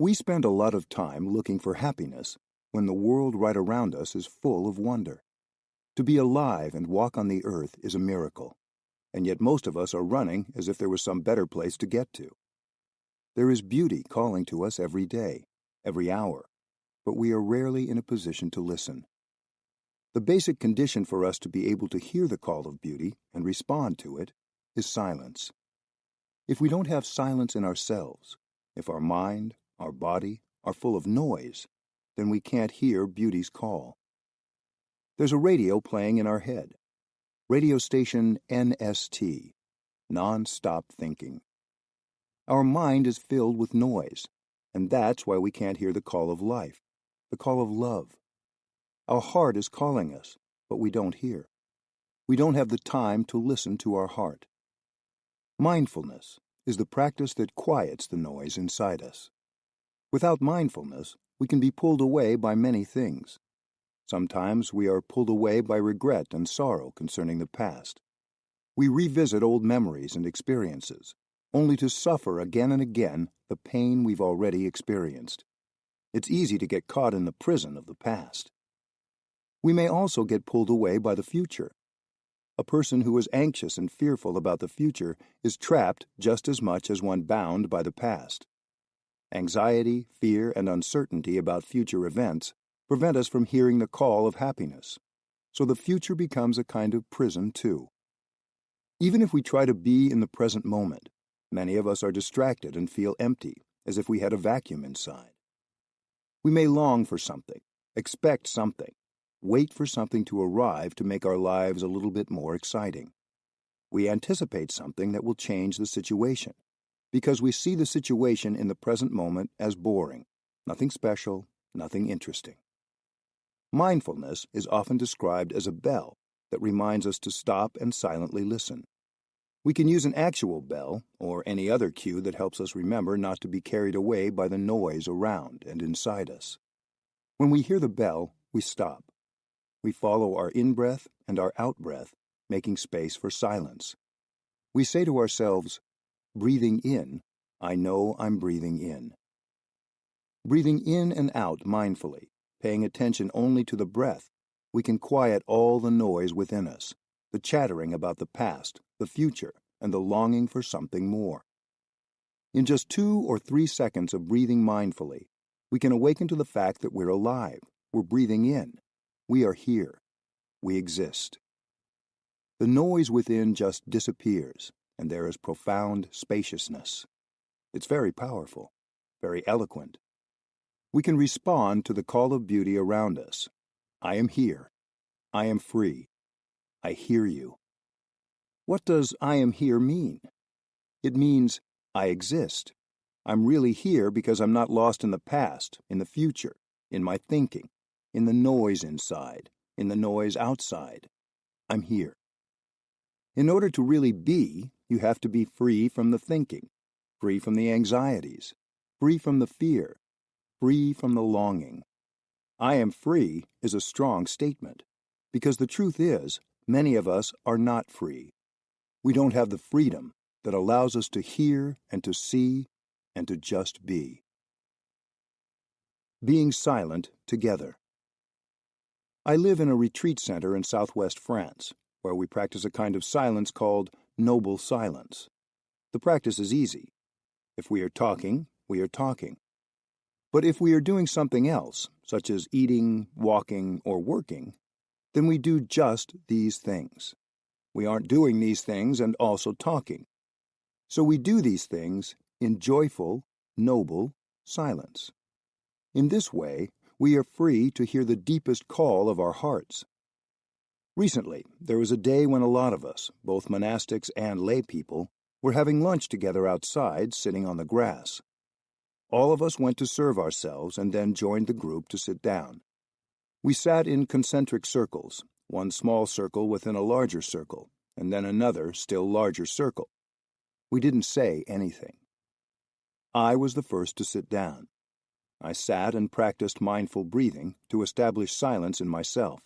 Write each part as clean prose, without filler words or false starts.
We spend a lot of time looking for happiness when the world right around us is full of wonder. To be alive and walk on the earth is a miracle, and yet most of us are running as if there was some better place to get to. There is beauty calling to us every day, every hour, but we are rarely in a position to listen. The basic condition for us to be able to hear the call of beauty and respond to it is silence. If we don't have silence in ourselves, if our mind, our body are full of noise, then we can't hear beauty's call. There's a radio playing in our head. Radio station NST, non-stop thinking. Our mind is filled with noise, and that's why we can't hear the call of life, the call of love. Our heart is calling us, but we don't hear. We don't have the time to listen to our heart. Mindfulness is the practice that quiets the noise inside us. Without mindfulness, we can be pulled away by many things. Sometimes we are pulled away by regret and sorrow concerning the past. We revisit old memories and experiences, only to suffer again and again the pain we've already experienced. It's easy to get caught in the prison of the past. We may also get pulled away by the future. A person who is anxious and fearful about the future is trapped just as much as one bound by the past. Anxiety, fear, and uncertainty about future events prevent us from hearing the call of happiness, so the future becomes a kind of prison too. Even if we try to be in the present moment, many of us are distracted and feel empty, as if we had a vacuum inside. We may long for something, expect something, wait for something to arrive to make our lives a little bit more exciting. We anticipate something that will change the situation, because we see the situation in the present moment as boring, nothing special, nothing interesting. Mindfulness is often described as a bell that reminds us to stop and silently listen. We can use an actual bell or any other cue that helps us remember not to be carried away by the noise around and inside us. When we hear the bell, we stop. We follow our in-breath and our out-breath, making space for silence. We say to ourselves, breathing in, I know I'm breathing in. Breathing in and out mindfully, paying attention only to the breath, we can quiet all the noise within us, the chattering about the past, the future, and the longing for something more. In just 2 or 3 seconds of breathing mindfully, we can awaken to the fact that we're alive, we're breathing in, we are here, we exist. The noise within just disappears, and there is profound spaciousness. It's very powerful, very eloquent. We can respond to the call of beauty around us. I am here. I am free. I hear you. What does I am here mean? It means I exist. I'm really here because I'm not lost in the past, in the future, in my thinking, in the noise inside, in the noise outside. I'm here. In order to really be, you have to be free from the thinking, free from the anxieties, free from the fear, free from the longing. I am free is a strong statement, because the truth is, many of us are not free. We don't have the freedom that allows us to hear and to see and to just be. Being silent together. I live in a retreat center in southwest France, where we practice a kind of silence called noble silence. The practice is easy. If we are talking, we are talking. But if we are doing something else, such as eating, walking, or working, then we do just these things. We aren't doing these things and also talking. So we do these things in joyful, noble silence. In this way, we are free to hear the deepest call of our hearts. Recently, there was a day when a lot of us, both monastics and lay people, were having lunch together outside, sitting on the grass. All of us went to serve ourselves and then joined the group to sit down. We sat in concentric circles, one small circle within a larger circle, and then another, still larger circle. We didn't say anything. I was the first to sit down. I sat and practiced mindful breathing to establish silence in myself.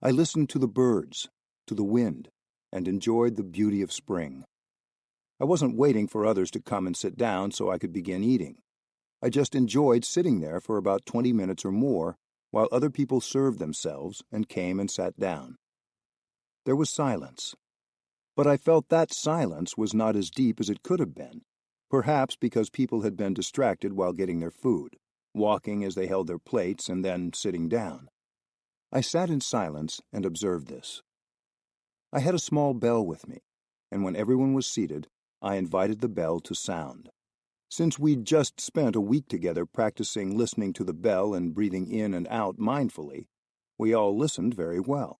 I listened to the birds, to the wind, and enjoyed the beauty of spring. I wasn't waiting for others to come and sit down so I could begin eating. I just enjoyed sitting there for about 20 minutes or more while other people served themselves and came and sat down. There was silence. But I felt that silence was not as deep as it could have been, perhaps because people had been distracted while getting their food, walking as they held their plates and then sitting down. I sat in silence and observed this. I had a small bell with me, and when everyone was seated, I invited the bell to sound. Since we'd just spent a week together practicing listening to the bell and breathing in and out mindfully, we all listened very well.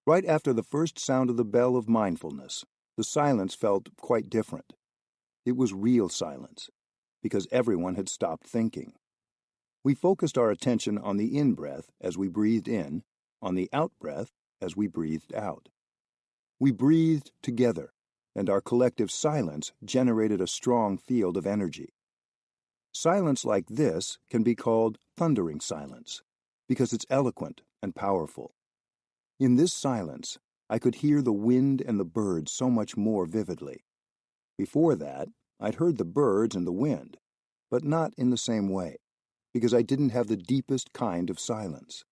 Right after the first sound of the bell of mindfulness, the silence felt quite different. It was real silence, because everyone had stopped thinking. We focused our attention on the in-breath as we breathed in, on the out-breath as we breathed out. We breathed together, and our collective silence generated a strong field of energy. Silence like this can be called thundering silence, because it's eloquent and powerful. In this silence, I could hear the wind and the birds so much more vividly. Before that, I'd heard the birds and the wind, but not in the same way, because I didn't have the deepest kind of silence.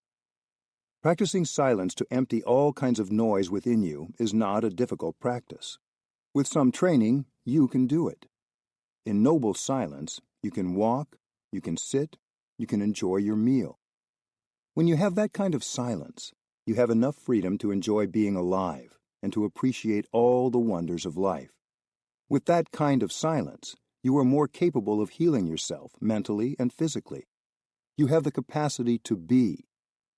Practicing silence to empty all kinds of noise within you is not a difficult practice. With some training, you can do it. In noble silence, you can walk, you can sit, you can enjoy your meal. When you have that kind of silence, you have enough freedom to enjoy being alive and to appreciate all the wonders of life. With that kind of silence, you are more capable of healing yourself mentally and physically. You have the capacity to be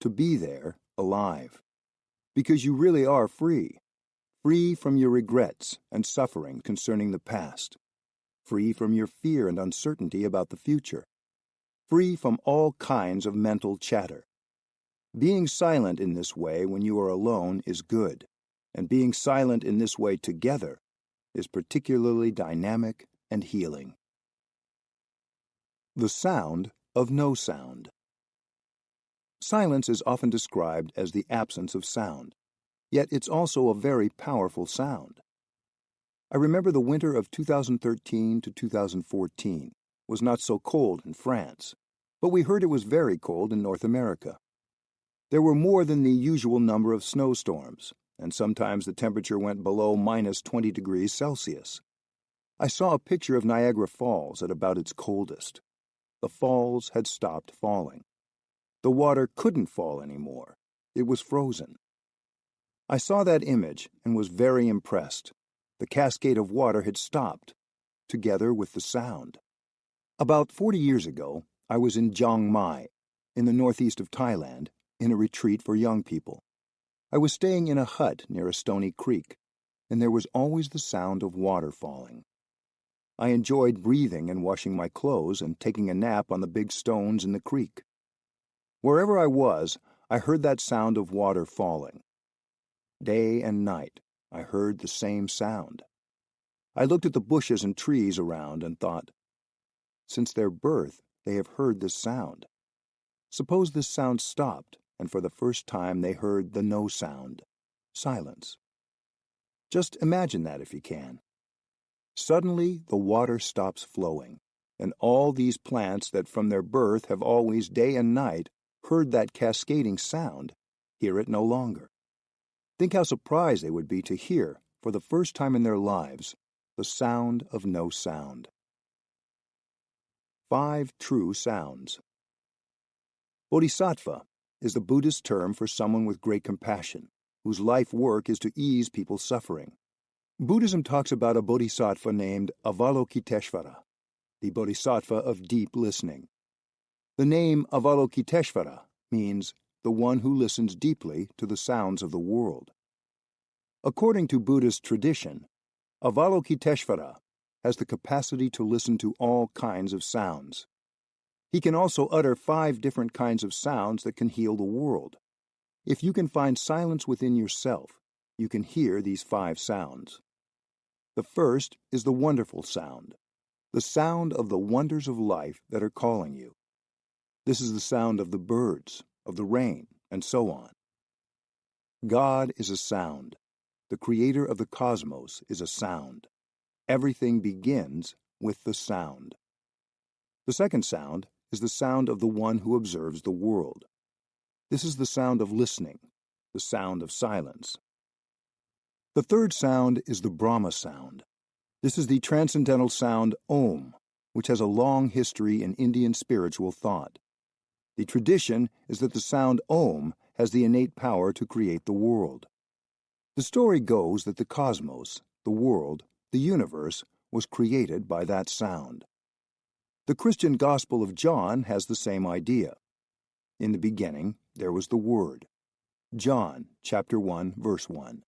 there, alive. Because you really are free from your regrets and suffering concerning the past, free from your fear and uncertainty about the future, free from all kinds of mental chatter. Being silent in this way when you are alone is good, and being silent in this way together is particularly dynamic and healing. The sound of no sound. Silence is often described as the absence of sound, yet it's also a very powerful sound. I remember the winter of 2013 to 2014 was not so cold in France, but we heard it was very cold in North America. There were more than the usual number of snowstorms, and sometimes the temperature went below -20 degrees Celsius. I saw a picture of Niagara Falls at about its coldest. The falls had stopped falling. The water couldn't fall anymore. It was frozen. I saw that image and was very impressed. The cascade of water had stopped, together with the sound. About 40 years ago, I was in Chiang Mai, in the northeast of Thailand, in a retreat for young people. I was staying in a hut near a stony creek, and there was always the sound of water falling. I enjoyed breathing and washing my clothes and taking a nap on the big stones in the creek. Wherever I was, I heard that sound of water falling. Day and night, I heard the same sound. I looked at the bushes and trees around and thought, since their birth, they have heard this sound. Suppose this sound stopped, and for the first time they heard the no sound, silence. Just imagine that if you can. Suddenly, the water stops flowing, and all these plants that from their birth have always day and night heard that cascading sound, hear it no longer. Think how surprised they would be to hear, for the first time in their lives, the sound of no sound. 5 true sounds. Bodhisattva is the Buddhist term for someone with great compassion, whose life work is to ease people's suffering. Buddhism talks about a bodhisattva named Avalokiteshvara, the bodhisattva of deep listening. The name Avalokiteshvara means the one who listens deeply to the sounds of the world. According to Buddhist tradition, Avalokiteshvara has the capacity to listen to all kinds of sounds. He can also utter 5 different kinds of sounds that can heal the world. If you can find silence within yourself, you can hear these 5 sounds. The first is the wonderful sound, the sound of the wonders of life that are calling you. This is the sound of the birds, of the rain, and so on. God is a sound. The creator of the cosmos is a sound. Everything begins with the sound. The second sound is the sound of the one who observes the world. This is the sound of listening, the sound of silence. The third sound is the Brahma sound. This is the transcendental sound Om, which has a long history in Indian spiritual thought. The tradition is that the sound Om has the innate power to create the world. The story goes that the cosmos, the world, the universe, was created by that sound. The Christian Gospel of John has the same idea. In the beginning, there was the Word. John, chapter 1, verse 1.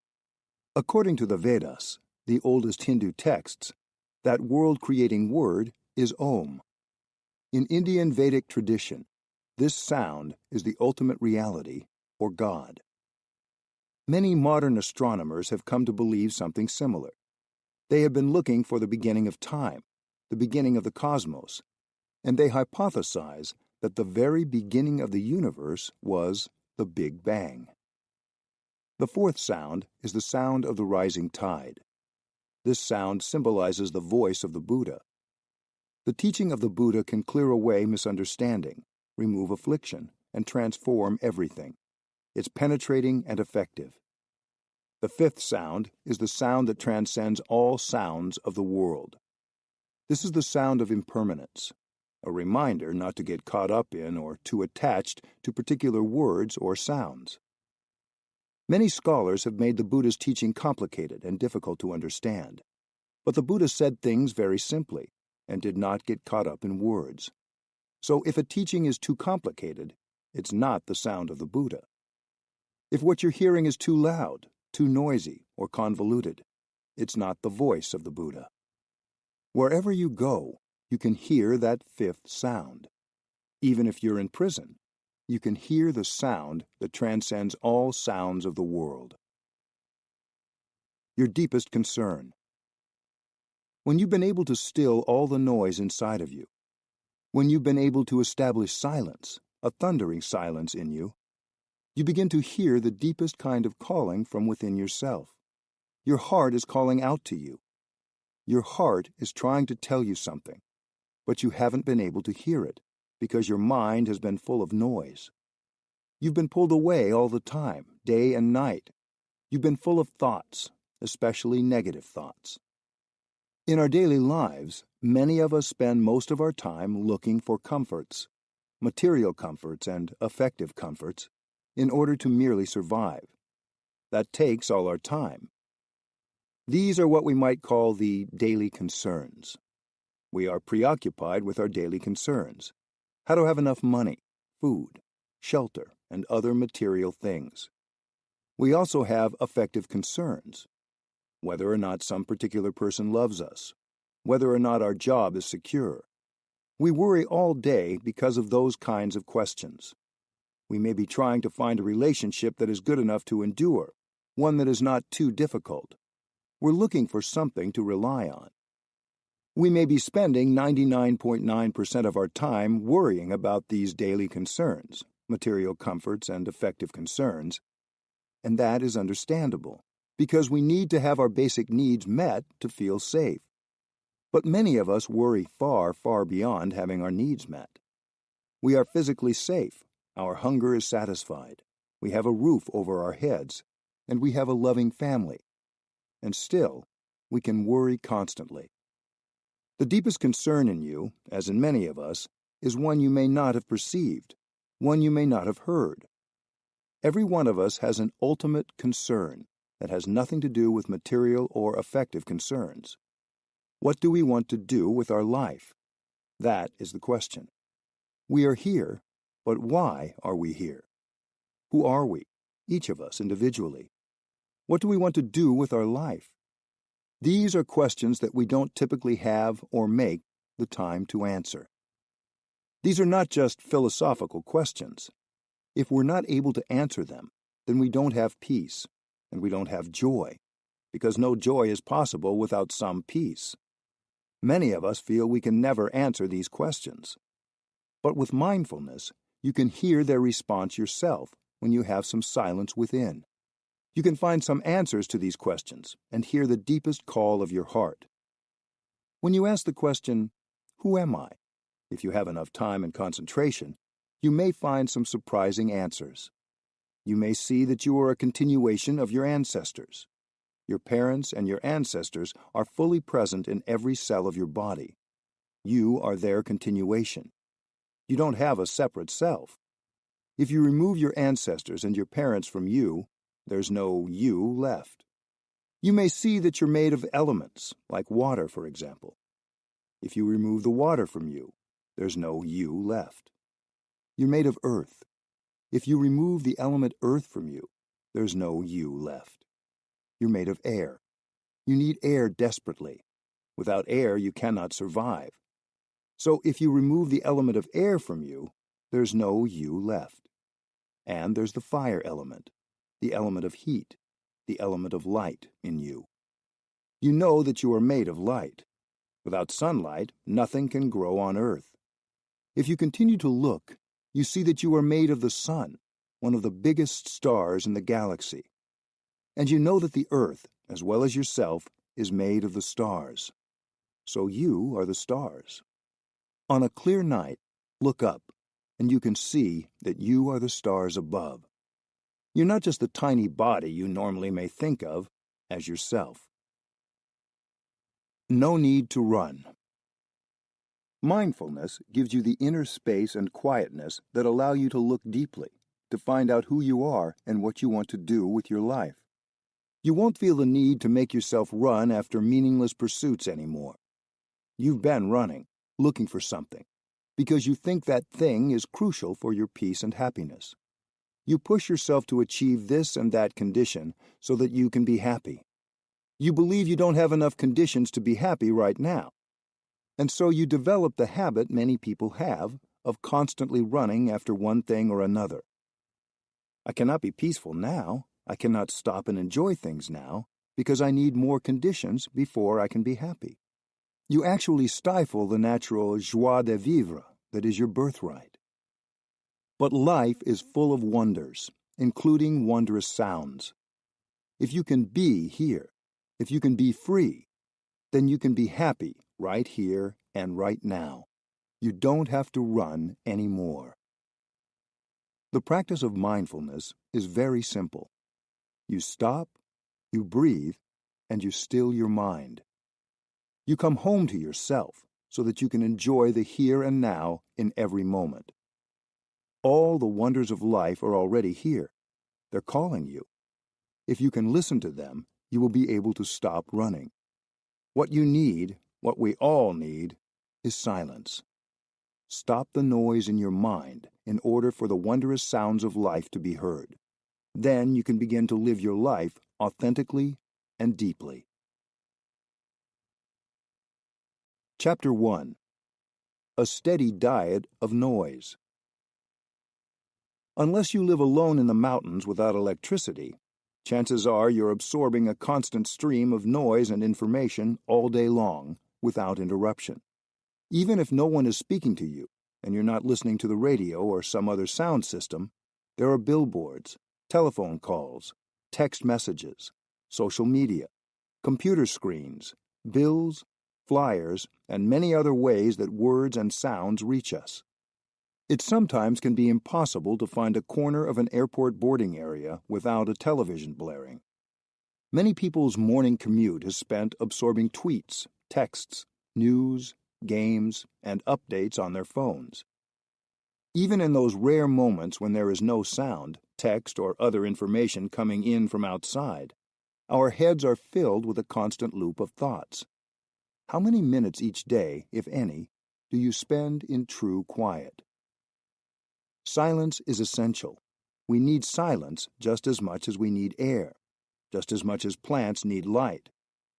According to the Vedas, the oldest Hindu texts, that world-creating word is Om. In Indian Vedic tradition, this sound is the ultimate reality, or God. Many modern astronomers have come to believe something similar. They have been looking for the beginning of time, the beginning of the cosmos, and they hypothesize that the very beginning of the universe was the Big Bang. The fourth sound is the sound of the rising tide. This sound symbolizes the voice of the Buddha. The teaching of the Buddha can clear away misunderstanding, remove affliction, and transform everything. It's penetrating and effective. The fifth sound is the sound that transcends all sounds of the world. This is the sound of impermanence, a reminder not to get caught up in or too attached to particular words or sounds. Many scholars have made the Buddha's teaching complicated and difficult to understand, but the Buddha said things very simply and did not get caught up in words. So if a teaching is too complicated, it's not the sound of the Buddha. If what you're hearing is too loud, too noisy, or convoluted, it's not the voice of the Buddha. Wherever you go, you can hear that fifth sound. Even if you're in prison, you can hear the sound that transcends all sounds of the world. Your deepest concern. When you've been able to still all the noise inside of you, when you've been able to establish silence, a thundering silence in you, you begin to hear the deepest kind of calling from within yourself. Your heart is calling out to you. Your heart is trying to tell you something, but you haven't been able to hear it because your mind has been full of noise. You've been pulled away all the time, day and night. You've been full of thoughts, especially negative thoughts. In our daily lives, many of us spend most of our time looking for comforts, material comforts and affective comforts, in order to merely survive. That takes all our time. These are what we might call the daily concerns. We are preoccupied with our daily concerns: how to have enough money, food, shelter, and other material things. We also have affective concerns: whether or not some particular person loves us, whether or not our job is secure. We worry all day because of those kinds of questions. We may be trying to find a relationship that is good enough to endure, one that is not too difficult. We're looking for something to rely on. We may be spending 99.9% of our time worrying about these daily concerns, material comforts and affective concerns, and that is understandable, because we need to have our basic needs met to feel safe. But many of us worry far, far beyond having our needs met. We are physically safe, our hunger is satisfied, we have a roof over our heads, and we have a loving family. And still, we can worry constantly. The deepest concern in you, as in many of us, is one you may not have perceived, one you may not have heard. Every one of us has an ultimate concern that has nothing to do with material or affective concerns. What do we want to do with our life? That is the question. We are here, but why are we here? Who are we, each of us individually? What do we want to do with our life? These are questions that we don't typically have or make the time to answer. These are not just philosophical questions. If we're not able to answer them, then we don't have peace, and we don't have joy, because no joy is possible without some peace. Many of us feel we can never answer these questions. But with mindfulness, you can hear their response yourself when you have some silence within. You can find some answers to these questions and hear the deepest call of your heart. When you ask the question, "Who am I?" If you have enough time and concentration, you may find some surprising answers. You may see that you are a continuation of your ancestors. Your parents and your ancestors are fully present in every cell of your body. You are their continuation. You don't have a separate self. If you remove your ancestors and your parents from you, there's no you left. You may see that you're made of elements, like water, for example. If you remove the water from you, there's no you left. You're made of earth. If you remove the element earth from you, there's no you left. You're made of air. You need air desperately. Without air, you cannot survive. So if you remove the element of air from you, there's no you left. And there's the fire element, the element of heat, the element of light in you. You know that you are made of light. Without sunlight, nothing can grow on earth. If you continue to look, you see that you are made of the sun, one of the biggest stars in the galaxy. And you know that the earth, as well as yourself, is made of the stars. So you are the stars. On a clear night, look up, and you can see that you are the stars above. You're not just the tiny body you normally may think of as yourself. No need to run. Mindfulness gives you the inner space and quietness that allow you to look deeply, to find out who you are and what you want to do with your life. You won't feel the need to make yourself run after meaningless pursuits anymore. You've been running, looking for something, because you think that thing is crucial for your peace and happiness. You push yourself to achieve this and that condition so that you can be happy. You believe you don't have enough conditions to be happy right now. And so you develop the habit many people have of constantly running after one thing or another. I cannot be peaceful now. I cannot stop and enjoy things now because I need more conditions before I can be happy. You actually stifle the natural joie de vivre that is your birthright. But life is full of wonders, including wondrous sounds. If you can be here, if you can be free, then you can be happy right here and right now. You don't have to run anymore. The practice of mindfulness is very simple. You stop, you breathe, and you still your mind. You come home to yourself so that you can enjoy the here and now in every moment. All the wonders of life are already here. They're calling you. If you can listen to them, you will be able to stop running. What you need, what we all need, is silence. Stop the noise in your mind in order for the wondrous sounds of life to be heard. Then you can begin to live your life authentically and deeply. Chapter 1. A Steady Diet of Noise. Unless you live alone in the mountains without electricity, chances are you're absorbing a constant stream of noise and information all day long without interruption. Even if no one is speaking to you and you're not listening to the radio or some other sound system, there are billboards, telephone calls, text messages, social media, computer screens, bills, flyers, and many other ways that words and sounds reach us. It sometimes can be impossible to find a corner of an airport boarding area without a television blaring. Many people's morning commute is spent absorbing tweets, texts, news, games, and updates on their phones. Even in those rare moments when there is no sound, text, or other information coming in from outside, our heads are filled with a constant loop of thoughts. How many minutes each day, if any, do you spend in true quiet? Silence is essential. We need silence just as much as we need air, just as much as plants need light.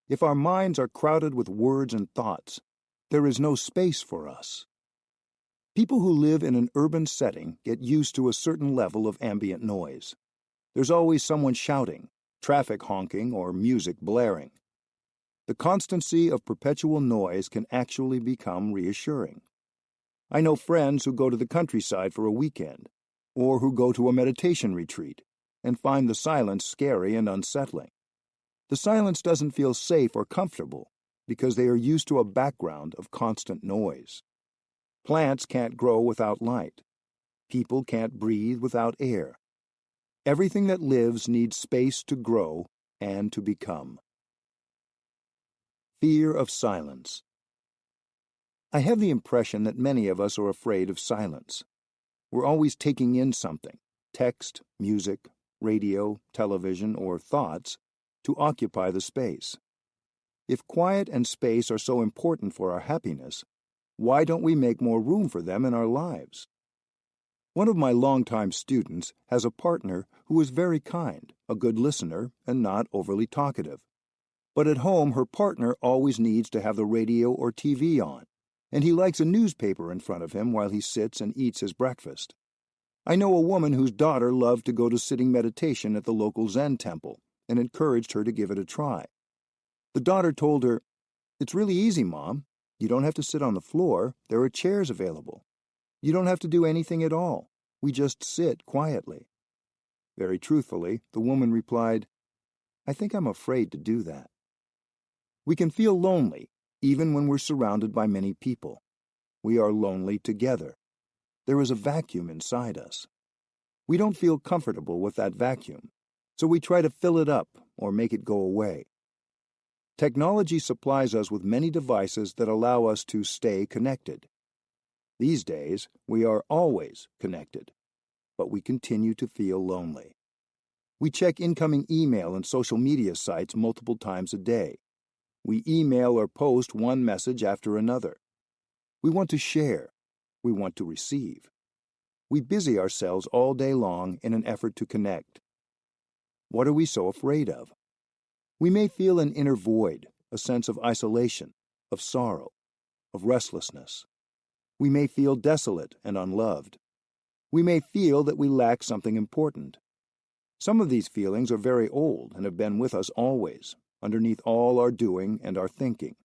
If our minds are crowded with words and thoughts, there is no space for us. People who live in an urban setting get used to a certain level of ambient noise. There's always someone shouting, traffic honking, or music blaring. The constancy of perpetual noise can actually become reassuring. I know friends who go to the countryside for a weekend, or who go to a meditation retreat, and find the silence scary and unsettling. The silence doesn't feel safe or comfortable because they are used to a background of constant noise. Plants can't grow without light. People can't breathe without air. Everything that lives needs space to grow and to become. Fear of silence. I have the impression that many of us are afraid of silence. We're always taking in something, text, music, radio, television, or thoughts, to occupy the space. If quiet and space are so important for our happiness, why don't we make more room for them in our lives? One of my longtime students has a partner who is very kind, a good listener, and not overly talkative. But at home, her partner always needs to have the radio or TV on, and he likes a newspaper in front of him while he sits and eats his breakfast. I know a woman whose daughter loved to go to sitting meditation at the local Zen temple and encouraged her to give it a try. The daughter told her, "It's really easy, Mom. You don't have to sit on the floor. There are chairs available. You don't have to do anything at all. We just sit quietly." Very truthfully, the woman replied, "I think I'm afraid to do that." We can feel lonely, even when we're surrounded by many people. We are lonely together. There is a vacuum inside us. We don't feel comfortable with that vacuum, so we try to fill it up or make it go away. Technology supplies us with many devices that allow us to stay connected. These days, we are always connected, but we continue to feel lonely. We check incoming email and social media sites multiple times a day. We email or post one message after another. We want to share. We want to receive. We busy ourselves all day long in an effort to connect. What are we so afraid of? We may feel an inner void, a sense of isolation, of sorrow, of restlessness. We may feel desolate and unloved. We may feel that we lack something important. Some of these feelings are very old and have been with us always, underneath all our doing and our thinking.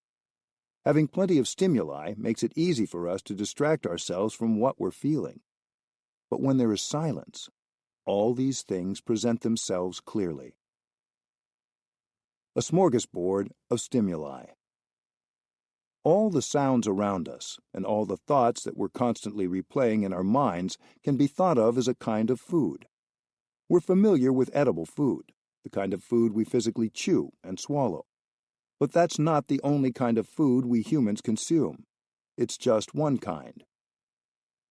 Having plenty of stimuli makes it easy for us to distract ourselves from what we're feeling. But when there is silence, all these things present themselves clearly. A smorgasbord of stimuli. All the sounds around us and all the thoughts that we're constantly replaying in our minds can be thought of as a kind of food. We're familiar with edible food, the kind of food we physically chew and swallow. But that's not the only kind of food we humans consume. It's just one kind.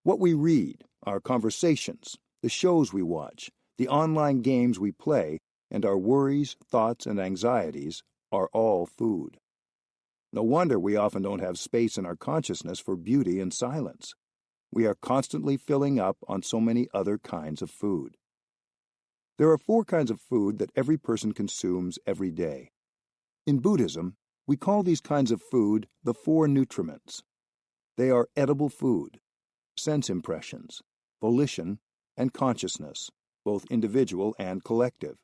What we read, our conversations, the shows we watch, the online games we play, and our worries, thoughts, and anxieties are all food. No wonder we often don't have space in our consciousness for beauty and silence. We are constantly filling up on so many other kinds of food. There are 4 kinds of food that every person consumes every day. In Buddhism, we call these kinds of food the 4 nutriments. They are edible food, sense impressions, volition, and consciousness, both individual and collective.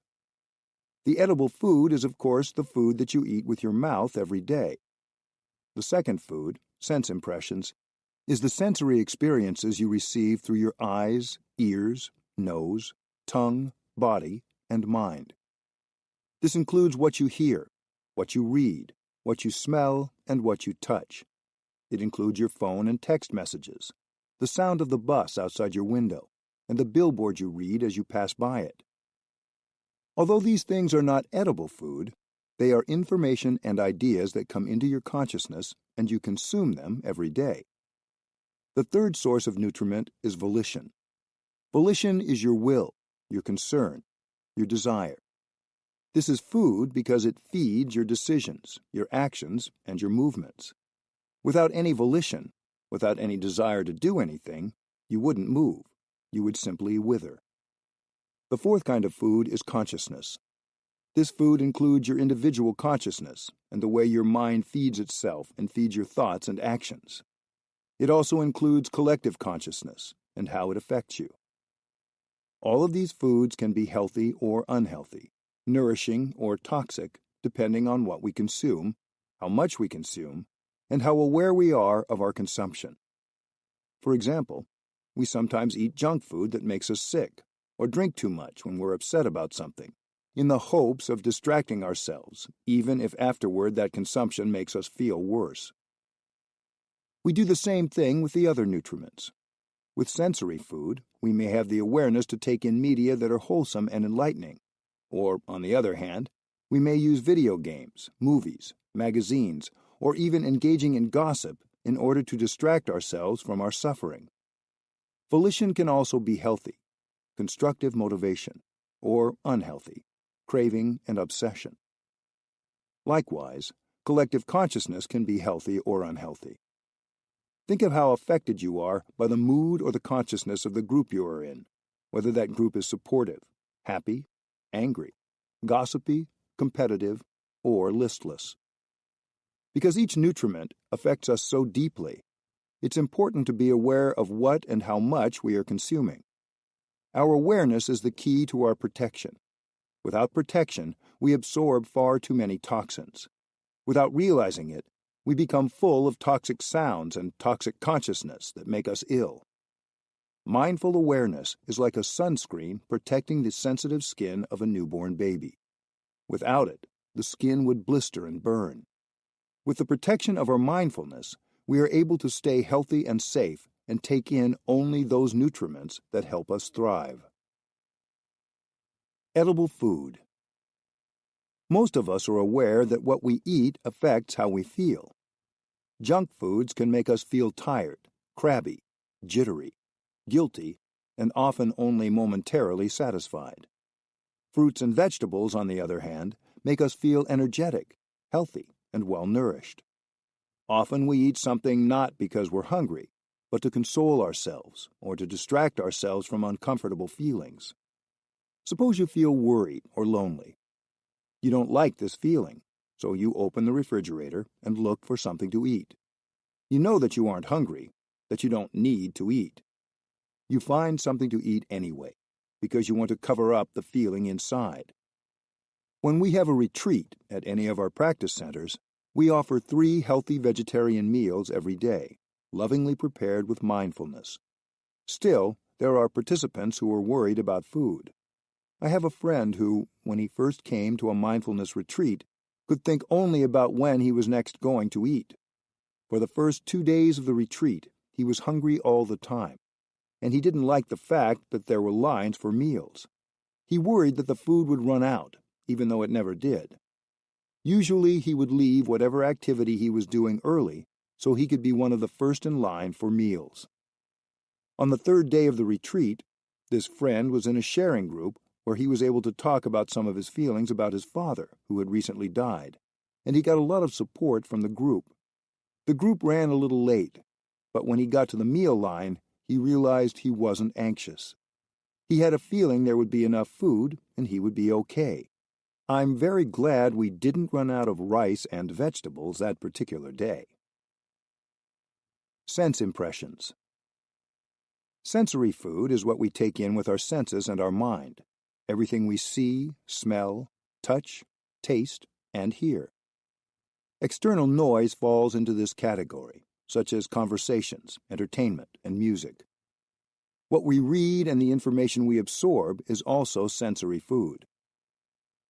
The edible food is, of course, the food that you eat with your mouth every day. The second food, sense impressions, is the sensory experiences you receive through your eyes, ears, nose, tongue, body, and mind. This includes what you hear, what you read, what you smell, and what you touch. It includes your phone and text messages, the sound of the bus outside your window, and the billboard you read as you pass by it. Although these things are not edible food, they are information and ideas that come into your consciousness and you consume them every day. The third source of nutriment is volition. Volition is your will, your concern, your desire. This is food because it feeds your decisions, your actions, and your movements. Without any volition, without any desire to do anything, you wouldn't move. You would simply wither. The fourth kind of food is consciousness. This food includes your individual consciousness and the way your mind feeds itself and feeds your thoughts and actions. It also includes collective consciousness and how it affects you. All of these foods can be healthy or unhealthy, nourishing or toxic, depending on what we consume, how much we consume, and how aware we are of our consumption. For example, we sometimes eat junk food that makes us sick, or drink too much when we're upset about something, in the hopes of distracting ourselves, even if afterward that consumption makes us feel worse. We do the same thing with the other nutriments. With sensory food, we may have the awareness to take in media that are wholesome and enlightening. Or, on the other hand, we may use video games, movies, magazines, or even engaging in gossip in order to distract ourselves from our suffering. Volition can also be healthy, constructive motivation, or unhealthy, craving and obsession. Likewise, collective consciousness can be healthy or unhealthy. Think of how affected you are by the mood or the consciousness of the group you are in, whether that group is supportive, happy, angry, gossipy, competitive, or listless. Because each nutriment affects us so deeply, it's important to be aware of what and how much we are consuming. Our awareness is the key to our protection. Without protection, we absorb far too many toxins. Without realizing it, we become full of toxic sounds and toxic consciousness that make us ill. Mindful awareness is like a sunscreen protecting the sensitive skin of a newborn baby. Without it, the skin would blister and burn. With the protection of our mindfulness, we are able to stay healthy and safe and take in only those nutriments that help us thrive. Edible food. Most of us are aware that what we eat affects how we feel. Junk foods can make us feel tired, crabby, jittery, guilty, and often only momentarily satisfied. Fruits and vegetables, on the other hand, make us feel energetic, healthy, and well-nourished. Often we eat something not because we're hungry, but to console ourselves or to distract ourselves from uncomfortable feelings. Suppose you feel worried or lonely. You don't like this feeling, so you open the refrigerator and look for something to eat. You know that you aren't hungry, that you don't need to eat. You find something to eat anyway, because you want to cover up the feeling inside. When we have a retreat at any of our practice centers, we offer 3 healthy vegetarian meals every day, lovingly prepared with mindfulness. Still, there are participants who are worried about food. I have a friend who, when he first came to a mindfulness retreat, could think only about when he was next going to eat. For the first 2 days of the retreat, he was hungry all the time, and he didn't like the fact that there were lines for meals. He worried that the food would run out, even though it never did. Usually he would leave whatever activity he was doing early so he could be one of the first in line for meals. On the 3rd day of the retreat, this friend was in a sharing group where he was able to talk about some of his feelings about his father, who had recently died, and he got a lot of support from the group. The group ran a little late, but when he got to the meal line, he realized he wasn't anxious. He had a feeling there would be enough food and he would be okay. I'm very glad we didn't run out of rice and vegetables that particular day. Sense impressions. Sensory food is what we take in with our senses and our mind. Everything we see, smell, touch, taste, and hear. External noise falls into this category, such as conversations, entertainment, and music. What we read and the information we absorb is also sensory food.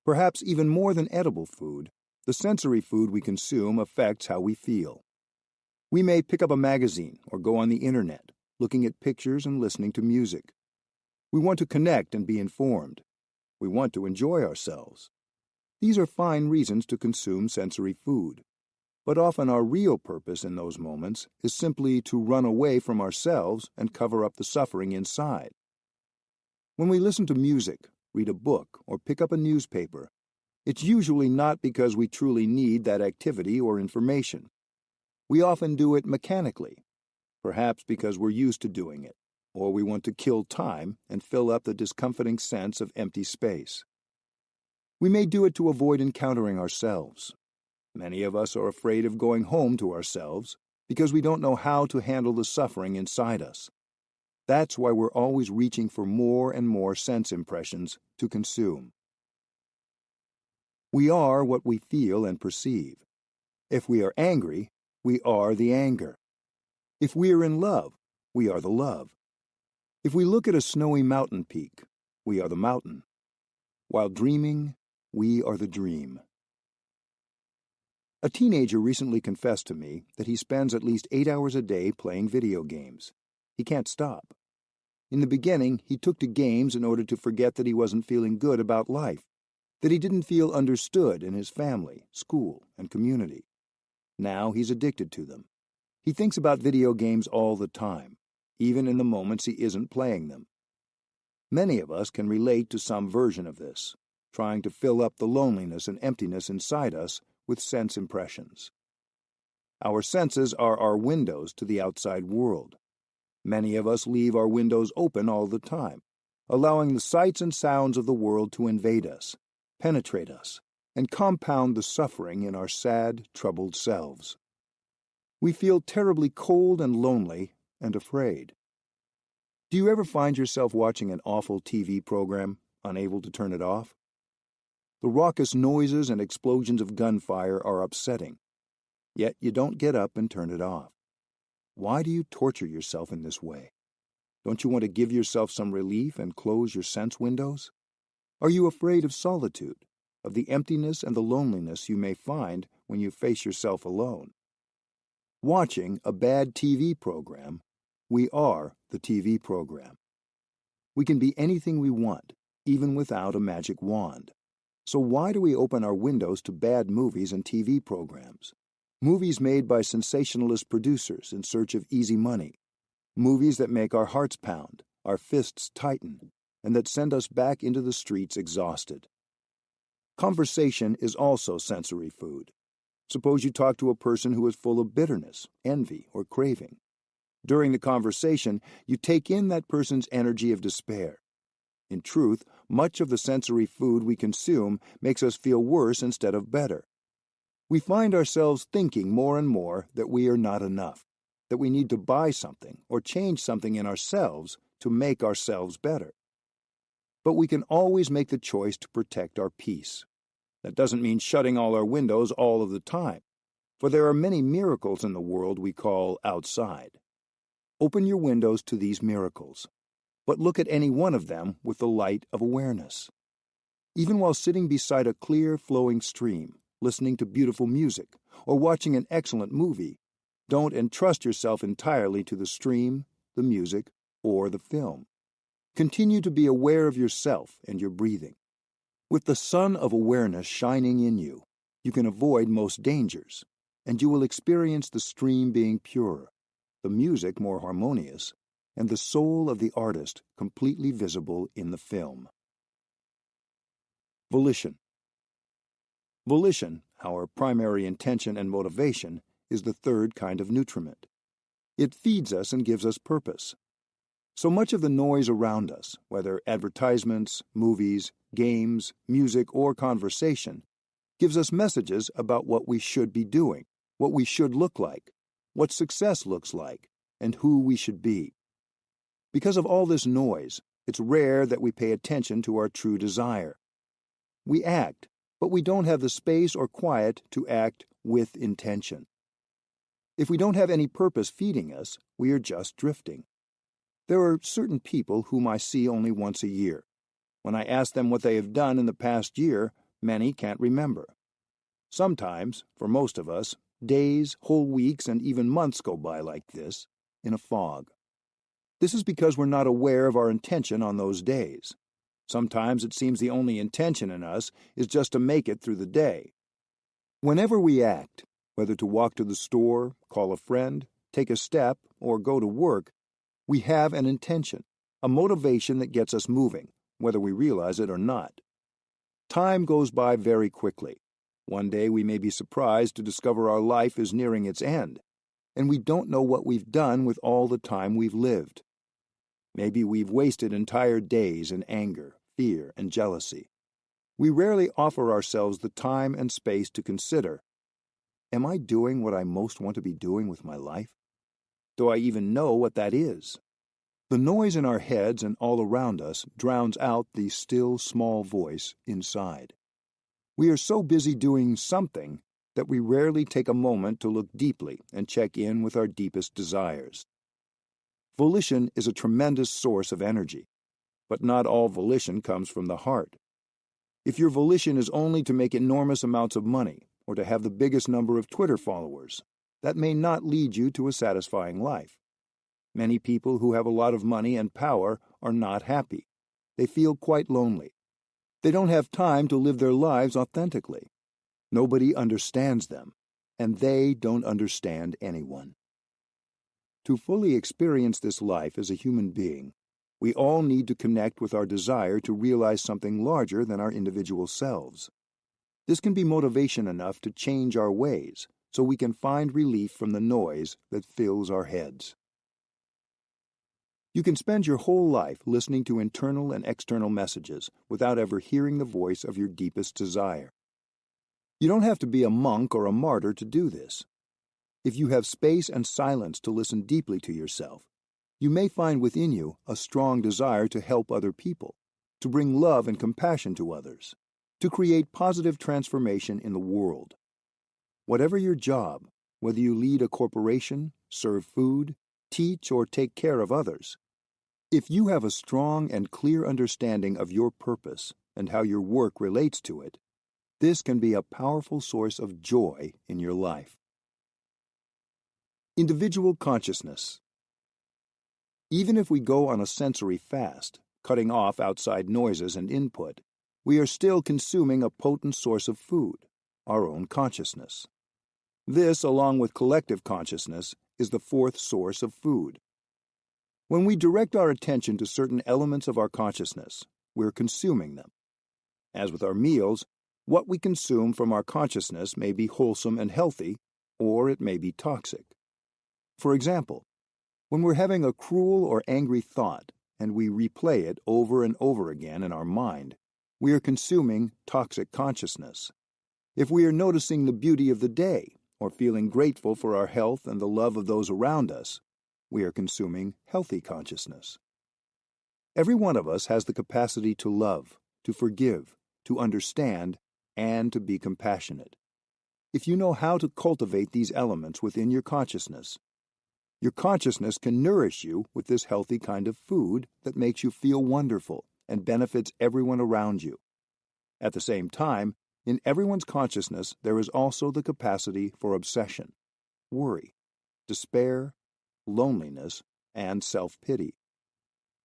Perhaps even more than edible food, the sensory food we consume affects how we feel. We may pick up a magazine or go on the internet, looking at pictures and listening to music. We want to connect and be informed. We want to enjoy ourselves. These are fine reasons to consume sensory food. But often our real purpose in those moments is simply to run away from ourselves and cover up the suffering inside. When we listen to music, read a book, or pick up a newspaper, it's usually not because we truly need that activity or information. We often do it mechanically, perhaps because we're used to doing it, or we want to kill time and fill up the discomforting sense of empty space. We may do it to avoid encountering ourselves. Many of us are afraid of going home to ourselves because we don't know how to handle the suffering inside us. That's why we're always reaching for more and more sense impressions to consume. We are what we feel and perceive. If we are angry, we are the anger. If we are in love, we are the love. If we look at a snowy mountain peak, we are the mountain. While dreaming, we are the dream. A teenager recently confessed to me that he spends at least 8 hours a day playing video games. He can't stop. In the beginning, he took to games in order to forget that he wasn't feeling good about life, that he didn't feel understood in his family, school, and community. Now he's addicted to them. He thinks about video games all the time, even in the moments he isn't playing them. Many of us can relate to some version of this, trying to fill up the loneliness and emptiness inside us with sense impressions. Our senses are our windows to the outside world. Many of us leave our windows open all the time, allowing the sights and sounds of the world to invade us, penetrate us, and compound the suffering in our sad, troubled selves. We feel terribly cold and lonely and afraid. Do you ever find yourself watching an awful TV program, unable to turn it off? The raucous noises and explosions of gunfire are upsetting, yet you don't get up and turn it off. Why do you torture yourself in this way? Don't you want to give yourself some relief and close your sense windows? Are you afraid of solitude, of the emptiness and the loneliness you may find when you face yourself alone? Watching a bad TV program, we are the TV program. We can be anything we want, even without a magic wand. So why do we open our windows to bad movies and TV programs? Movies made by sensationalist producers in search of easy money. Movies that make our hearts pound, our fists tighten, and that send us back into the streets exhausted. Conversation is also sensory food. Suppose you talk to a person who is full of bitterness, envy, or craving. During the conversation, you take in that person's energy of despair. In truth, much of the sensory food we consume makes us feel worse instead of better. We find ourselves thinking more and more that we are not enough, that we need to buy something or change something in ourselves to make ourselves better. But we can always make the choice to protect our peace. That doesn't mean shutting all our windows all of the time, for there are many miracles in the world we call outside. Open your windows to these miracles, but look at any one of them with the light of awareness. Even while sitting beside a clear, flowing stream, listening to beautiful music, or watching an excellent movie, don't entrust yourself entirely to the stream, the music, or the film. Continue to be aware of yourself and your breathing. With the sun of awareness shining in you, you can avoid most dangers, and you will experience the stream being purer, the music more harmonious, and the soul of the artist completely visible in the film. Volition. Volition, our primary intention and motivation, is the third kind of nutriment. It feeds us and gives us purpose. So much of the noise around us, whether advertisements, movies, games, music, or conversation, gives us messages about what we should be doing, what we should look like, what success looks like, and who we should be. Because of all this noise, it's rare that we pay attention to our true desire. We act, but we don't have the space or quiet to act with intention. If we don't have any purpose feeding us, we are just drifting. There are certain people whom I see only once a year. When I ask them what they have done in the past year, many can't remember. Sometimes, for most of us, days, whole weeks, and even months go by like this, in a fog. This is because we're not aware of our intention on those days. Sometimes it seems the only intention in us is just to make it through the day. Whenever we act, whether to walk to the store, call a friend, take a step, or go to work, we have an intention, a motivation that gets us moving, whether we realize it or not. Time goes by very quickly. One day we may be surprised to discover our life is nearing its end, and we don't know what we've done with all the time we've lived. Maybe we've wasted entire days in anger, fear, and jealousy. We rarely offer ourselves the time and space to consider, am I doing what I most want to be doing with my life? Do I even know what that is? The noise in our heads and all around us drowns out the still, small voice inside. We are so busy doing something that we rarely take a moment to look deeply and check in with our deepest desires. Volition is a tremendous source of energy, but not all volition comes from the heart. If your volition is only to make enormous amounts of money, or to have the biggest number of Twitter followers. That may not lead you to a satisfying life. Many people who have a lot of money and power are not happy. They feel quite lonely. They don't have time to live their lives authentically. Nobody understands them, and they don't understand anyone. To fully experience this life as a human being, we all need to connect with our desire to realize something larger than our individual selves. This can be motivation enough to change our ways so we can find relief from the noise that fills our heads. You can spend your whole life listening to internal and external messages without ever hearing the voice of your deepest desire. You don't have to be a monk or a martyr to do this. If you have space and silence to listen deeply to yourself, you may find within you a strong desire to help other people, to bring love and compassion to others, to create positive transformation in the world. Whatever your job, whether you lead a corporation, serve food, teach, or take care of others, if you have a strong and clear understanding of your purpose and how your work relates to it, this can be a powerful source of joy in your life. Individual consciousness. Even if we go on a sensory fast, cutting off outside noises and input, we are still consuming a potent source of food, our own consciousness. This, along with collective consciousness, is the fourth source of food. When we direct our attention to certain elements of our consciousness, we're consuming them. As with our meals, what we consume from our consciousness may be wholesome and healthy, or it may be toxic. For example, when we're having a cruel or angry thought and we replay it over and over again in our mind, we are consuming toxic consciousness. If we are noticing the beauty of the day or feeling grateful for our health and the love of those around us, we are consuming healthy consciousness. Every one of us has the capacity to love, to forgive, to understand, and to be compassionate. If you know how to cultivate these elements within your consciousness can nourish you with this healthy kind of food that makes you feel wonderful and benefits everyone around you. At the same time, in everyone's consciousness there is also the capacity for obsession, worry, despair, loneliness, and self-pity.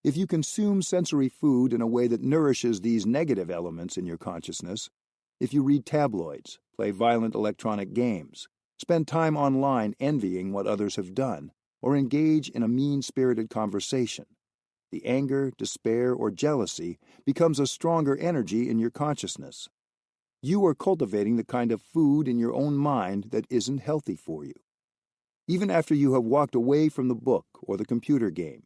If you consume sensory food in a way that nourishes these negative elements in your consciousness, if you read tabloids, play violent electronic games, spend time online envying what others have done, or engage in a mean-spirited conversation, the anger, despair, or jealousy becomes a stronger energy in your consciousness. You are cultivating the kind of food in your own mind that isn't healthy for you. Even after you have walked away from the book or the computer game,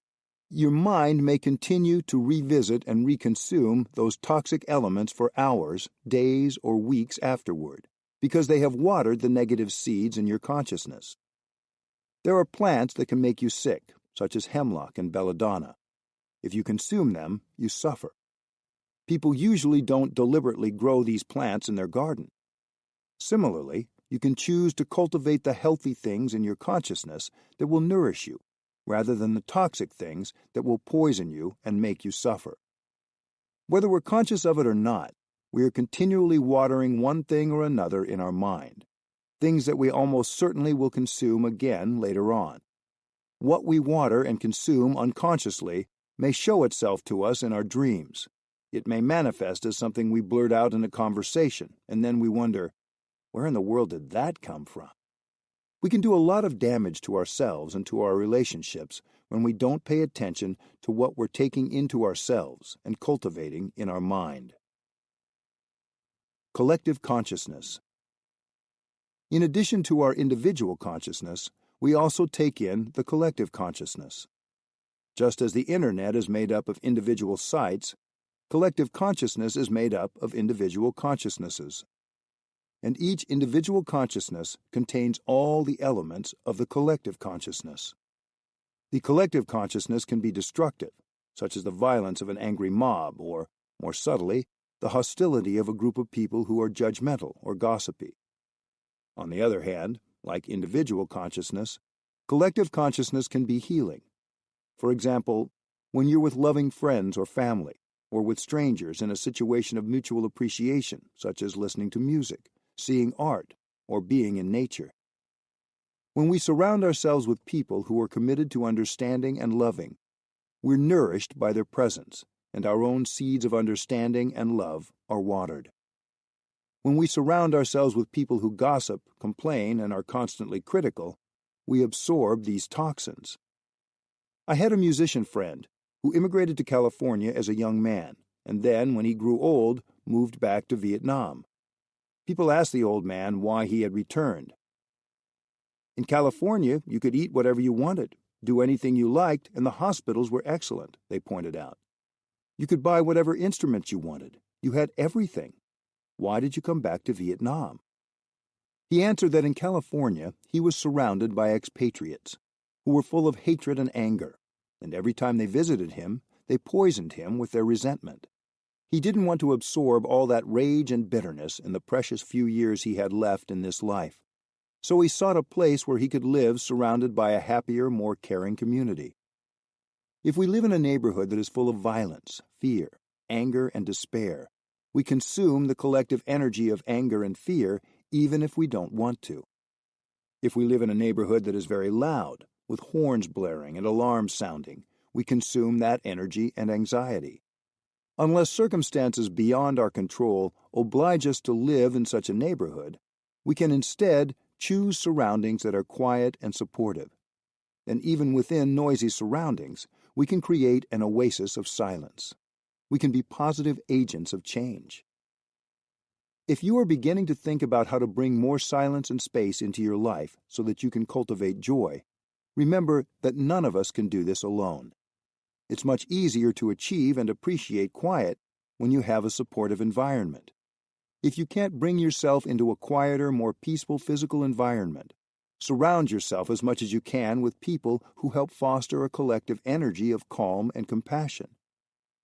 your mind may continue to revisit and reconsume those toxic elements for hours, days, or weeks afterward, because they have watered the negative seeds in your consciousness. There are plants that can make you sick, such as hemlock and belladonna. If you consume them, you suffer. People usually don't deliberately grow these plants in their garden. Similarly, you can choose to cultivate the healthy things in your consciousness that will nourish you, rather than the toxic things that will poison you and make you suffer. Whether we're conscious of it or not, we are continually watering one thing or another in our mind, things that we almost certainly will consume again later on. What we water and consume unconsciously may show itself to us in our dreams. It may manifest as something we blurt out in a conversation, and then we wonder, where in the world did that come from? We can do a lot of damage to ourselves and to our relationships when we don't pay attention to what we're taking into ourselves and cultivating in our mind. Collective consciousness. In addition to our individual consciousness, we also take in the collective consciousness. Just as the Internet is made up of individual sites, collective consciousness is made up of individual consciousnesses. And each individual consciousness contains all the elements of the collective consciousness. The collective consciousness can be destructive, such as the violence of an angry mob, or, more subtly, the hostility of a group of people who are judgmental or gossipy. On the other hand, like individual consciousness, collective consciousness can be healing. For example, when you're with loving friends or family, or with strangers in a situation of mutual appreciation, such as listening to music, seeing art, or being in nature. When we surround ourselves with people who are committed to understanding and loving, we're nourished by their presence, and our own seeds of understanding and love are watered. When we surround ourselves with people who gossip, complain, and are constantly critical, we absorb these toxins. I had a musician friend who immigrated to California as a young man, and then, when he grew old, moved back to Vietnam. People asked the old man why he had returned. In California, you could eat whatever you wanted, do anything you liked, and the hospitals were excellent, they pointed out. You could buy whatever instruments you wanted. You had everything. Why did you come back to Vietnam? He answered that in California, he was surrounded by expatriates who were full of hatred and anger, and every time they visited him, they poisoned him with their resentment. He didn't want to absorb all that rage and bitterness in the precious few years he had left in this life. So he sought a place where he could live surrounded by a happier, more caring community. If we live in a neighborhood that is full of violence, fear, anger, and despair, we consume the collective energy of anger and fear even if we don't want to. If we live in a neighborhood that is very loud, with horns blaring and alarms sounding, we consume that energy and anxiety. Unless circumstances beyond our control oblige us to live in such a neighborhood, we can instead choose surroundings that are quiet and supportive. And even within noisy surroundings, we can create an oasis of silence. We can be positive agents of change. If you are beginning to think about how to bring more silence and space into your life so that you can cultivate joy, remember that none of us can do this alone. It's much easier to achieve and appreciate quiet when you have a supportive environment. If you can't bring yourself into a quieter, more peaceful physical environment, surround yourself as much as you can with people who help foster a collective energy of calm and compassion.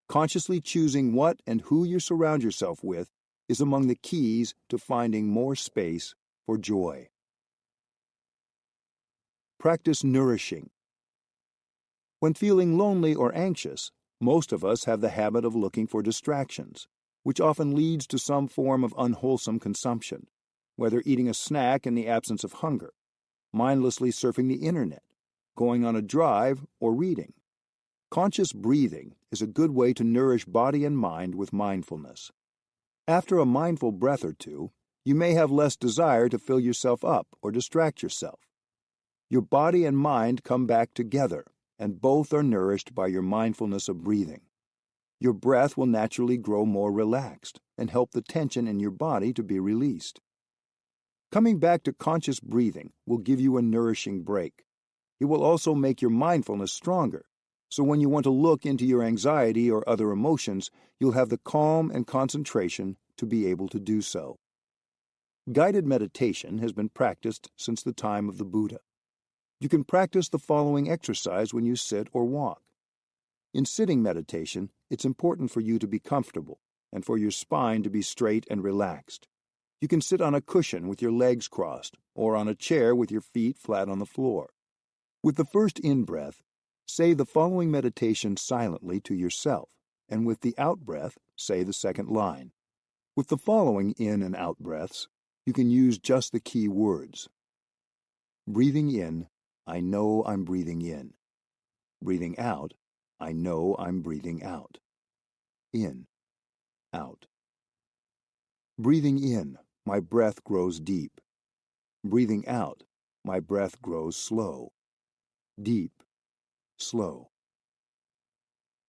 Consciously choosing what and who you surround yourself with is among the keys to finding more space for joy. Practice nourishing. When feeling lonely or anxious, most of us have the habit of looking for distractions, which often leads to some form of unwholesome consumption, whether eating a snack in the absence of hunger, mindlessly surfing the internet, going on a drive, or reading. Conscious breathing is a good way to nourish body and mind with mindfulness. After a mindful breath or two, you may have less desire to fill yourself up or distract yourself. Your body and mind come back together, and both are nourished by your mindfulness of breathing. Your breath will naturally grow more relaxed and help the tension in your body to be released. Coming back to conscious breathing will give you a nourishing break. It will also make your mindfulness stronger, so when you want to look into your anxiety or other emotions, you'll have the calm and concentration to be able to do so. Guided meditation has been practiced since the time of the Buddha. You can practice the following exercise when you sit or walk. In sitting meditation, it's important for you to be comfortable and for your spine to be straight and relaxed. You can sit on a cushion with your legs crossed or on a chair with your feet flat on the floor. With the first in-breath, say the following meditation silently to yourself, and with the out-breath, say the second line. With the following in and out breaths, you can use just the key words. Breathing in, I know I'm breathing in. Breathing out, I know I'm breathing out. In, out. Breathing in, my breath grows deep. Breathing out, my breath grows slow. Deep, slow.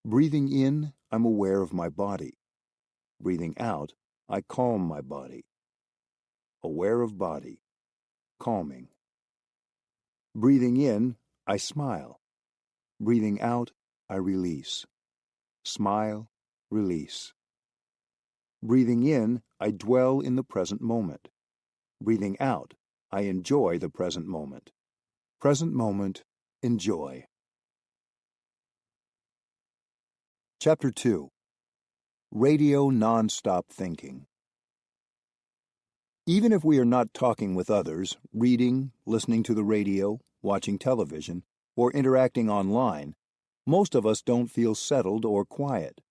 Breathing in, I'm aware of my body. Breathing out, I calm my body. Aware of body, calming. Breathing in, I smile. Breathing out, I release. Smile, release. Breathing in, I dwell in the present moment. Breathing out, I enjoy the present moment. Present moment, enjoy. Chapter 2. Radio Non-Stop Thinking. Even if we are not talking with others, reading, listening to the radio, watching television, or interacting online, most of us don't feel settled or quiet.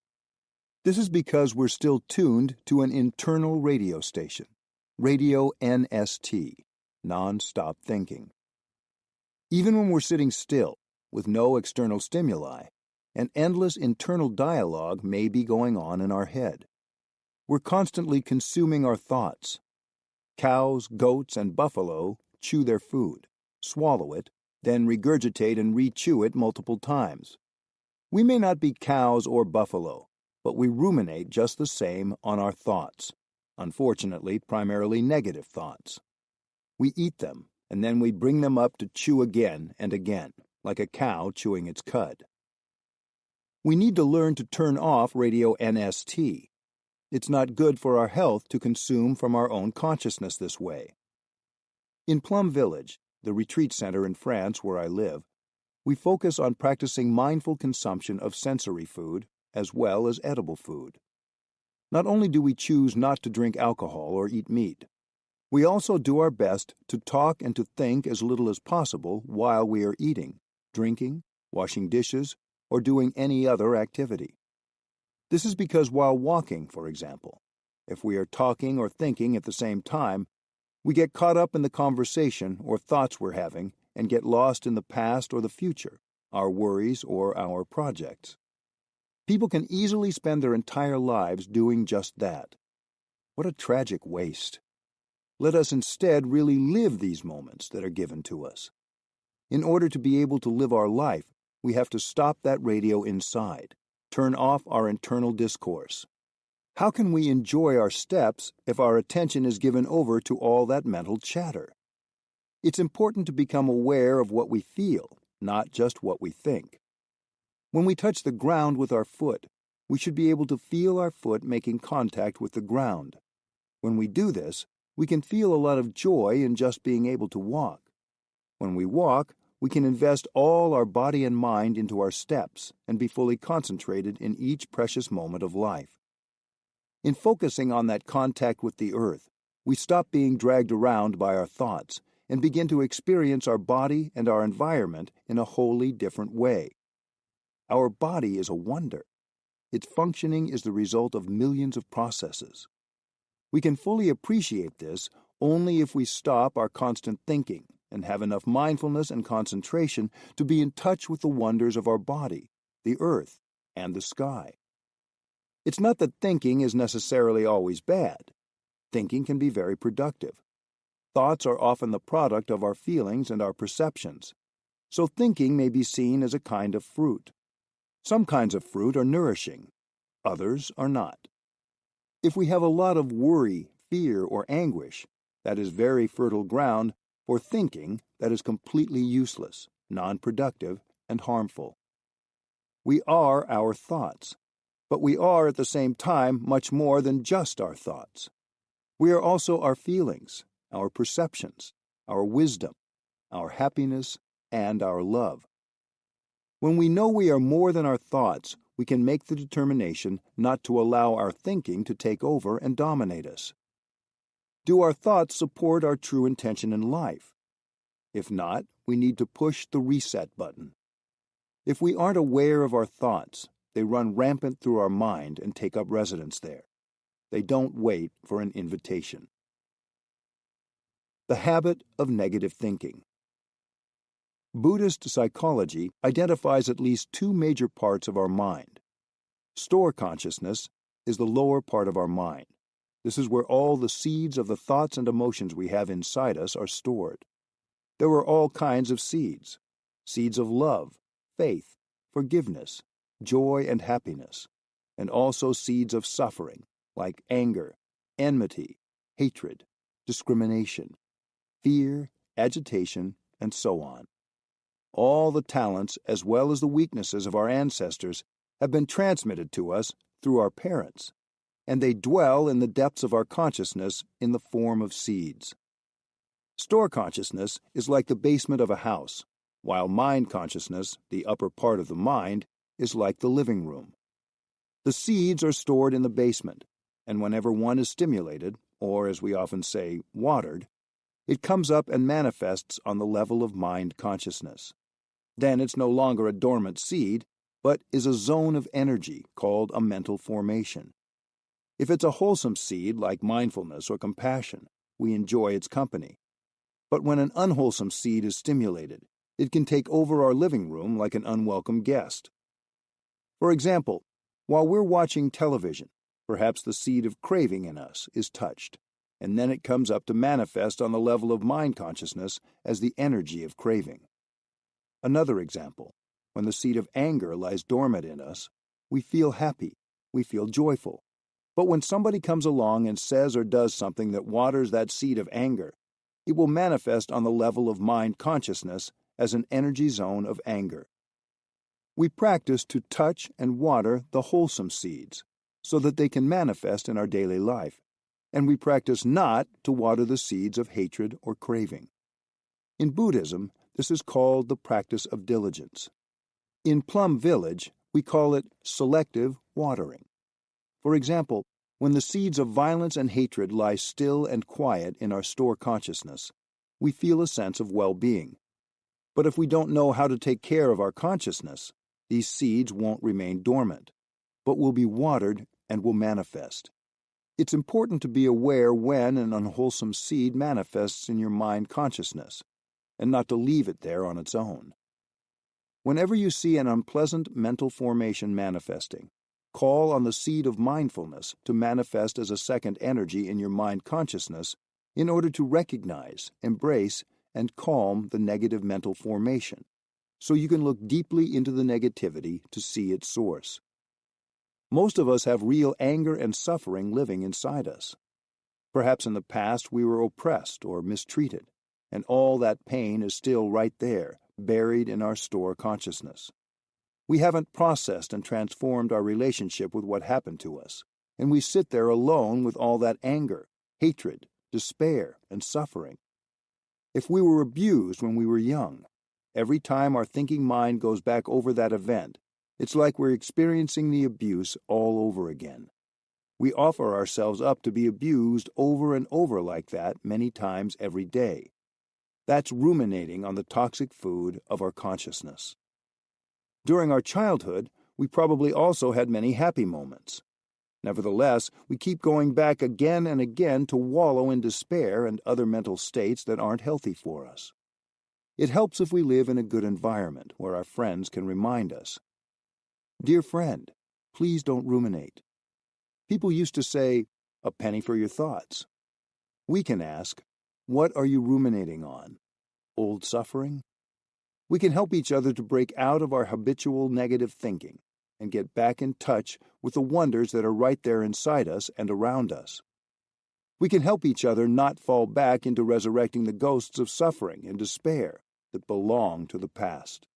This is because we're still tuned to an internal radio station, Radio NST, non-stop thinking. Even when we're sitting still, with no external stimuli, an endless internal dialogue may be going on in our head. We're constantly consuming our thoughts. Cows, goats, and buffalo chew their food, swallow it, then regurgitate and re-chew it multiple times. We may not be cows or buffalo, but we ruminate just the same on our thoughts, unfortunately, primarily negative thoughts. We eat them, and then we bring them up to chew again and again, like a cow chewing its cud. We need to learn to turn off radio NST. It's not good for our health to consume from our own consciousness this way. In Plum Village, the retreat center in France where I live, we focus on practicing mindful consumption of sensory food as well as edible food. Not only do we choose not to drink alcohol or eat meat, we also do our best to talk and to think as little as possible while we are eating, drinking, washing dishes, or doing any other activity. This is because while walking, for example, if we are talking or thinking at the same time, we get caught up in the conversation or thoughts we're having and get lost in the past or the future, our worries or our projects. People can easily spend their entire lives doing just that. What a tragic waste. Let us instead really live these moments that are given to us. In order to be able to live our life, we have to stop that radio inside, turn off our internal discourse. How can we enjoy our steps if our attention is given over to all that mental chatter? It's important to become aware of what we feel, not just what we think. When we touch the ground with our foot, we should be able to feel our foot making contact with the ground. When we do this, we can feel a lot of joy in just being able to walk. When we walk, we can invest all our body and mind into our steps and be fully concentrated in each precious moment of life. In focusing on that contact with the earth, we stop being dragged around by our thoughts and begin to experience our body and our environment in a wholly different way. Our body is a wonder. Its functioning is the result of millions of processes. We can fully appreciate this only if we stop our constant thinking and have enough mindfulness and concentration to be in touch with the wonders of our body, the earth, and the sky. It's not that thinking is necessarily always bad. Thinking can be very productive. Thoughts are often the product of our feelings and our perceptions, so thinking may be seen as a kind of fruit. Some kinds of fruit are nourishing, others are not. If we have a lot of worry, fear, or anguish, that is very fertile ground for thinking that is completely useless, non-productive, and harmful. We are our thoughts, but we are at the same time much more than just our thoughts. We are also our feelings, our perceptions, our wisdom, our happiness, and our love. When we know we are more than our thoughts, we can make the determination not to allow our thinking to take over and dominate us. Do our thoughts support our true intention in life? If not, we need to push the reset button. If we aren't aware of our thoughts, they run rampant through our mind and take up residence there. They don't wait for an invitation. The habit of negative thinking. Buddhist psychology identifies at least two major parts of our mind. Store consciousness is the lower part of our mind. This is where all the seeds of the thoughts and emotions we have inside us are stored. There are all kinds of seeds. Seeds of love, faith, forgiveness, joy, and happiness, and also seeds of suffering, like anger, enmity, hatred, discrimination, fear, agitation, and so on. All the talents as well as the weaknesses of our ancestors have been transmitted to us through our parents, and they dwell in the depths of our consciousness in the form of seeds. Store consciousness is like the basement of a house, while mind consciousness, the upper part of the mind, is like the living room. The seeds are stored in the basement, and whenever one is stimulated, or as we often say, watered, it comes up and manifests on the level of mind consciousness. Then it's no longer a dormant seed, but is a zone of energy called a mental formation. If it's a wholesome seed like mindfulness or compassion, we enjoy its company. But when an unwholesome seed is stimulated, it can take over our living room like an unwelcome guest. For example, while we're watching television, perhaps the seed of craving in us is touched, and then it comes up to manifest on the level of mind consciousness as the energy of craving. Another example, when the seed of anger lies dormant in us, we feel happy, we feel joyful. But when somebody comes along and says or does something that waters that seed of anger, it will manifest on the level of mind consciousness as an energy zone of anger. We practice to touch and water the wholesome seeds so that they can manifest in our daily life, and we practice not to water the seeds of hatred or craving. In Buddhism, this is called the practice of diligence. In Plum Village, we call it selective watering. For example, when the seeds of violence and hatred lie still and quiet in our store consciousness, we feel a sense of well-being. But if we don't know how to take care of our consciousness, these seeds won't remain dormant, but will be watered and will manifest. It's important to be aware when an unwholesome seed manifests in your mind consciousness, and not to leave it there on its own. Whenever you see an unpleasant mental formation manifesting, call on the seed of mindfulness to manifest as a second energy in your mind consciousness in order to recognize, embrace, and calm the negative mental formation, so you can look deeply into the negativity to see its source. Most of us have real anger and suffering living inside us. Perhaps in the past we were oppressed or mistreated, and all that pain is still right there, buried in our store consciousness. We haven't processed and transformed our relationship with what happened to us, and we sit there alone with all that anger, hatred, despair, and suffering. If we were abused when we were young, every time our thinking mind goes back over that event, it's like we're experiencing the abuse all over again. We offer ourselves up to be abused over and over like that many times every day. That's ruminating on the toxic food of our consciousness. During our childhood, we probably also had many happy moments. Nevertheless, we keep going back again and again to wallow in despair and other mental states that aren't healthy for us. It helps if we live in a good environment where our friends can remind us, "Dear friend, please don't ruminate." People used to say, "A penny for your thoughts." We can ask, "What are you ruminating on? Old suffering?" We can help each other to break out of our habitual negative thinking and get back in touch with the wonders that are right there inside us and around us. We can help each other not fall back into resurrecting the ghosts of suffering and despair that belong to the past.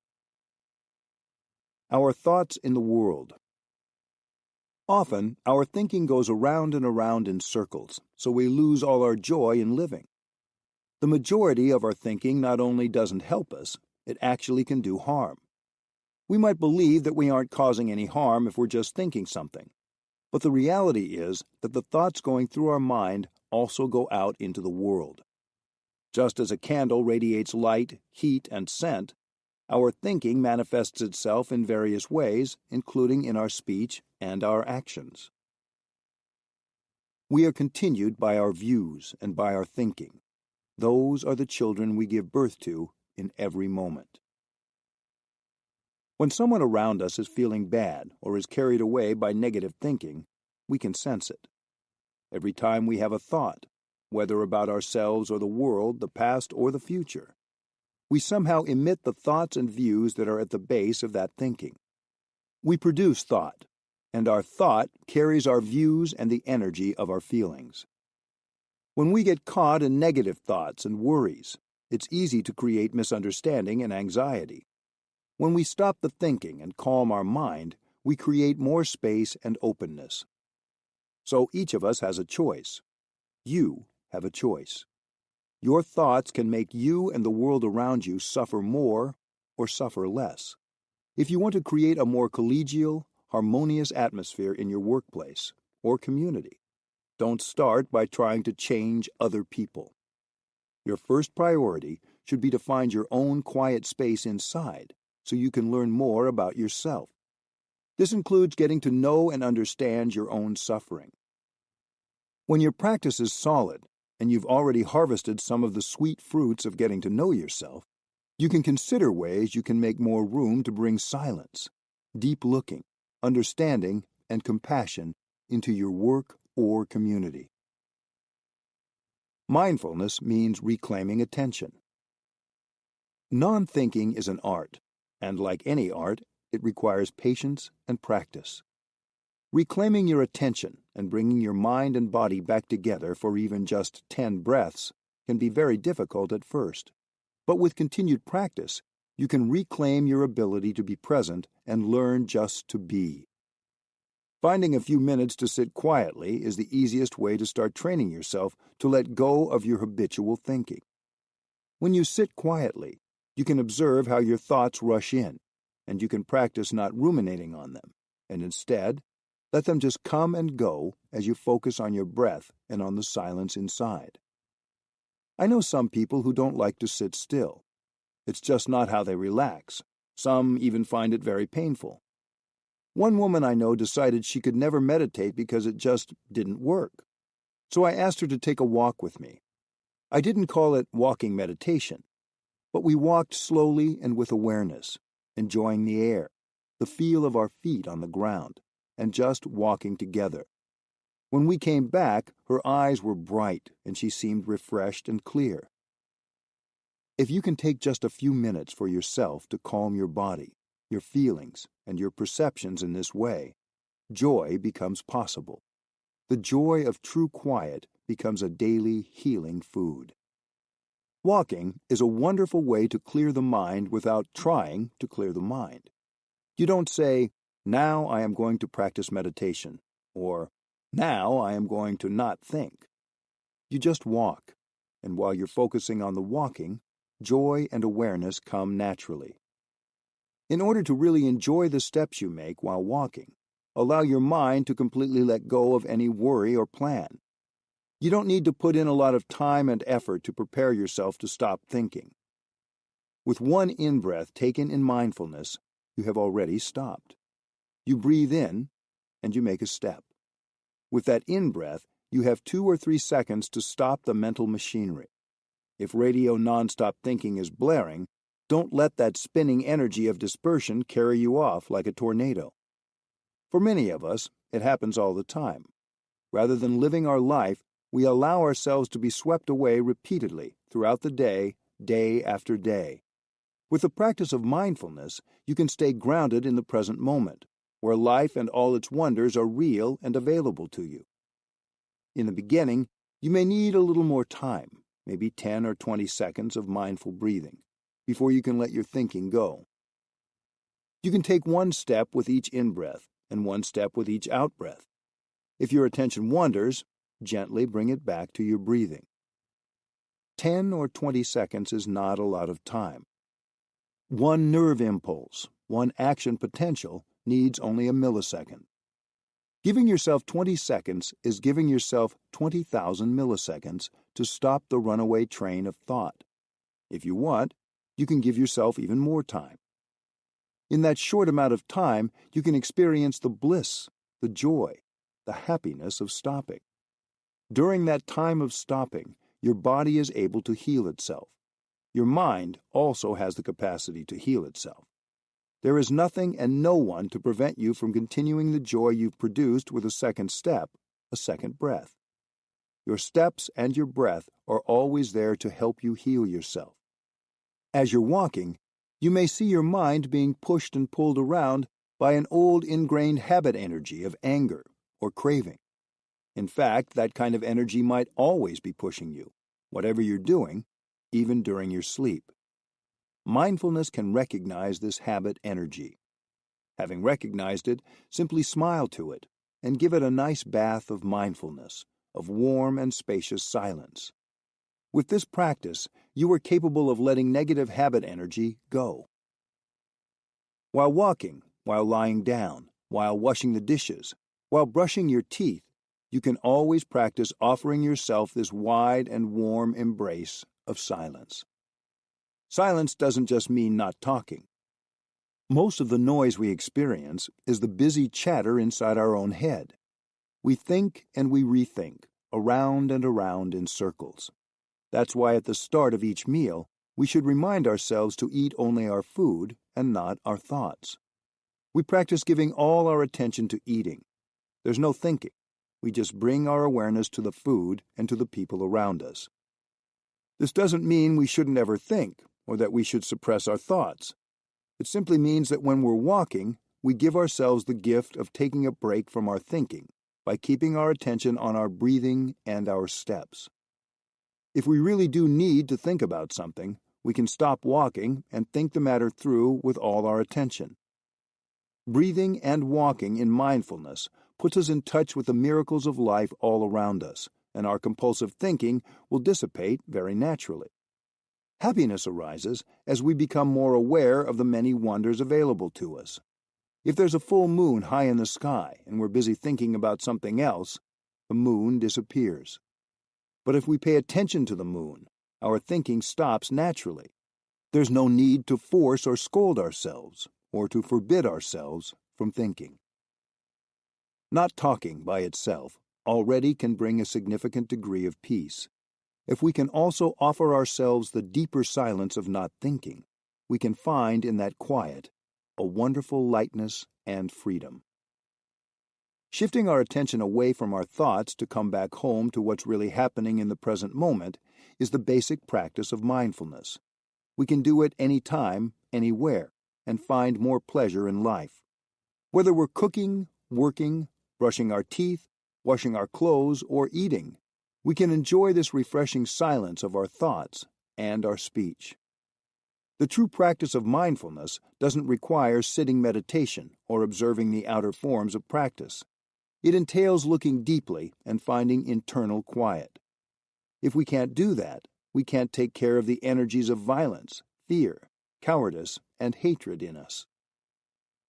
Our thoughts in the world. Often, our thinking goes around and around in circles, so we lose all our joy in living. The majority of our thinking not only doesn't help us, it actually can do harm. We might believe that we aren't causing any harm if we're just thinking something, but the reality is that the thoughts going through our mind also go out into the world. Just as a candle radiates light, heat, and scent, our thinking manifests itself in various ways, including in our speech and our actions. We are continued by our views and by our thinking. Those are the children we give birth to in every moment. When someone around us is feeling bad or is carried away by negative thinking, we can sense it. Every time we have a thought, whether about ourselves or the world, the past or the future, we somehow emit the thoughts and views that are at the base of that thinking. We produce thought, and our thought carries our views and the energy of our feelings. When we get caught in negative thoughts and worries, it's easy to create misunderstanding and anxiety. When we stop the thinking and calm our mind, we create more space and openness. So each of us has a choice. You have a choice. Your thoughts can make you and the world around you suffer more or suffer less. If you want to create a more collegial, harmonious atmosphere in your workplace or community, don't start by trying to change other people. Your first priority should be to find your own quiet space inside so you can learn more about yourself. This includes getting to know and understand your own suffering. When your practice is solid and you've already harvested some of the sweet fruits of getting to know yourself, you can consider ways you can make more room to bring silence, deep looking, understanding, and compassion into your work or community. Mindfulness means reclaiming attention. Non-thinking is an art, and like any art, it requires patience and practice. Reclaiming your attention and bringing your mind and body back together for even just 10 breaths can be very difficult at first. But with continued practice, you can reclaim your ability to be present and learn just to be. Finding a few minutes to sit quietly is the easiest way to start training yourself to let go of your habitual thinking. When you sit quietly, you can observe how your thoughts rush in, and you can practice not ruminating on them, and instead, let them just come and go as you focus on your breath and on the silence inside. I know some people who don't like to sit still. It's just not how they relax. Some even find it very painful. One woman I know decided she could never meditate because it just didn't work. So I asked her to take a walk with me. I didn't call it walking meditation, but we walked slowly and with awareness, enjoying the air, the feel of our feet on the ground, and just walking together. When we came back, her eyes were bright and she seemed refreshed and clear. If you can take just a few minutes for yourself to calm your body, your feelings, and your perceptions in this way, joy becomes possible. The joy of true quiet becomes a daily healing food. Walking is a wonderful way to clear the mind without trying to clear the mind. You don't say, "Now I am going to practice meditation," or "Now I am going to not think." You just walk, and while you're focusing on the walking, joy and awareness come naturally. In order to really enjoy the steps you make while walking, allow your mind to completely let go of any worry or plan. You don't need to put in a lot of time and effort to prepare yourself to stop thinking. With one in-breath taken in mindfulness, you have already stopped. You breathe in, and you make a step. With that in-breath, you have 2 or 3 seconds to stop the mental machinery. If radio nonstop thinking is blaring, don't let that spinning energy of dispersion carry you off like a tornado. For many of us, it happens all the time. Rather than living our life, we allow ourselves to be swept away repeatedly throughout the day, day after day. With the practice of mindfulness, you can stay grounded in the present moment, where life and all its wonders are real and available to you. In the beginning, you may need a little more time, maybe 10 or 20 seconds of mindful breathing, before you can let your thinking go. You can take one step with each in-breath and one step with each out-breath. If your attention wanders, gently bring it back to your breathing. 10 or 20 seconds is not a lot of time. One nerve impulse, one action potential, needs only a millisecond. Giving yourself 20 seconds is giving yourself 20,000 milliseconds to stop the runaway train of thought. If you want, you can give yourself even more time. In that short amount of time, you can experience the bliss, the joy, the happiness of stopping. During that time of stopping, your body is able to heal itself. Your mind also has the capacity to heal itself. There is nothing and no one to prevent you from continuing the joy you've produced with a second step, a second breath. Your steps and your breath are always there to help you heal yourself. As you're walking, you may see your mind being pushed and pulled around by an old ingrained habit energy of anger or craving. In fact, that kind of energy might always be pushing you, whatever you're doing, even during your sleep. Mindfulness can recognize this habit energy. Having recognized it, simply smile to it and give it a nice bath of mindfulness, of warm and spacious silence. With this practice, you are capable of letting negative habit energy go. While walking, while lying down, while washing the dishes, while brushing your teeth, you can always practice offering yourself this wide and warm embrace of silence. Silence doesn't just mean not talking. Most of the noise we experience is the busy chatter inside our own head. We think and we rethink, around and around in circles. That's why at the start of each meal, we should remind ourselves to eat only our food and not our thoughts. We practice giving all our attention to eating. There's no thinking. We just bring our awareness to the food and to the people around us. This doesn't mean we shouldn't ever think or that we should suppress our thoughts. It simply means that when we're walking, we give ourselves the gift of taking a break from our thinking by keeping our attention on our breathing and our steps. If we really do need to think about something, we can stop walking and think the matter through with all our attention. Breathing and walking in mindfulness puts us in touch with the miracles of life all around us, and our compulsive thinking will dissipate very naturally. Happiness arises as we become more aware of the many wonders available to us. If there's a full moon high in the sky and we're busy thinking about something else, the moon disappears. But if we pay attention to the moon, our thinking stops naturally. There's no need to force or scold ourselves, or to forbid ourselves from thinking. Not talking by itself already can bring a significant degree of peace. If we can also offer ourselves the deeper silence of not thinking, we can find in that quiet a wonderful lightness and freedom. Shifting our attention away from our thoughts to come back home to what's really happening in the present moment is the basic practice of mindfulness. We can do it anytime, anywhere, and find more pleasure in life. Whether we're cooking, working, brushing our teeth, washing our clothes, or eating, we can enjoy this refreshing silence of our thoughts and our speech. The true practice of mindfulness doesn't require sitting meditation or observing the outer forms of practice. It entails looking deeply and finding internal quiet. If we can't do that, we can't take care of the energies of violence, fear, cowardice, and hatred in us.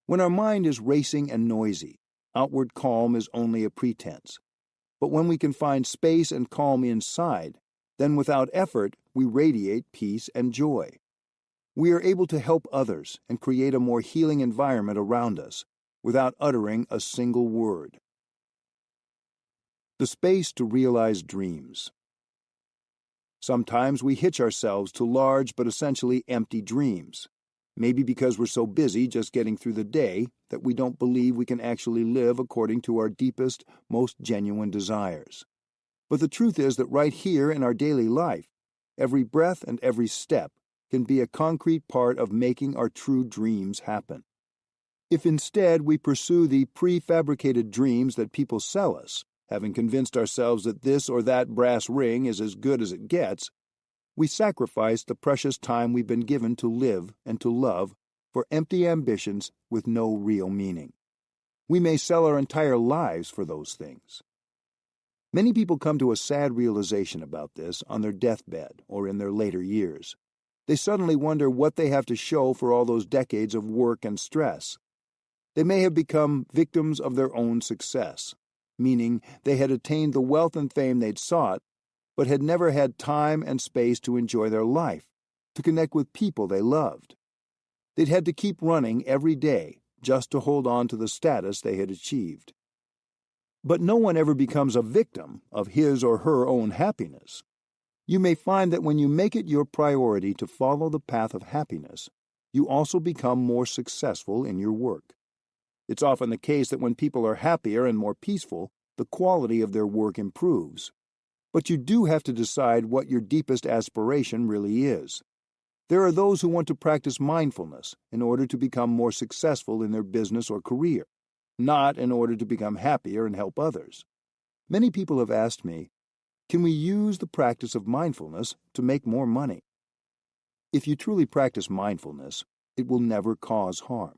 When our mind is racing and noisy, outward calm is only a pretense. But when we can find space and calm inside, then without effort we radiate peace and joy. We are able to help others and create a more healing environment around us without uttering a single word. The space to realize dreams. Sometimes we hitch ourselves to large but essentially empty dreams, maybe because we're so busy just getting through the day that we don't believe we can actually live according to our deepest, most genuine desires. But the truth is that right here in our daily life, every breath and every step can be a concrete part of making our true dreams happen. If instead we pursue the prefabricated dreams that people sell us, having convinced ourselves that this or that brass ring is as good as it gets, we sacrifice the precious time we've been given to live and to love for empty ambitions with no real meaning. We may sell our entire lives for those things. Many people come to a sad realization about this on their deathbed or in their later years. They suddenly wonder what they have to show for all those decades of work and stress. They may have become victims of their own success, meaning they had attained the wealth and fame they'd sought, but had never had time and space to enjoy their life, to connect with people they loved. They'd had to keep running every day just to hold on to the status they had achieved. But no one ever becomes a victim of his or her own happiness. You may find that when you make it your priority to follow the path of happiness, you also become more successful in your work. It's often the case that when people are happier and more peaceful, the quality of their work improves. But you do have to decide what your deepest aspiration really is. There are those who want to practice mindfulness in order to become more successful in their business or career, not in order to become happier and help others. Many people have asked me, can we use the practice of mindfulness to make more money? If you truly practice mindfulness, it will never cause harm.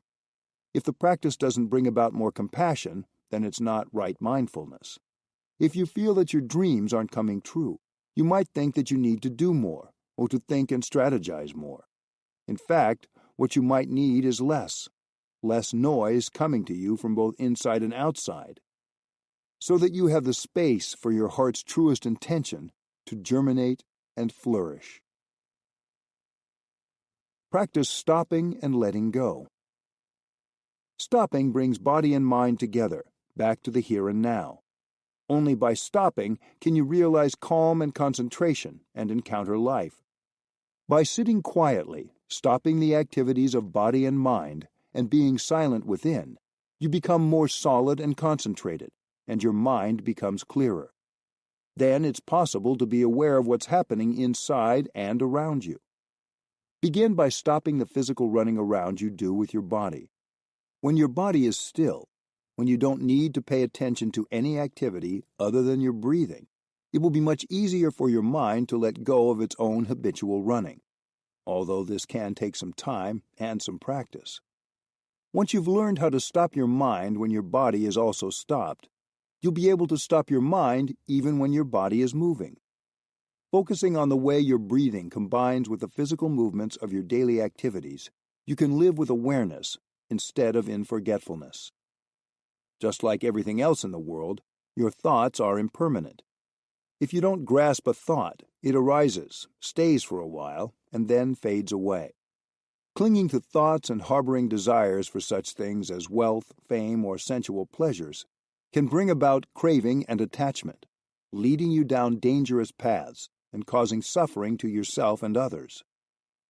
If the practice doesn't bring about more compassion, then it's not right mindfulness. If you feel that your dreams aren't coming true, you might think that you need to do more, or to think and strategize more. In fact, what you might need is less noise coming to you from both inside and outside, so that you have the space for your heart's truest intention to germinate and flourish. Practice stopping and letting go. Stopping brings body and mind together, back to the here and now. Only by stopping can you realize calm and concentration and encounter life. By sitting quietly, stopping the activities of body and mind, and being silent within, you become more solid and concentrated, and your mind becomes clearer. Then it's possible to be aware of what's happening inside and around you. Begin by stopping the physical running around you do with your body. When your body is still, when you don't need to pay attention to any activity other than your breathing, it will be much easier for your mind to let go of its own habitual running, although this can take some time and some practice. Once you've learned how to stop your mind when your body is also stopped, you'll be able to stop your mind even when your body is moving. Focusing on the way your breathing combines with the physical movements of your daily activities, you can live with awareness instead of in forgetfulness. Just like everything else in the world, your thoughts are impermanent. If you don't grasp a thought, it arises, stays for a while, and then fades away. Clinging to thoughts and harboring desires for such things as wealth, fame, or sensual pleasures can bring about craving and attachment, leading you down dangerous paths and causing suffering to yourself and others.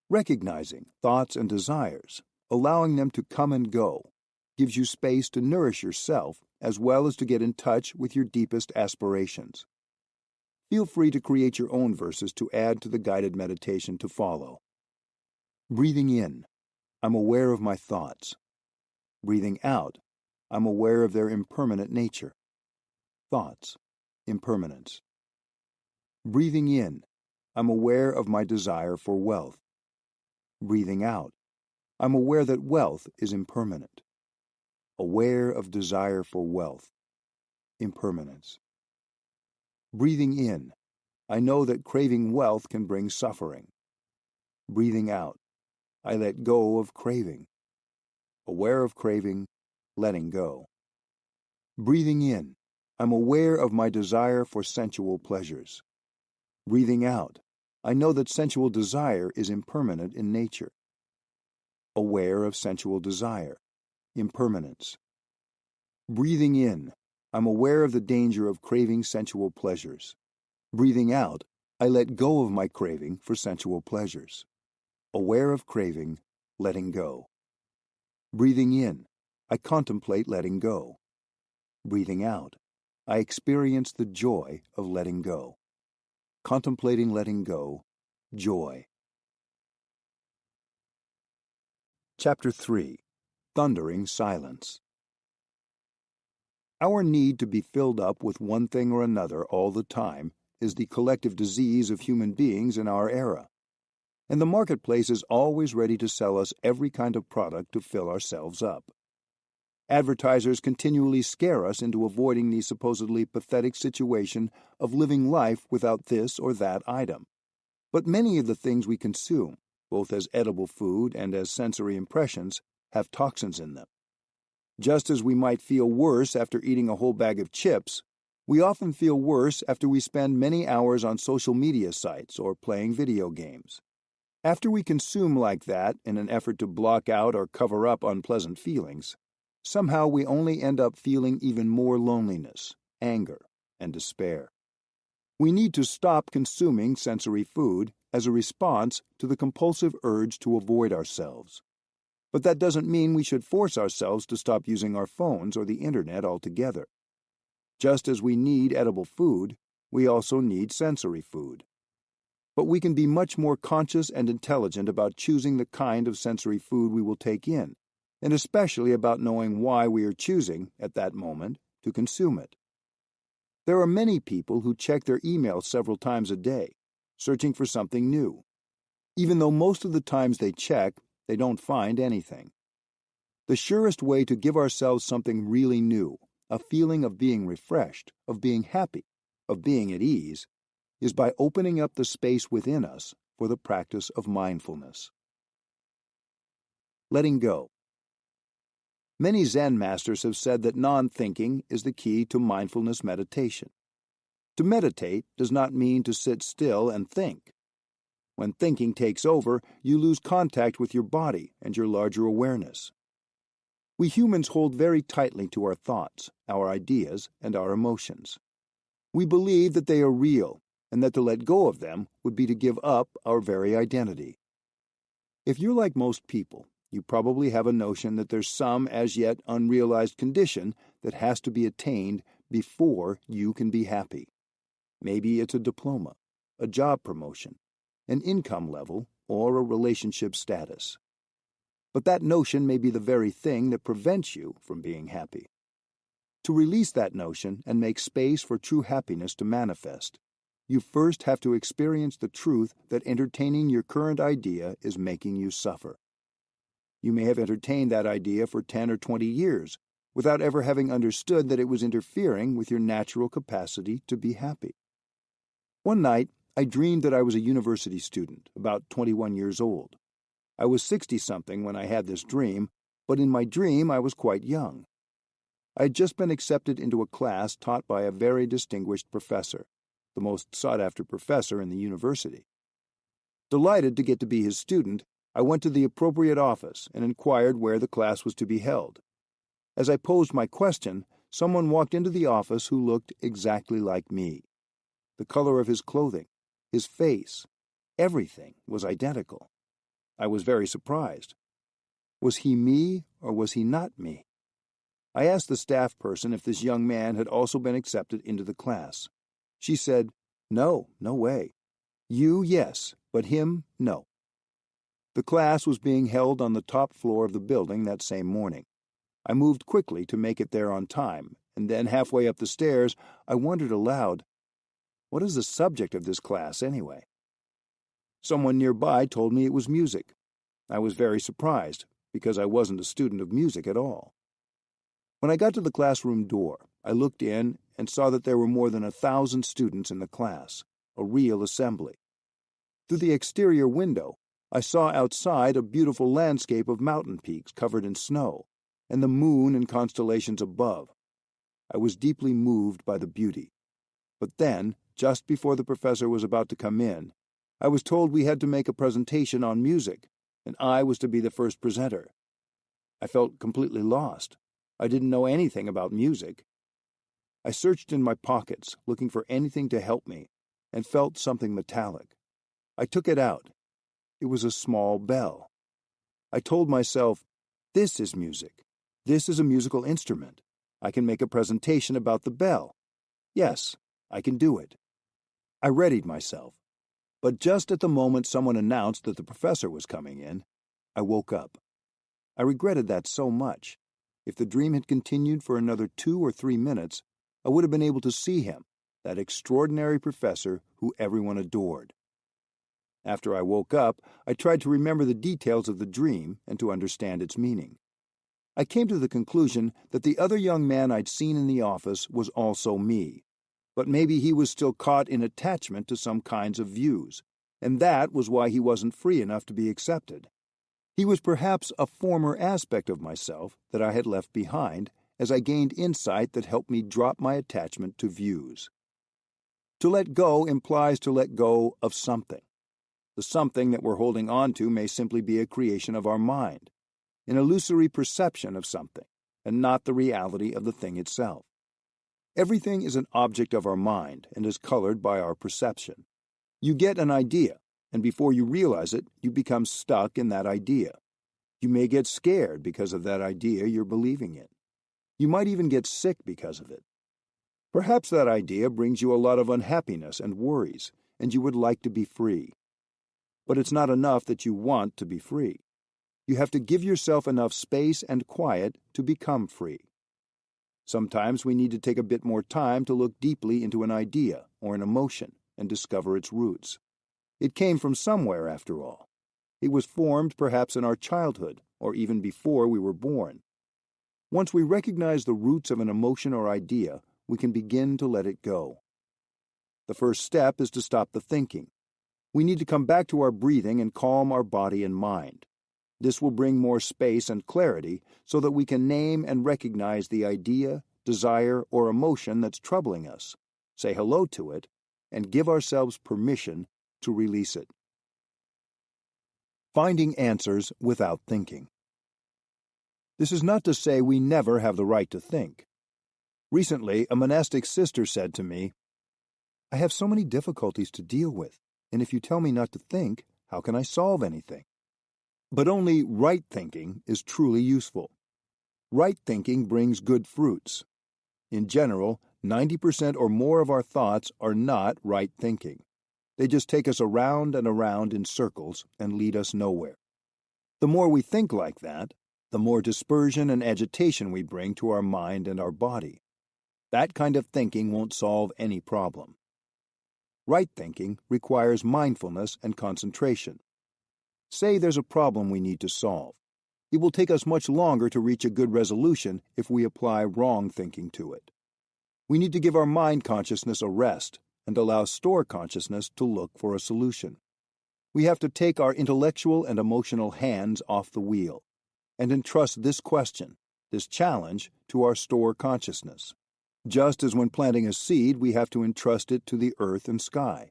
Recognizing thoughts and desires, allowing them to come and go, gives you space to nourish yourself as well as to get in touch with your deepest aspirations. Feel free to create your own verses to add to the guided meditation to follow. Breathing in, I'm aware of my thoughts. Breathing out, I'm aware of their impermanent nature. Thoughts, impermanence. Breathing in, I'm aware of my desire for wealth. Breathing out, I'm aware that wealth is impermanent. Aware of desire for wealth, impermanence. Breathing in, I know that craving wealth can bring suffering. Breathing out, I let go of craving. Aware of craving, letting go. Breathing in, I'm aware of my desire for sensual pleasures. Breathing out, I know that sensual desire is impermanent in nature. Aware of sensual desire, impermanence. Breathing in, I'm aware of the danger of craving sensual pleasures. Breathing out, I let go of my craving for sensual pleasures. Aware of craving, letting go. Breathing in, I contemplate letting go. Breathing out, I experience the joy of letting go. Contemplating letting go, joy. Chapter 3. Thundering Silence. Our need to be filled up with one thing or another all the time is the collective disease of human beings in our era. And the marketplace is always ready to sell us every kind of product to fill ourselves up. Advertisers continually scare us into avoiding the supposedly pathetic situation of living life without this or that item. But many of the things we consume, both as edible food and as sensory impressions, have toxins in them. Just as we might feel worse after eating a whole bag of chips, we often feel worse after we spend many hours on social media sites or playing video games. After we consume like that in an effort to block out or cover up unpleasant feelings, somehow we only end up feeling even more loneliness, anger, and despair. We need to stop consuming sensory food as a response to the compulsive urge to avoid ourselves. But that doesn't mean we should force ourselves to stop using our phones or the internet altogether. Just as we need edible food, we also need sensory food. But we can be much more conscious and intelligent about choosing the kind of sensory food we will take in, and especially about knowing why we are choosing, at that moment, to consume it. There are many people who check their email several times a day, searching for something new. Even though most of the times they check, they don't find anything. The surest way to give ourselves something really new, a feeling of being refreshed, of being happy, of being at ease, is by opening up the space within us for the practice of mindfulness. Letting go. Many Zen masters have said that non-thinking is the key to mindfulness meditation. To meditate does not mean to sit still and think. When thinking takes over, you lose contact with your body and your larger awareness. We humans hold very tightly to our thoughts, our ideas, and our emotions. We believe that they are real, and that to let go of them would be to give up our very identity. If you're like most people, you probably have a notion that there's some as yet unrealized condition that has to be attained before you can be happy. Maybe it's a diploma, a job promotion, an income level, or a relationship status. But that notion may be the very thing that prevents you from being happy. To release that notion and make space for true happiness to manifest, you first have to experience the truth that entertaining your current idea is making you suffer. You may have entertained that idea for 10 or 20 years without ever having understood that it was interfering with your natural capacity to be happy. One night, I dreamed that I was a university student, about 21 years old. I was 60-something when I had this dream, but in my dream I was quite young. I had just been accepted into a class taught by a very distinguished professor, the most sought-after professor in the university. Delighted to get to be his student, I went to the appropriate office and inquired where the class was to be held. As I posed my question, someone walked into the office who looked exactly like me. The color of his clothing, his face, everything was identical. I was very surprised. Was he me or was he not me? I asked the staff person if this young man had also been accepted into the class. She said, "No, no way. You, yes, but him, no." The class was being held on the top floor of the building that same morning. I moved quickly to make it there on time, and then halfway up the stairs, I wondered aloud, what is the subject of this class anyway? Someone nearby told me it was music. I was very surprised, because I wasn't a student of music at all. When I got to the classroom door, I looked in and saw that there were more than 1,000 students in the class, a real assembly. Through the exterior window, I saw outside a beautiful landscape of mountain peaks covered in snow, and the moon and constellations above. I was deeply moved by the beauty. But then, just before the professor was about to come in, I was told we had to make a presentation on music, and I was to be the first presenter. I felt completely lost. I didn't know anything about music. I searched in my pockets, looking for anything to help me, and felt something metallic. I took it out. It was a small bell. I told myself, this is music. This is a musical instrument. I can make a presentation about the bell. Yes, I can do it. I readied myself. But just at the moment someone announced that the professor was coming in, I woke up. I regretted that so much. If the dream had continued for another 2 or 3 minutes, I would have been able to see him, that extraordinary professor who everyone adored. After I woke up, I tried to remember the details of the dream and to understand its meaning. I came to the conclusion that the other young man I'd seen in the office was also me, but maybe he was still caught in attachment to some kinds of views, and that was why he wasn't free enough to be accepted. He was perhaps a former aspect of myself that I had left behind as I gained insight that helped me drop my attachment to views. To let go implies to let go of something. The something that we're holding on to may simply be a creation of our mind, an illusory perception of something, and not the reality of the thing itself. Everything is an object of our mind and is colored by our perception. You get an idea, and before you realize it, you become stuck in that idea. You may get scared because of that idea you're believing in. You might even get sick because of it. Perhaps that idea brings you a lot of unhappiness and worries, and you would like to be free. But it's not enough that you want to be free. You have to give yourself enough space and quiet to become free. Sometimes we need to take a bit more time to look deeply into an idea or an emotion and discover its roots. It came from somewhere, after all. It was formed perhaps in our childhood or even before we were born. Once we recognize the roots of an emotion or idea, we can begin to let it go. The first step is to stop the thinking. We need to come back to our breathing and calm our body and mind. This will bring more space and clarity so that we can name and recognize the idea, desire, or emotion that's troubling us, say hello to it, and give ourselves permission to release it. Finding answers without thinking. This is not to say we never have the right to think. Recently, a monastic sister said to me, I have so many difficulties to deal with, and if you tell me not to think, how can I solve anything? But only right thinking is truly useful. Right thinking brings good fruits. In general, 90% or more of our thoughts are not right thinking. They just take us around and around in circles and lead us nowhere. The more we think like that, the more dispersion and agitation we bring to our mind and our body. That kind of thinking won't solve any problem. Right thinking requires mindfulness and concentration. Say there's a problem we need to solve. It will take us much longer to reach a good resolution if we apply wrong thinking to it. We need to give our mind consciousness a rest and allow store consciousness to look for a solution. We have to take our intellectual and emotional hands off the wheel and entrust this question, this challenge, to our store consciousness. Just as when planting a seed, we have to entrust it to the earth and sky.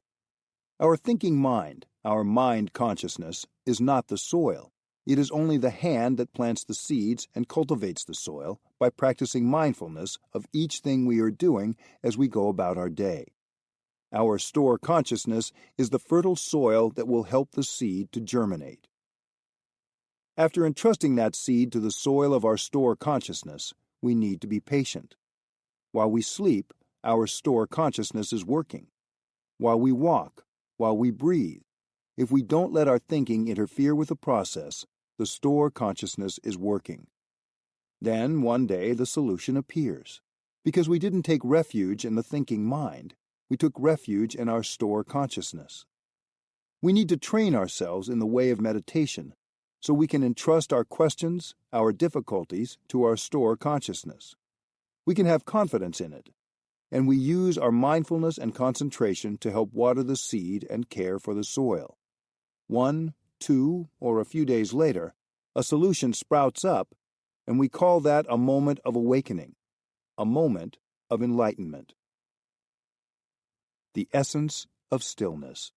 Our thinking mind, our mind consciousness, is not the soil. It is only the hand that plants the seeds and cultivates the soil by practicing mindfulness of each thing we are doing as we go about our day. Our store consciousness is the fertile soil that will help the seed to germinate. After entrusting that seed to the soil of our store consciousness, we need to be patient. While we sleep, our store consciousness is working. While we walk, while we breathe, if we don't let our thinking interfere with the process, the store consciousness is working. Then, one day, the solution appears. Because we didn't take refuge in the thinking mind, we took refuge in our store consciousness. We need to train ourselves in the way of meditation so we can entrust our questions, our difficulties, to our store consciousness. We can have confidence in it, and we use our mindfulness and concentration to help water the seed and care for the soil. 1, 2, or a few days later, a solution sprouts up, and we call that a moment of awakening, a moment of enlightenment. The essence of stillness.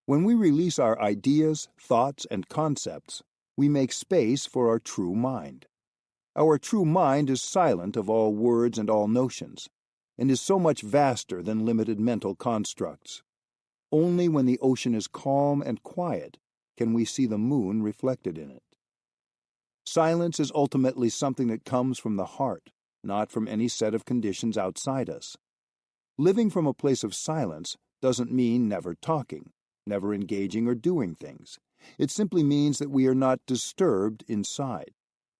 When we release our ideas, thoughts, and concepts, we make space for our true mind. Our true mind is silent of all words and all notions, and is so much vaster than limited mental constructs. Only when the ocean is calm and quiet can we see the moon reflected in it. Silence is ultimately something that comes from the heart, not from any set of conditions outside us. Living from a place of silence doesn't mean never talking, never engaging or doing things. It simply means that we are not disturbed inside.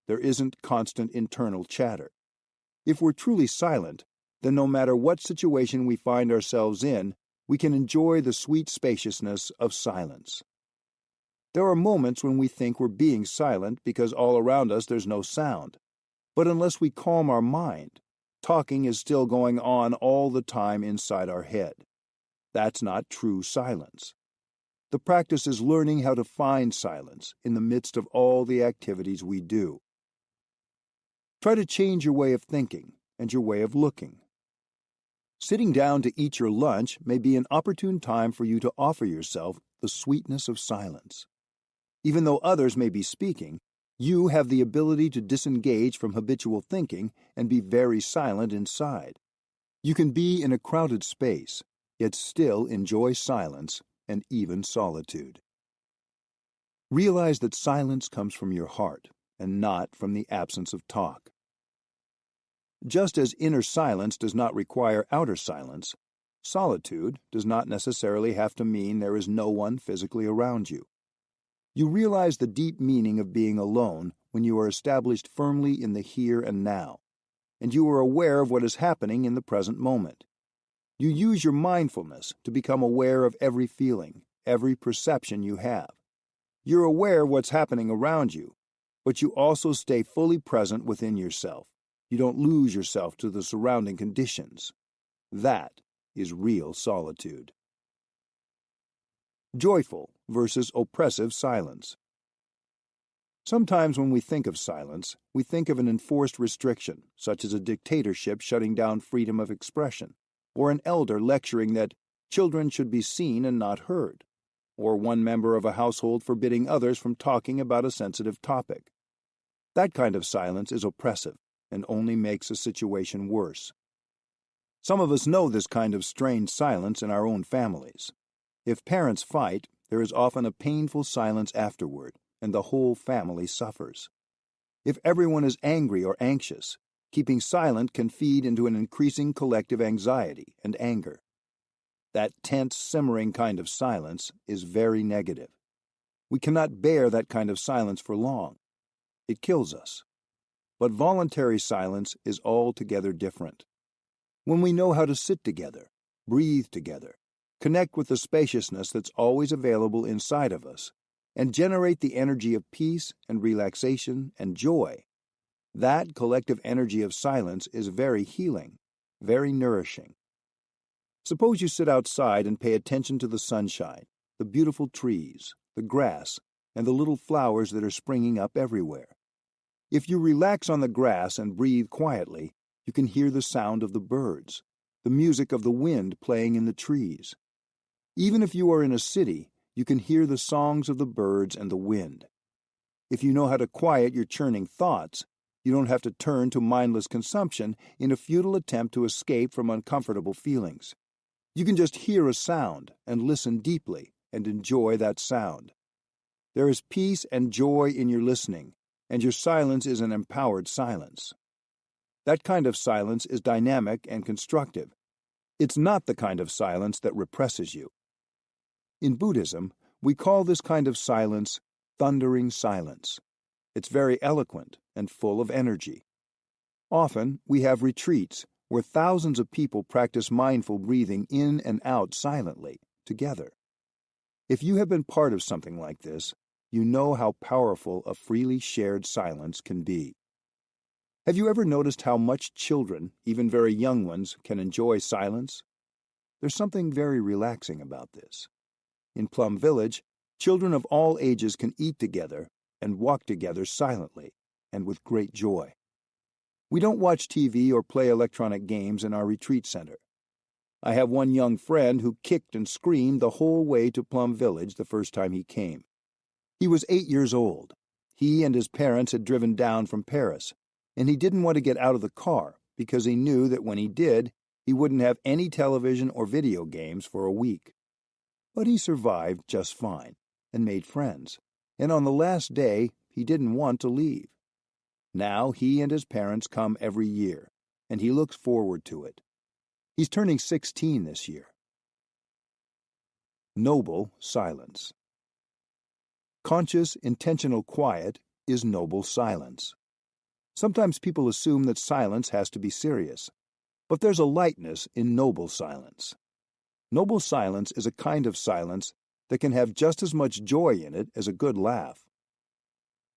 There isn't constant internal chatter. If we're truly silent, then no matter what situation we find ourselves in, we can enjoy the sweet spaciousness of silence. There are moments when we think we're being silent because all around us there's no sound. But unless we calm our mind, talking is still going on all the time inside our head. That's not true silence. The practice is learning how to find silence in the midst of all the activities we do. Try to change your way of thinking and your way of looking. Sitting down to eat your lunch may be an opportune time for you to offer yourself the sweetness of silence. Even though others may be speaking, you have the ability to disengage from habitual thinking and be very silent inside. You can be in a crowded space, yet still enjoy silence and even solitude. Realize that silence comes from your heart and not from the absence of talk. Just as inner silence does not require outer silence, solitude does not necessarily have to mean there is no one physically around you. You realize the deep meaning of being alone when you are established firmly in the here and now, and you are aware of what is happening in the present moment. You use your mindfulness to become aware of every feeling, every perception you have. You're aware of what's happening around you, but you also stay fully present within yourself. You don't lose yourself to the surrounding conditions. That is real solitude. Joyful versus oppressive silence. Sometimes when we think of silence, we think of an enforced restriction, such as a dictatorship shutting down freedom of expression, or an elder lecturing that children should be seen and not heard, or one member of a household forbidding others from talking about a sensitive topic. That kind of silence is oppressive and only makes a situation worse. Some of us know this kind of strained silence in our own families. If parents fight, there is often a painful silence afterward, and the whole family suffers. If everyone is angry or anxious, keeping silent can feed into an increasing collective anxiety and anger. That tense, simmering kind of silence is very negative. We cannot bear that kind of silence for long. It kills us. But voluntary silence is altogether different. When we know how to sit together, breathe together, connect with the spaciousness that's always available inside of us, and generate the energy of peace and relaxation and joy, that collective energy of silence is very healing, very nourishing. Suppose you sit outside and pay attention to the sunshine, the beautiful trees, the grass, and the little flowers that are springing up everywhere. If you relax on the grass and breathe quietly, you can hear the sound of the birds, the music of the wind playing in the trees. Even if you are in a city, you can hear the songs of the birds and the wind. If you know how to quiet your churning thoughts, you don't have to turn to mindless consumption in a futile attempt to escape from uncomfortable feelings. You can just hear a sound and listen deeply and enjoy that sound. There is peace and joy in your listening, and your silence is an empowered silence. That kind of silence is dynamic and constructive. It's not the kind of silence that represses you. In Buddhism, we call this kind of silence thundering silence. It's very eloquent and full of energy. Often, we have retreats where thousands of people practice mindful breathing in and out silently, together. If you have been part of something like this, you know how powerful a freely shared silence can be. Have you ever noticed how much children, even very young ones, can enjoy silence? There's something very relaxing about this. In Plum Village, children of all ages can eat together and walk together silently and with great joy. We don't watch TV or play electronic games in our retreat center. I have one young friend who kicked and screamed the whole way to Plum Village the first time he came. He was 8 years old. He and his parents had driven down from Paris, and he didn't want to get out of the car because he knew that when he did, he wouldn't have any television or video games for a week. But he survived just fine and made friends, and on the last day, he didn't want to leave. Now he and his parents come every year, and he looks forward to it. He's turning 16 this year. Noble silence. Conscious, intentional quiet is noble silence. Sometimes people assume that silence has to be serious, but there's a lightness in noble silence. Noble silence is a kind of silence that can have just as much joy in it as a good laugh.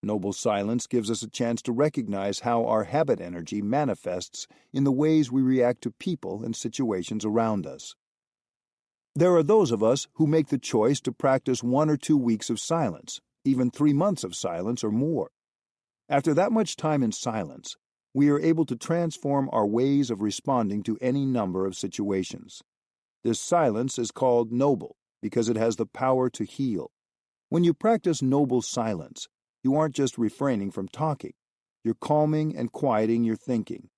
Noble silence gives us a chance to recognize how our habit energy manifests in the ways we react to people and situations around us. There are those of us who make the choice to practice 1 or 2 weeks of silence, even 3 months of silence or more. After that much time in silence, we are able to transform our ways of responding to any number of situations. This silence is called noble because it has the power to heal. When you practice noble silence, you aren't just refraining from talking. You're calming and quieting your thinking.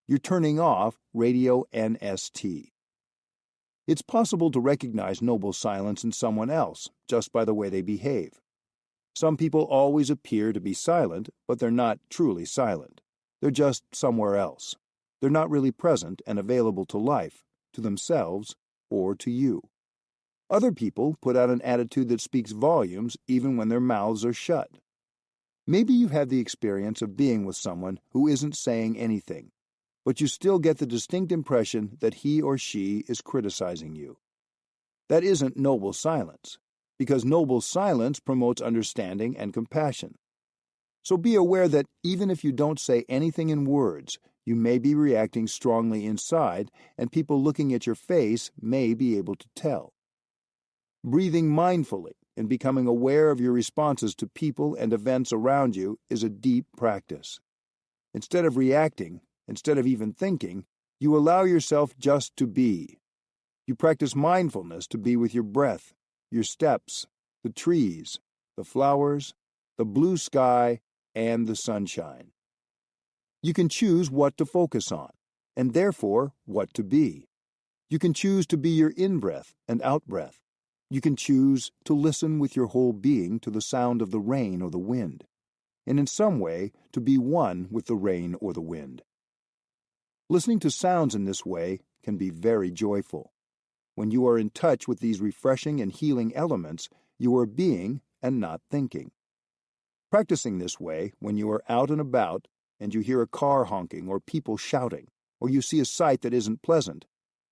You're turning off radio NST. It's possible to recognize noble silence in someone else just by the way they behave. Some people always appear to be silent, but they're not truly silent. They're just somewhere else. They're not really present and available to life, to themselves, or to you. Other people put out an attitude that speaks volumes even when their mouths are shut. Maybe you've had the experience of being with someone who isn't saying anything, but you still get the distinct impression that he or she is criticizing you. That isn't noble silence, because noble silence promotes understanding and compassion. So be aware that even if you don't say anything in words, you may be reacting strongly inside, and people looking at your face may be able to tell. Breathing mindfully and becoming aware of your responses to people and events around you is a deep practice. Instead of reacting, instead of even thinking, you allow yourself just to be. You practice mindfulness to be with your breath, your steps, the trees, the flowers, the blue sky, and the sunshine. You can choose what to focus on, and therefore what to be. You can choose to be your in-breath and out-breath. You can choose to listen with your whole being to the sound of the rain or the wind, and in some way to be one with the rain or the wind. Listening to sounds in this way can be very joyful. When you are in touch with these refreshing and healing elements, you are being and not thinking. Practicing this way, when you are out and about and you hear a car honking or people shouting, or you see a sight that isn't pleasant,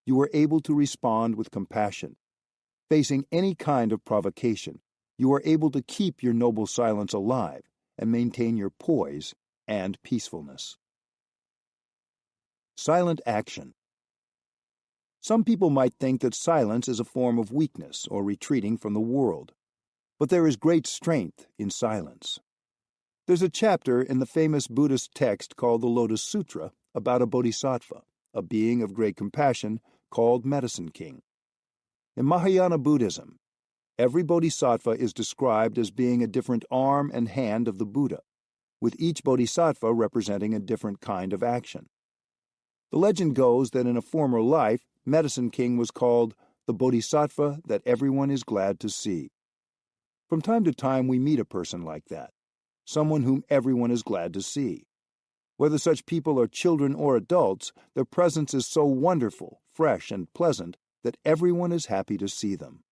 you are able to respond with compassion. Facing any kind of provocation, you are able to keep your noble silence alive and maintain your poise and peacefulness. Silent action. Some people might think that silence is a form of weakness or retreating from the world, but there is great strength in silence. There's a chapter in the famous Buddhist text called the Lotus Sutra about a bodhisattva, a being of great compassion called Medicine King. In Mahayana Buddhism, every bodhisattva is described as being a different arm and hand of the Buddha, with each bodhisattva representing a different kind of action. The legend goes that in a former life, Medicine King was called the bodhisattva that everyone is glad to see. From time to time we meet a person like that, someone whom everyone is glad to see. Whether such people are children or adults, their presence is so wonderful, fresh, and pleasant that everyone is happy to see them.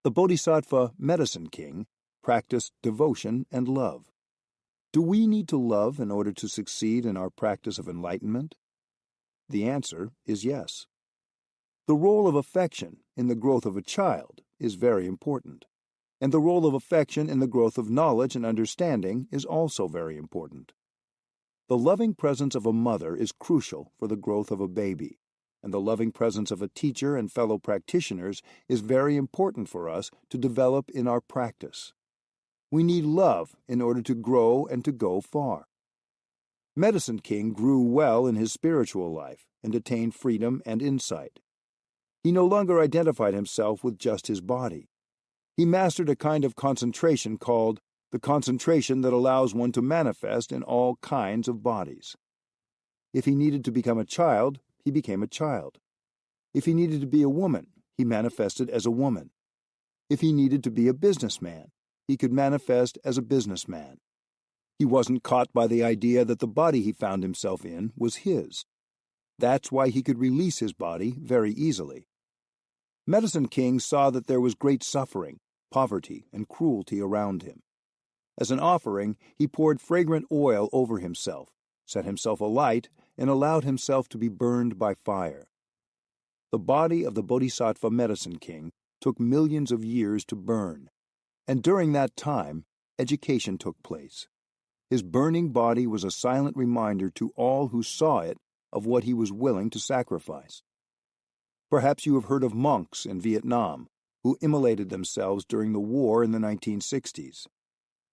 The Bodhisattva Medicine King practiced devotion and love. Do we need to love in order to succeed in our practice of enlightenment? The answer is yes. The role of affection in the growth of a child is very important, and the role of affection in the growth of knowledge and understanding is also very important. The loving presence of a mother is crucial for the growth of a baby, and the loving presence of a teacher and fellow practitioners is very important for us to develop in our practice. We need love in order to grow and to go far. Medicine King grew well in his spiritual life and attained freedom and insight. He no longer identified himself with just his body. He mastered a kind of concentration called the concentration that allows one to manifest in all kinds of bodies. If he needed to become a child, he became a child. If he needed to be a woman, he manifested as a woman. If he needed to be a businessman, he could manifest as a businessman. He wasn't caught by the idea that the body he found himself in was his. That's why he could release his body very easily. Medicine King saw that there was great suffering, poverty, and cruelty around him. As an offering, he poured fragrant oil over himself, set himself alight, and allowed himself to be burned by fire. The body of the Bodhisattva Medicine King took millions of years to burn, and during that time, education took place. His burning body was a silent reminder to all who saw it of what he was willing to sacrifice. Perhaps you have heard of monks in Vietnam who immolated themselves during the war in the 1960s.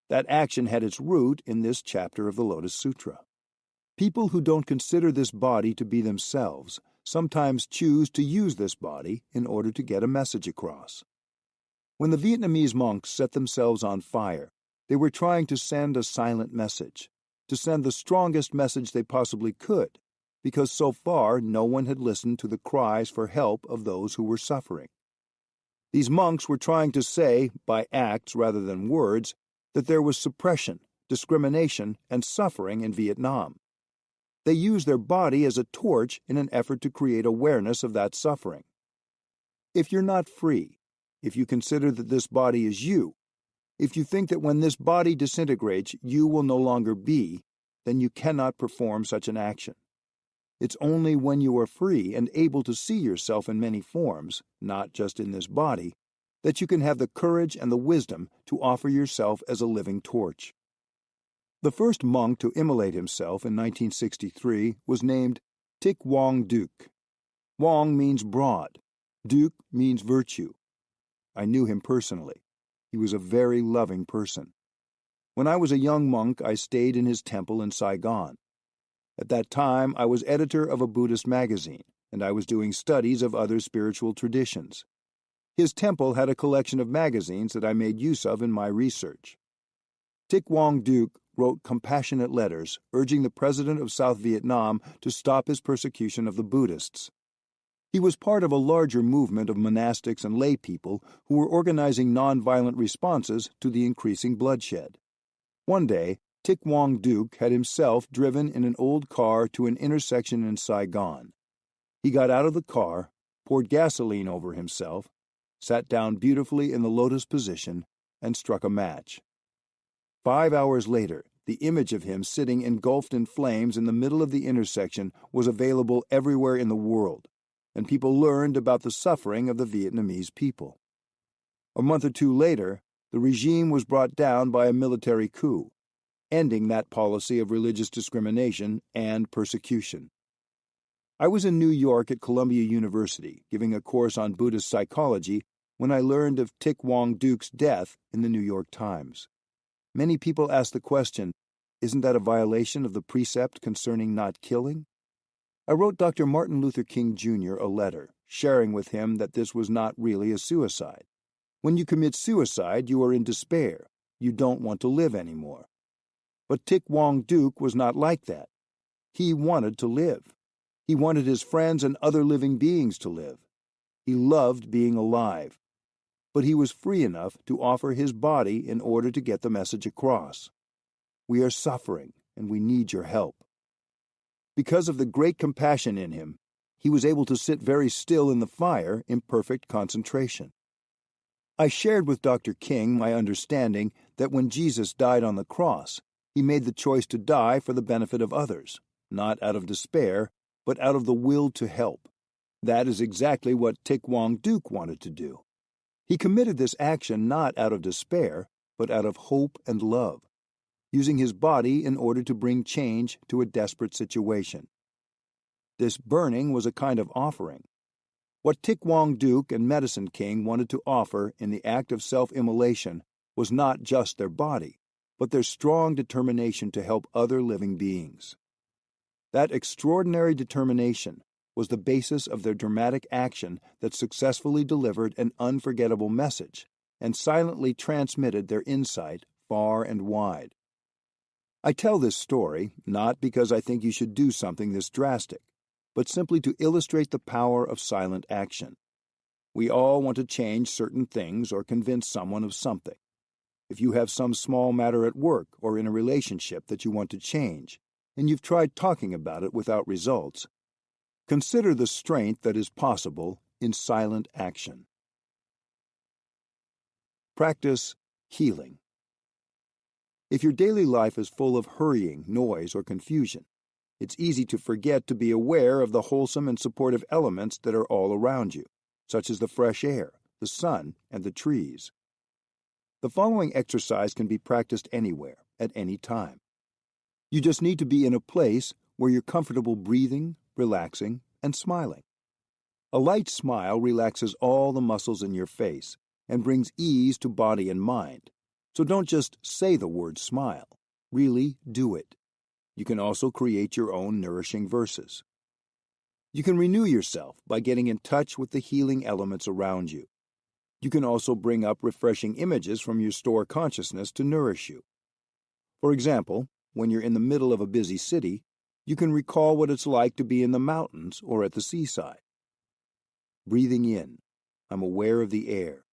That action had its root in this chapter of the Lotus Sutra. People who don't consider this body to be themselves sometimes choose to use this body in order to get a message across. When the Vietnamese monks set themselves on fire, they were trying to send a silent message, to send the strongest message they possibly could, because so far no one had listened to the cries for help of those who were suffering. These monks were trying to say, by acts rather than words, that there was suppression, discrimination, and suffering in Vietnam. They used their body as a torch in an effort to create awareness of that suffering. If you're not free, if you consider that this body is you, if you think that when this body disintegrates you will no longer be, then you cannot perform such an action. It's only when you are free and able to see yourself in many forms, not just in this body, that you can have the courage and the wisdom to offer yourself as a living torch. The first monk to immolate himself in 1963 was named Thich Quang Duc. Quang means broad. Duc means virtue. I knew him personally. He was a very loving person. When I was a young monk, I stayed in his temple in Saigon. At that time, I was editor of a Buddhist magazine, and I was doing studies of other spiritual traditions. His temple had a collection of magazines that I made use of in my research. Thich Quang Duc wrote compassionate letters urging the president of South Vietnam to stop his persecution of the Buddhists. He was part of a larger movement of monastics and lay people who were organizing nonviolent responses to the increasing bloodshed. One day, Thich Quang Duc had himself driven in an old car to an intersection in Saigon. He got out of the car, poured gasoline over himself, sat down beautifully in the lotus position, and struck a match. 5 hours later, the image of him sitting engulfed in flames in the middle of the intersection was available everywhere in the world, and people learned about the suffering of the Vietnamese people. A month or two later, the regime was brought down by a military coup, ending that policy of religious discrimination and persecution. I was in New York at Columbia University giving a course on Buddhist psychology when I learned of Thich Quang Duc's death in the New York Times. Many people ask the question, isn't that a violation of the precept concerning not killing? I wrote Dr. Martin Luther King Jr. a letter, sharing with him that this was not really a suicide. When you commit suicide, you are in despair. You don't want to live anymore. But Thich Quang Duc was not like that. He wanted to live. He wanted his friends and other living beings to live. He loved being alive. But he was free enough to offer his body in order to get the message across. We are suffering, and we need your help. Because of the great compassion in him, he was able to sit very still in the fire in perfect concentration. I shared with Dr. King my understanding that when Jesus died on the cross, he made the choice to die for the benefit of others, not out of despair, but out of the will to help. That is exactly what Thich Quang Duc wanted to do. He committed this action not out of despair, but out of hope and love, using his body in order to bring change to a desperate situation. This burning was a kind of offering. What Thich Quang Duc and Medicine King wanted to offer in the act of self-immolation was not just their body, but their strong determination to help other living beings. That extraordinary determination was the basis of their dramatic action that successfully delivered an unforgettable message and silently transmitted their insight far and wide. I tell this story not because I think you should do something this drastic, but simply to illustrate the power of silent action. We all want to change certain things or convince someone of something. If you have some small matter at work or in a relationship that you want to change, and you've tried talking about it without results, consider the strength that is possible in silent action. Practice healing. If your daily life is full of hurrying, noise, or confusion, it's easy to forget to be aware of the wholesome and supportive elements that are all around you, such as the fresh air, the sun, and the trees. The following exercise can be practiced anywhere, at any time. You just need to be in a place where you're comfortable breathing, relaxing, and smiling. A light smile relaxes all the muscles in your face and brings ease to body and mind. So don't just say the word smile. Really do it. You can also create your own nourishing verses. You can renew yourself by getting in touch with the healing elements around you. You can also bring up refreshing images from your store consciousness to nourish you. For example, when you're in the middle of a busy city, you can recall what it's like to be in the mountains or at the seaside. Breathing in, I'm aware of the air.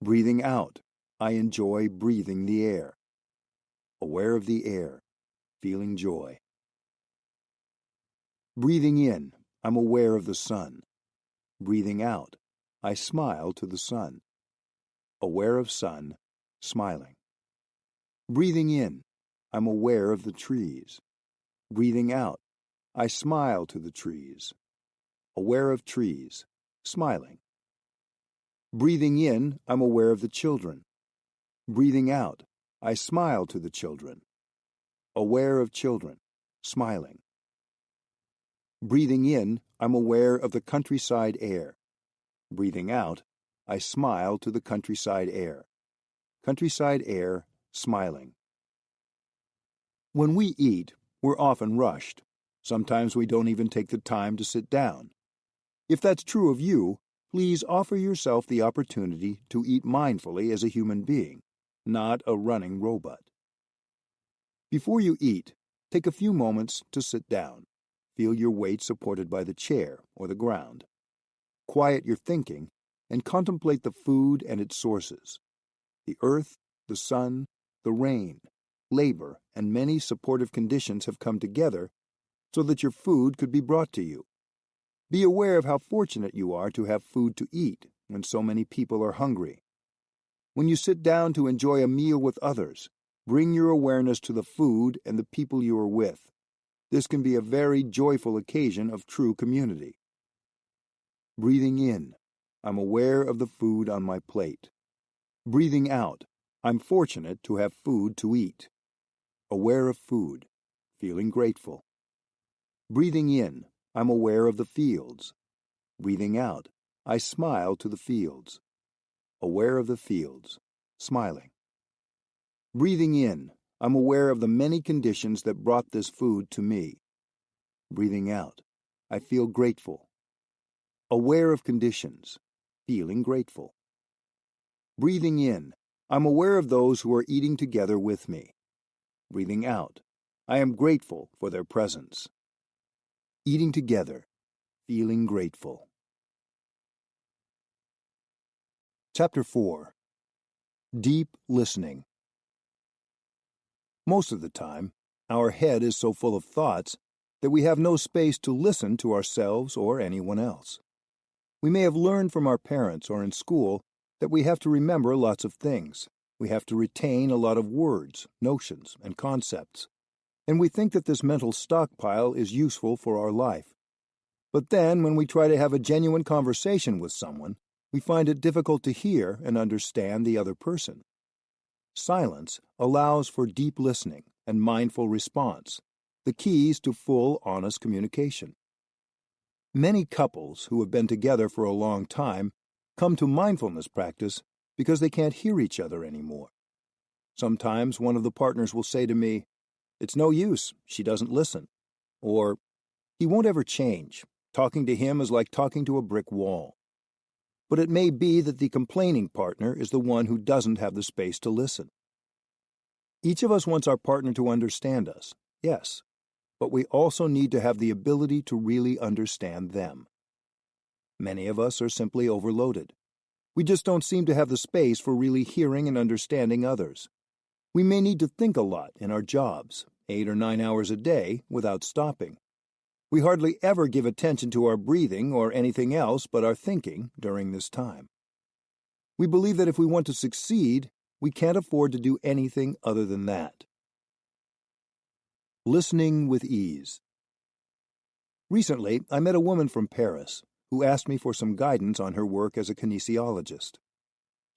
Breathing out, I enjoy breathing the air. Aware of the air, feeling joy. Breathing in, I'm aware of the sun. Breathing out, I smile to the sun. Aware of sun, smiling. Breathing in, I'm aware of the trees. Breathing out, I smile to the trees. Aware of trees, smiling. Breathing in, I'm aware of the children. Breathing out, I smile to the children. Aware of children, smiling. Breathing in, I'm aware of the countryside air. Breathing out, I smile to the countryside air. Countryside air, smiling. When we eat, we're often rushed. Sometimes we don't even take the time to sit down. If that's true of you, please offer yourself the opportunity to eat mindfully as a human being, not a running robot. Before you eat, take a few moments to sit down. Feel your weight supported by the chair or the ground. Quiet your thinking and contemplate the food and its sources. The earth, the sun, the rain, labor, and many supportive conditions have come together so that your food could be brought to you. Be aware of how fortunate you are to have food to eat when so many people are hungry. When you sit down to enjoy a meal with others, bring your awareness to the food and the people you are with. This can be a very joyful occasion of true community. Breathing in, I'm aware of the food on my plate. Breathing out, I'm fortunate to have food to eat. Aware of food, feeling grateful. Breathing in, I'm aware of the fields. Breathing out, I smile to the fields. Aware of the fields, smiling. Breathing in, I'm aware of the many conditions that brought this food to me. Breathing out, I feel grateful. Aware of conditions, feeling grateful. Breathing in, I'm aware of those who are eating together with me. Breathing out, I am grateful for their presence. Eating together, feeling grateful. Chapter 4. Deep Listening. Most of the time, our head is so full of thoughts that we have no space to listen to ourselves or anyone else. We may have learned from our parents or in school that we have to remember lots of things. We have to retain a lot of words, notions, and concepts. And we think that this mental stockpile is useful for our life. But then, when we try to have a genuine conversation with someone, we find it difficult to hear and understand the other person. Silence allows for deep listening and mindful response, the keys to full, honest communication. Many couples who have been together for a long time come to mindfulness practice because they can't hear each other anymore. Sometimes one of the partners will say to me, "It's no use, she doesn't listen," or "He won't ever change. Talking to him is like talking to a brick wall." But it may be that the complaining partner is the one who doesn't have the space to listen. Each of us wants our partner to understand us, yes, but we also need to have the ability to really understand them. Many of us are simply overloaded. We just don't seem to have the space for really hearing and understanding others. We may need to think a lot in our jobs, 8 or 9 hours a day, without stopping. We hardly ever give attention to our breathing or anything else but our thinking during this time. We believe that if we want to succeed, we can't afford to do anything other than that. Listening with ease. Recently, I met a woman from Paris who asked me for some guidance on her work as a kinesiologist.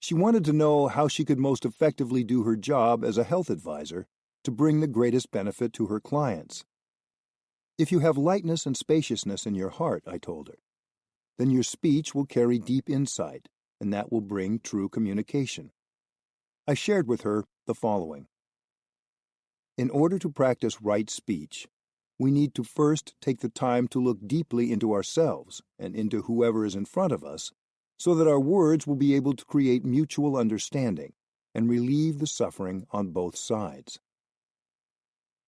She wanted to know how she could most effectively do her job as a health advisor to bring the greatest benefit to her clients. If you have lightness and spaciousness in your heart, I told her, then your speech will carry deep insight, and that will bring true communication. I shared with her the following. In order to practice right speech, we need to first take the time to look deeply into ourselves and into whoever is in front of us, so that our words will be able to create mutual understanding and relieve the suffering on both sides.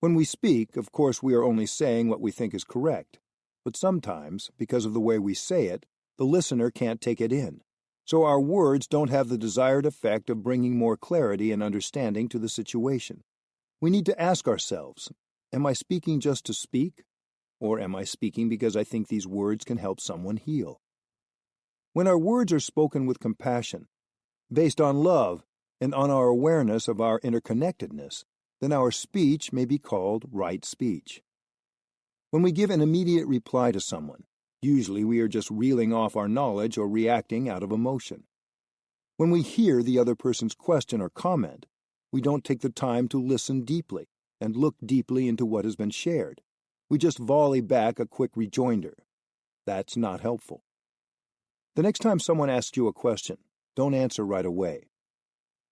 When we speak, of course, we are only saying what we think is correct, but sometimes, because of the way we say it, the listener can't take it in, so our words don't have the desired effect of bringing more clarity and understanding to the situation. We need to ask ourselves, am I speaking just to speak, or am I speaking because I think these words can help someone heal? When our words are spoken with compassion, based on love, and on our awareness of our interconnectedness, then our speech may be called right speech. When we give an immediate reply to someone, usually we are just reeling off our knowledge or reacting out of emotion. When we hear the other person's question or comment, we don't take the time to listen deeply and look deeply into what has been shared. We just volley back a quick rejoinder. That's not helpful. The next time someone asks you a question, don't answer right away.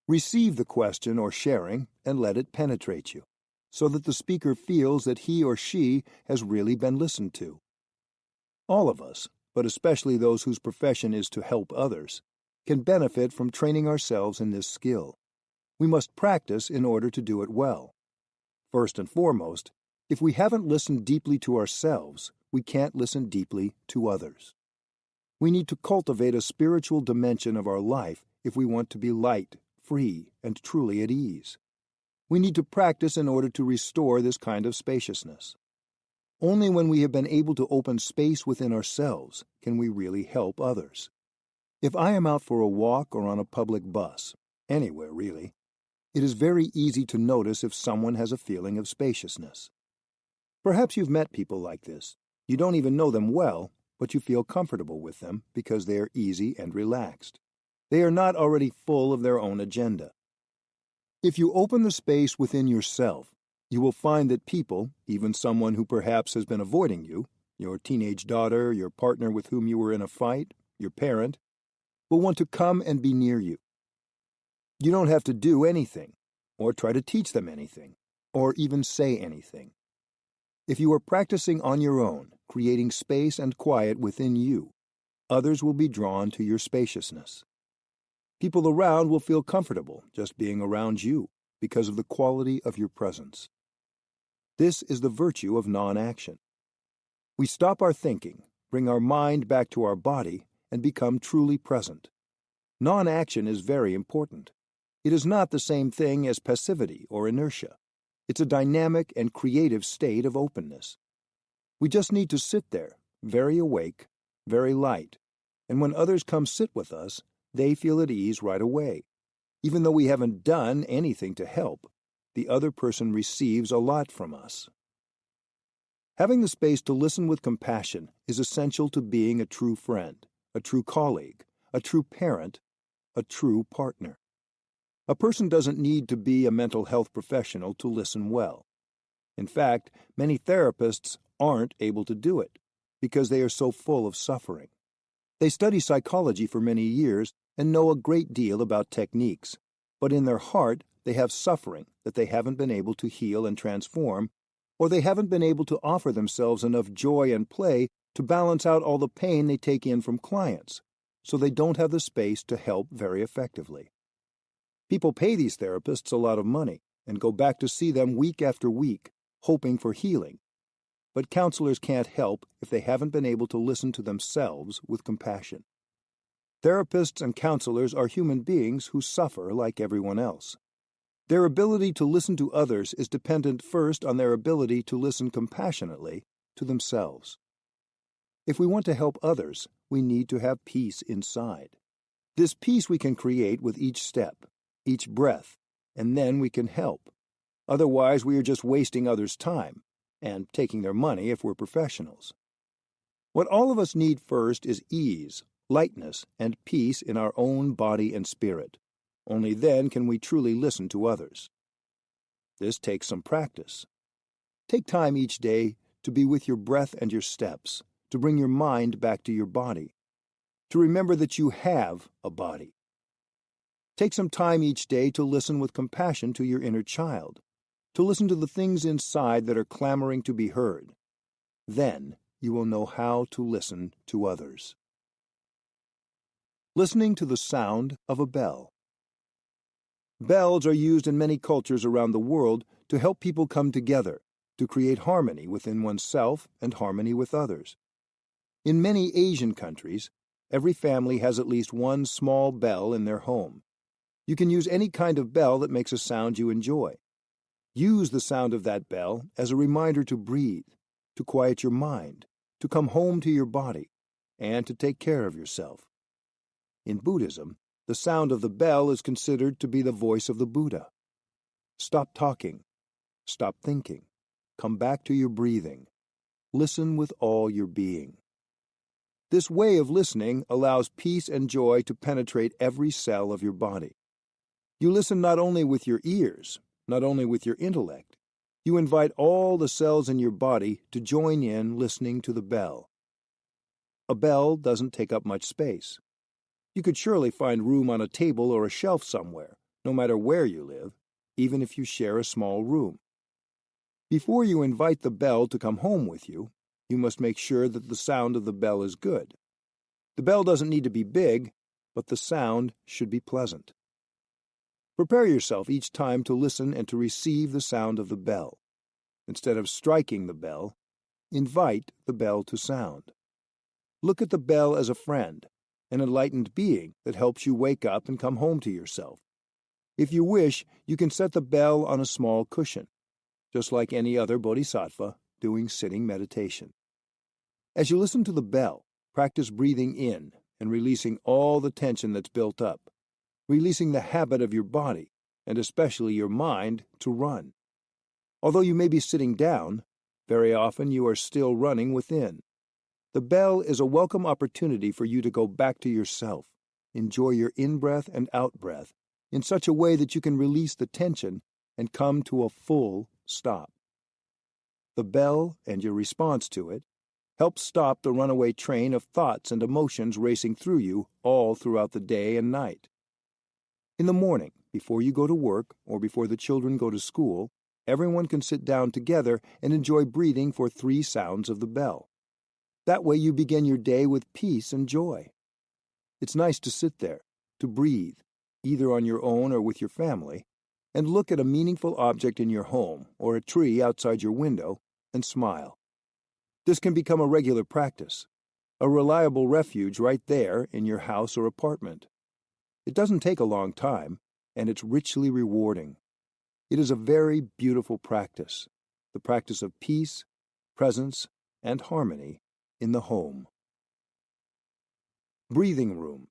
Receive the question or sharing and let it penetrate you, so that the speaker feels that he or she has really been listened to. All of us, but especially those whose profession is to help others, can benefit from training ourselves in this skill. We must practice in order to do it well. First and foremost, if we haven't listened deeply to ourselves, we can't listen deeply to others. We need to cultivate a spiritual dimension of our life if we want to be light, free, and truly at ease. We need to practice in order to restore this kind of spaciousness. Only when we have been able to open space within ourselves can we really help others. If I am out for a walk or on a public bus, anywhere really, it is very easy to notice if someone has a feeling of spaciousness. Perhaps you've met people like this. You don't even know them well, but you feel comfortable with them because they are easy and relaxed. They are not already full of their own agenda. If you open the space within yourself, you will find that people, even someone who perhaps has been avoiding you, your teenage daughter, your partner with whom you were in a fight, your parent, will want to come and be near you. You don't have to do anything, or try to teach them anything, or even say anything. If you are practicing on your own, creating space and quiet within you, others will be drawn to your spaciousness. People around will feel comfortable just being around you because of the quality of your presence. This is the virtue of non-action. We stop our thinking, bring our mind back to our body, and become truly present. Non-action is very important. It is not the same thing as passivity or inertia. It's a dynamic and creative state of openness. We just need to sit there, very awake, very light, and when others come sit with us, they feel at ease right away. Even though we haven't done anything to help, the other person receives a lot from us. Having the space to listen with compassion is essential to being a true friend, a true colleague, a true parent, a true partner. A person doesn't need to be a mental health professional to listen well. In fact, many therapists aren't able to do it because they are so full of suffering. They study psychology for many years and know a great deal about techniques, but in their heart they have suffering that they haven't been able to heal and transform, or they haven't been able to offer themselves enough joy and play to balance out all the pain they take in from clients, so they don't have the space to help very effectively. People pay these therapists a lot of money and go back to see them week after week, hoping for healing. But counselors can't help if they haven't been able to listen to themselves with compassion. Therapists and counselors are human beings who suffer like everyone else. Their ability to listen to others is dependent first on their ability to listen compassionately to themselves. If we want to help others, we need to have peace inside. This peace we can create with each step, each breath, and then we can help. Otherwise, we are just wasting others' time and taking their money if we're professionals. What all of us need first is ease, lightness, and peace in our own body and spirit. Only then can we truly listen to others. This takes some practice. Take time each day to be with your breath and your steps, to bring your mind back to your body, to remember that you have a body. Take some time each day to listen with compassion to your inner child, to listen to the things inside that are clamoring to be heard. Then you will know how to listen to others. Listening to the sound of a bell. Bells are used in many cultures around the world to help people come together, to create harmony within oneself and harmony with others. In many Asian countries, every family has at least one small bell in their home. You can use any kind of bell that makes a sound you enjoy. Use the sound of that bell as a reminder to breathe, to quiet your mind, to come home to your body, and to take care of yourself. In Buddhism, the sound of the bell is considered to be the voice of the Buddha. Stop talking. Stop thinking. Come back to your breathing. Listen with all your being. This way of listening allows peace and joy to penetrate every cell of your body. You listen not only with your ears, not only with your intellect. You invite all the cells in your body to join in listening to the bell. A bell doesn't take up much space. You could surely find room on a table or a shelf somewhere, no matter where you live, even if you share a small room. Before you invite the bell to come home with you, you must make sure that the sound of the bell is good. The bell doesn't need to be big, but the sound should be pleasant. Prepare yourself each time to listen and to receive the sound of the bell. Instead of striking the bell, invite the bell to sound. Look at the bell as a friend, an enlightened being that helps you wake up and come home to yourself. If you wish, you can set the bell on a small cushion, just like any other bodhisattva doing sitting meditation. As you listen to the bell, practice breathing in and releasing all the tension that's built up, releasing the habit of your body, and especially your mind, to run. Although you may be sitting down, very often you are still running within. The bell is a welcome opportunity for you to go back to yourself, enjoy your in-breath and out-breath in such a way that you can release the tension and come to a full stop. The bell and your response to it help stop the runaway train of thoughts and emotions racing through you all throughout the day and night. In the morning, before you go to work or before the children go to school, everyone can sit down together and enjoy breathing for 3 sounds of the bell. That way you begin your day with peace and joy. It's nice to sit there, to breathe, either on your own or with your family, and look at a meaningful object in your home or a tree outside your window and smile. This can become a regular practice, a reliable refuge right there in your house or apartment. It doesn't take a long time, and it's richly rewarding. It is a very beautiful practice, the practice of peace, presence, and harmony in the home. Breathing room.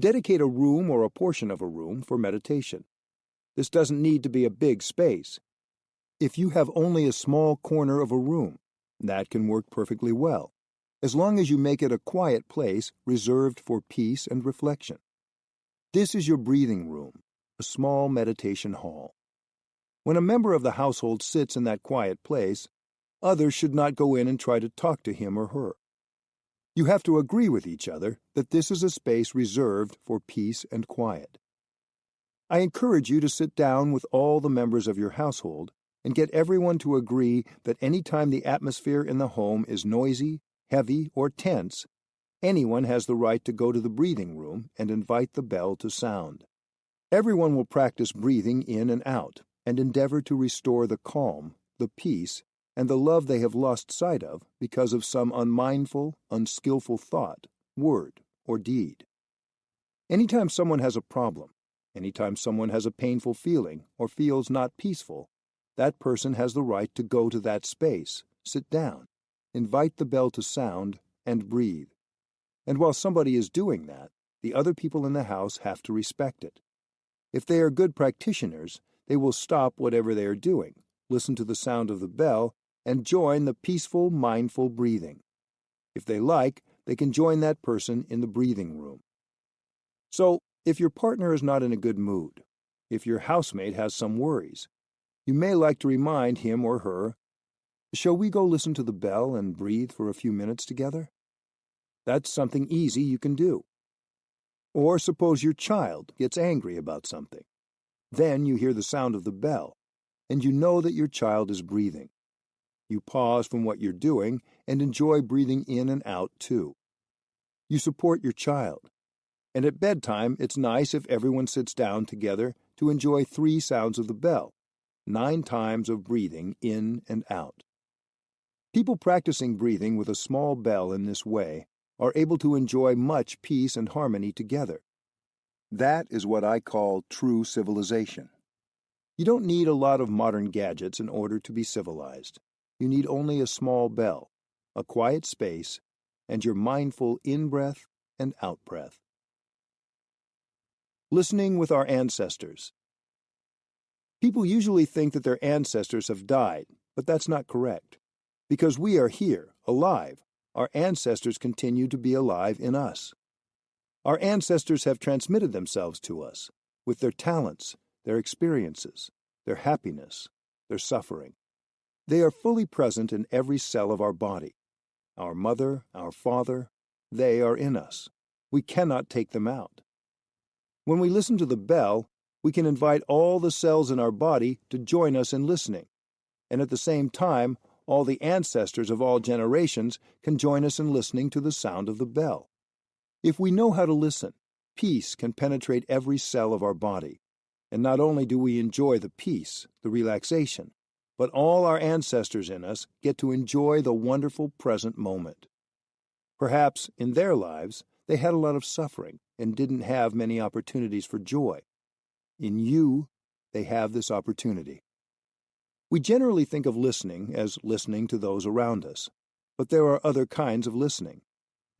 Dedicate a room or a portion of a room for meditation. This doesn't need to be a big space. If you have only a small corner of a room, that can work perfectly well, as long as you make it a quiet place reserved for peace and reflection. This is your breathing room, a small meditation hall. When a member of the household sits in that quiet place, others should not go in and try to talk to him or her. You have to agree with each other that this is a space reserved for peace and quiet. I encourage you to sit down with all the members of your household and get everyone to agree that any time the atmosphere in the home is noisy, heavy, or tense, anyone has the right to go to the breathing room and invite the bell to sound. Everyone will practice breathing in and out and endeavor to restore the calm, the peace, and the love they have lost sight of because of some unmindful, unskillful thought, word, or deed. Anytime someone has a problem, anytime someone has a painful feeling or feels not peaceful, that person has the right to go to that space, sit down, invite the bell to sound, and breathe. And while somebody is doing that, the other people in the house have to respect it. If they are good practitioners, they will stop whatever they are doing, listen to the sound of the bell, and join the peaceful, mindful breathing. If they like, they can join that person in the breathing room. So, if your partner is not in a good mood, if your housemate has some worries, you may like to remind him or her, "Shall we go listen to the bell and breathe for a few minutes together?" That's something easy you can do. Or suppose your child gets angry about something. Then you hear the sound of the bell, and you know that your child is breathing. You pause from what you're doing and enjoy breathing in and out too. You support your child. And at bedtime, it's nice if everyone sits down together to enjoy 3 sounds of the bell, 9 times of breathing in and out. People practicing breathing with a small bell in this way are able to enjoy much peace and harmony together. That is what I call true civilization. You don't need a lot of modern gadgets in order to be civilized. You need only a small bell, a quiet space, and your mindful in-breath and out-breath. Listening with our ancestors. People usually think that their ancestors have died, but that's not correct. Because we are here, alive, our ancestors continue to be alive in us. Our ancestors have transmitted themselves to us with their talents, their experiences, their happiness, their suffering. They are fully present in every cell of our body. Our mother, our father, they are in us. We cannot take them out. When we listen to the bell, we can invite all the cells in our body to join us in listening, and at the same time, all the ancestors of all generations can join us in listening to the sound of the bell. If we know how to listen, peace can penetrate every cell of our body, and not only do we enjoy the peace, the relaxation, but all our ancestors in us get to enjoy the wonderful present moment. Perhaps, in their lives, they had a lot of suffering and didn't have many opportunities for joy. In you, they have this opportunity. We generally think of listening as listening to those around us, but there are other kinds of listening.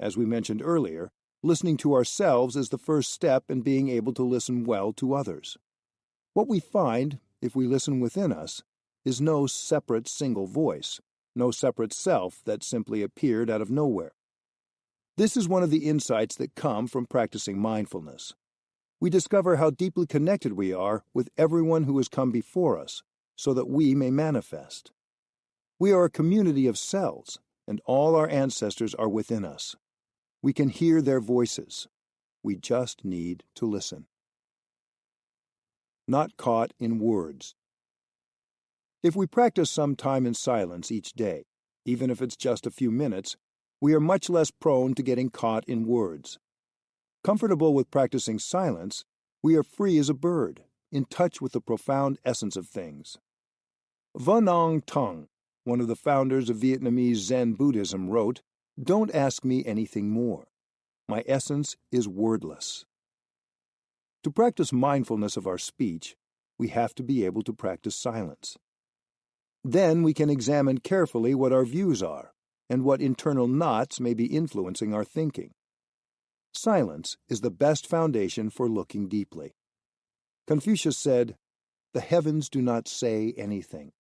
As we mentioned earlier, listening to ourselves is the first step in being able to listen well to others. What we find, if we listen within us, is no separate single voice, no separate self that simply appeared out of nowhere. This is one of the insights that come from practicing mindfulness. We discover how deeply connected we are with everyone who has come before us, so that we may manifest. We are a community of cells, and all our ancestors are within us. We can hear their voices. We just need to listen. Not caught in words. If we practice some time in silence each day, even if it's just a few minutes, we are much less prone to getting caught in words. Comfortable with practicing silence, we are free as a bird, in touch with the profound essence of things. Van Tong, one of the founders of Vietnamese Zen Buddhism, wrote, "Don't ask me anything more. My essence is wordless." To practice mindfulness of our speech, we have to be able to practice silence. Then we can examine carefully what our views are and what internal knots may be influencing our thinking. Silence is the best foundation for looking deeply. Confucius said, "The heavens do not say anything."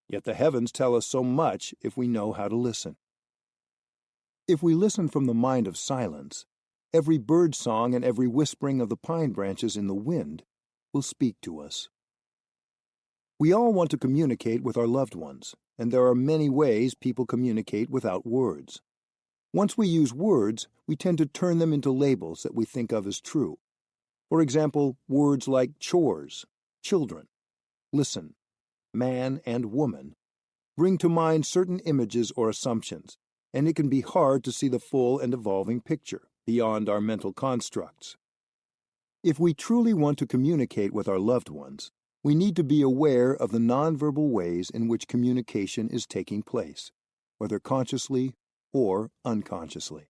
Yet the heavens tell us so much if we know how to listen. If we listen from the mind of silence, every bird song and every whispering of the pine branches in the wind will speak to us. We all want to communicate with our loved ones, and there are many ways people communicate without words. Once we use words, we tend to turn them into labels that we think of as true. For example, words like chores, children, listen, man and woman bring to mind certain images or assumptions, and it can be hard to see the full and evolving picture beyond our mental constructs. If we truly want to communicate with our loved ones, we need to be aware of the nonverbal ways in which communication is taking place, whether consciously or unconsciously.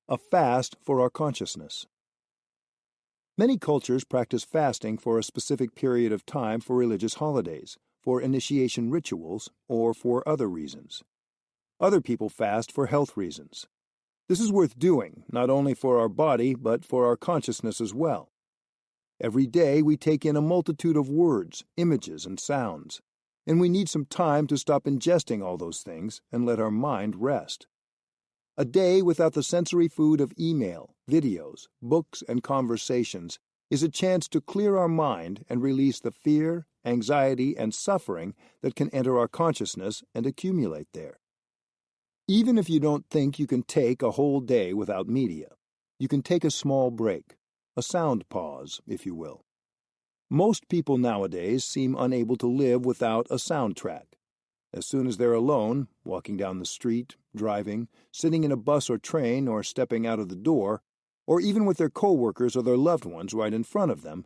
A fast for our consciousness. Many cultures practice fasting for a specific period of time for religious holidays, for initiation rituals, or for other reasons. Other people fast for health reasons. This is worth doing, not only for our body, but for our consciousness as well. Every day we take in a multitude of words, images, and sounds, and we need some time to stop ingesting all those things and let our mind rest. A day without the sensory food of email, videos, books, and conversations is a chance to clear our mind and release the fear, anxiety, and suffering that can enter our consciousness and accumulate there. Even if you don't think you can take a whole day without media, you can take a small break, a sound pause, if you will. Most people nowadays seem unable to live without a soundtrack. As soon as they're alone, walking down the street, driving, sitting in a bus or train, or stepping out of the door, or even with their coworkers or their loved ones right in front of them,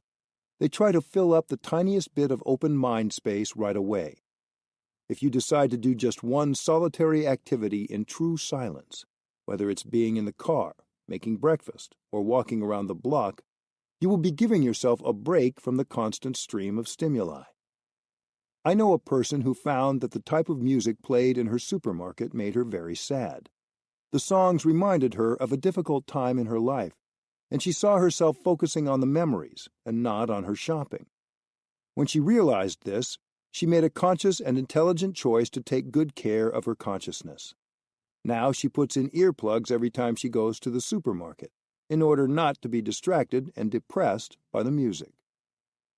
they try to fill up the tiniest bit of open mind space right away. If you decide to do just one solitary activity in true silence, whether it's being in the car, making breakfast, or walking around the block, you will be giving yourself a break from the constant stream of stimuli. I know a person who found that the type of music played in her supermarket made her very sad. The songs reminded her of a difficult time in her life, and she saw herself focusing on the memories and not on her shopping. When she realized this, she made a conscious and intelligent choice to take good care of her consciousness. Now she puts in earplugs every time she goes to the supermarket, in order not to be distracted and depressed by the music.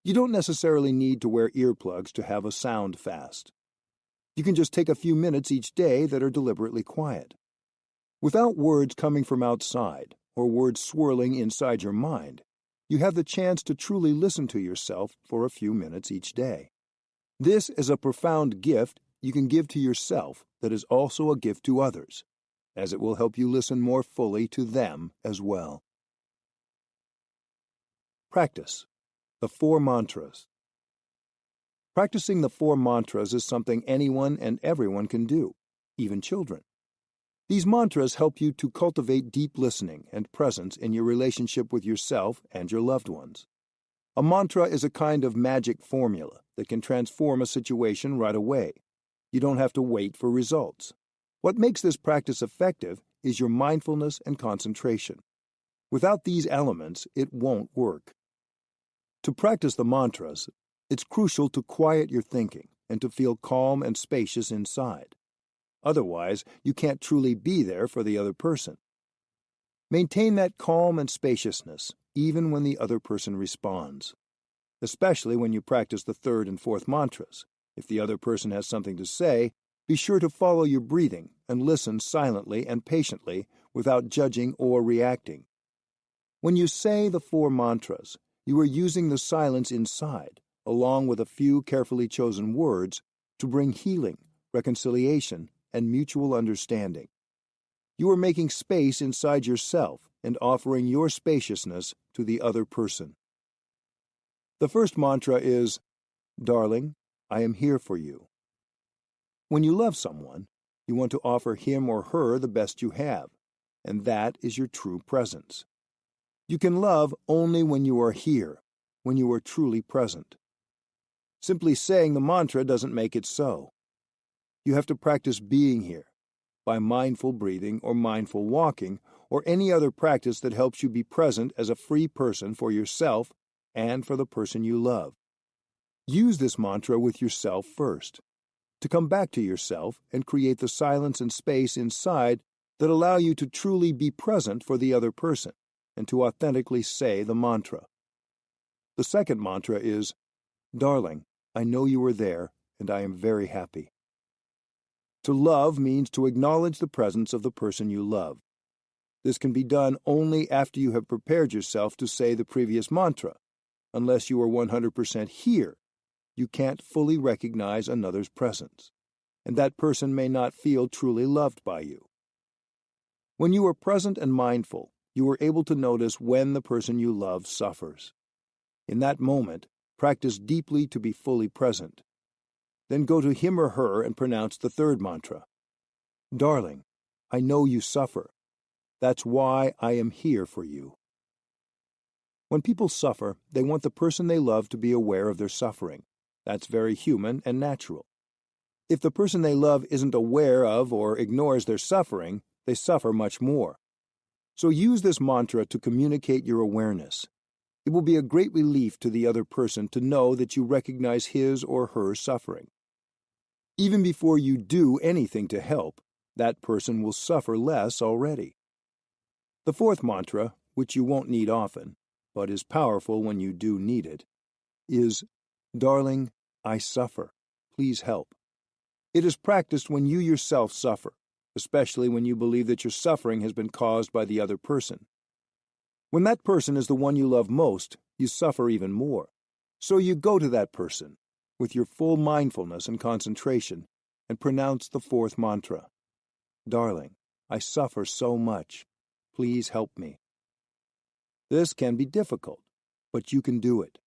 You don't necessarily need to wear earplugs to have a sound fast. You can just take a few minutes each day that are deliberately quiet. Without words coming from outside or words swirling inside your mind, you have the chance to truly listen to yourself for a few minutes each day. This is a profound gift you can give to yourself that is also a gift to others, as it will help you listen more fully to them as well. Practice. The 4 mantras. Practicing the 4 mantras is something anyone and everyone can do, even children. These mantras help you to cultivate deep listening and presence in your relationship with yourself and your loved ones. A mantra is a kind of magic formula that can transform a situation right away. You don't have to wait for results. What makes this practice effective is your mindfulness and concentration. Without these elements, it won't work. To practice the mantras, it's crucial to quiet your thinking and to feel calm and spacious inside. Otherwise, you can't truly be there for the other person. Maintain that calm and spaciousness even when the other person responds. Especially when you practice the 3rd and 4th mantras. If the other person has something to say, be sure to follow your breathing and listen silently and patiently without judging or reacting. When you say the 4 mantras, you are using the silence inside, along with a few carefully chosen words, to bring healing, reconciliation, and mutual understanding. You are making space inside yourself and offering your spaciousness to the other person. The first mantra is, "Darling, I am here for you." When you love someone, you want to offer him or her the best you have, and that is your true presence. You can love only when you are here, when you are truly present. Simply saying the mantra doesn't make it so. You have to practice being here by mindful breathing or mindful walking or any other practice that helps you be present as a free person for yourself and for the person you love. Use this mantra with yourself first, to come back to yourself and create the silence and space inside that allow you to truly be present for the other person and to authentically say the mantra. The second mantra is, "Darling, I know you are there, and I am very happy." To love means to acknowledge the presence of the person you love. This can be done only after you have prepared yourself to say the previous mantra. Unless you are 100% here, you can't fully recognize another's presence, and that person may not feel truly loved by you. When you are present and mindful, you are able to notice when the person you love suffers. In that moment, practice deeply to be fully present. Then go to him or her and pronounce the 3rd mantra. "Darling, I know you suffer. That's why I am here for you." When people suffer, they want the person they love to be aware of their suffering. That's very human and natural. If the person they love isn't aware of or ignores their suffering, they suffer much more. So use this mantra to communicate your awareness. It will be a great relief to the other person to know that you recognize his or her suffering. Even before you do anything to help, that person will suffer less already. The 4th mantra, which you won't need often, but is powerful when you do need it, is, "Darling, I suffer. Please help." It is practiced when you yourself suffer, especially when you believe that your suffering has been caused by the other person. When that person is the one you love most, you suffer even more. So you go to that person with your full mindfulness and concentration and pronounce the 4th mantra. "Darling, I suffer so much. Please help me." This can be difficult, but you can do it.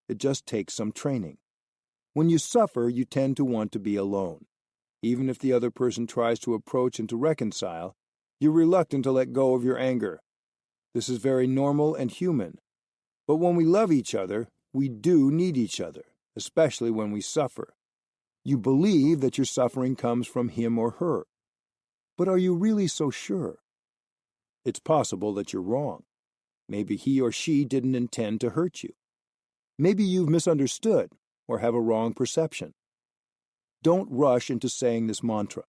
It just takes some training. When you suffer, you tend to want to be alone. Even if the other person tries to approach and to reconcile, you're reluctant to let go of your anger. This is very normal and human. But when we love each other, we do need each other, especially when we suffer. You believe that your suffering comes from him or her. But are you really so sure? It's possible that you're wrong. Maybe he or she didn't intend to hurt you. Maybe you've misunderstood or have a wrong perception. Don't rush into saying this mantra.